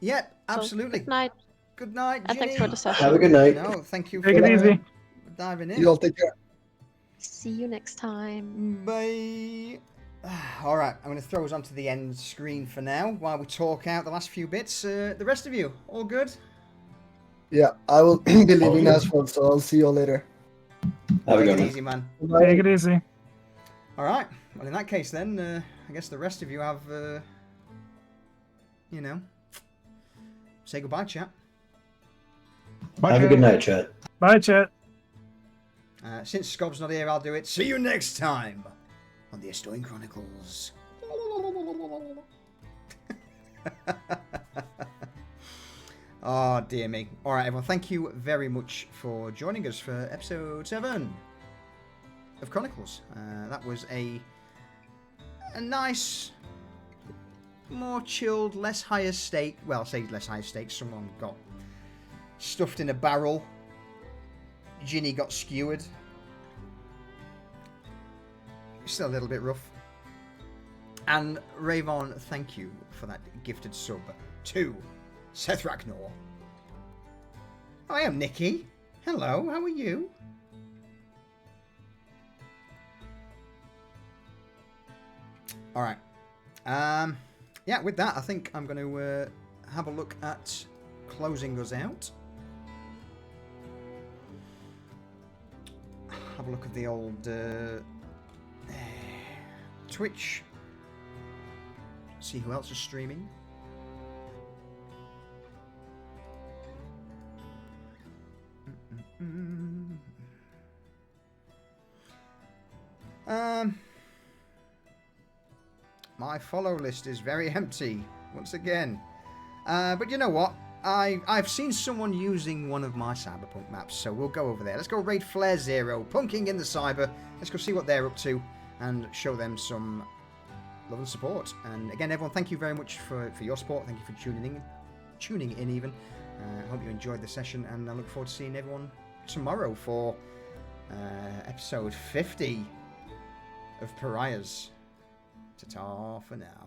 Yep, So, absolutely. good night. Good night, And thanks for Ginny. the session. Have a good night. No, thank you Take for it easy. diving in. You all take care. See you next time. Bye. All right, I'm going to throw us onto the end screen for now while we talk out the last few bits. The rest of you, all good? Yeah, I will be leaving now as well, so I'll see you all later. Have a Take good it one. easy, man. Take it easy. All right. Well, in that case, then, I guess the rest of you have, say goodbye, chat. Bye, Have a Chat. good night, chat. Bye, chat. Since Scob's not here, I'll do it. See you next time on the Ostoyan Chronicles. Oh, dear me. All right, everyone. Thank you very much for joining us for episode 7 of Chronicles. That was a nice, more chilled, less higher stake. Well, I say less higher stakes. Someone got stuffed in a barrel. Ginny got skewered. Still a little bit rough. And Rayvon, thank you for that gifted sub to Seth Ragnor. I am Nikki. Hello, how are you? Alright. Yeah, with that, I think I'm going to have a look at closing us out. Have a look at the old Twitch. See who else is streaming. My follow list is very empty once again. But you know what? I've seen someone using one of my Cyberpunk maps, so we'll go over there. Let's go raid Flare Zero, punking in the cyber. Let's go see what they're up to and show them some love and support. And again, everyone, thank you very much for your support. Thank you for tuning in even. I hope you enjoyed the session, and I look forward to seeing everyone tomorrow for episode 50 of Pariahs. Ta-ta for now.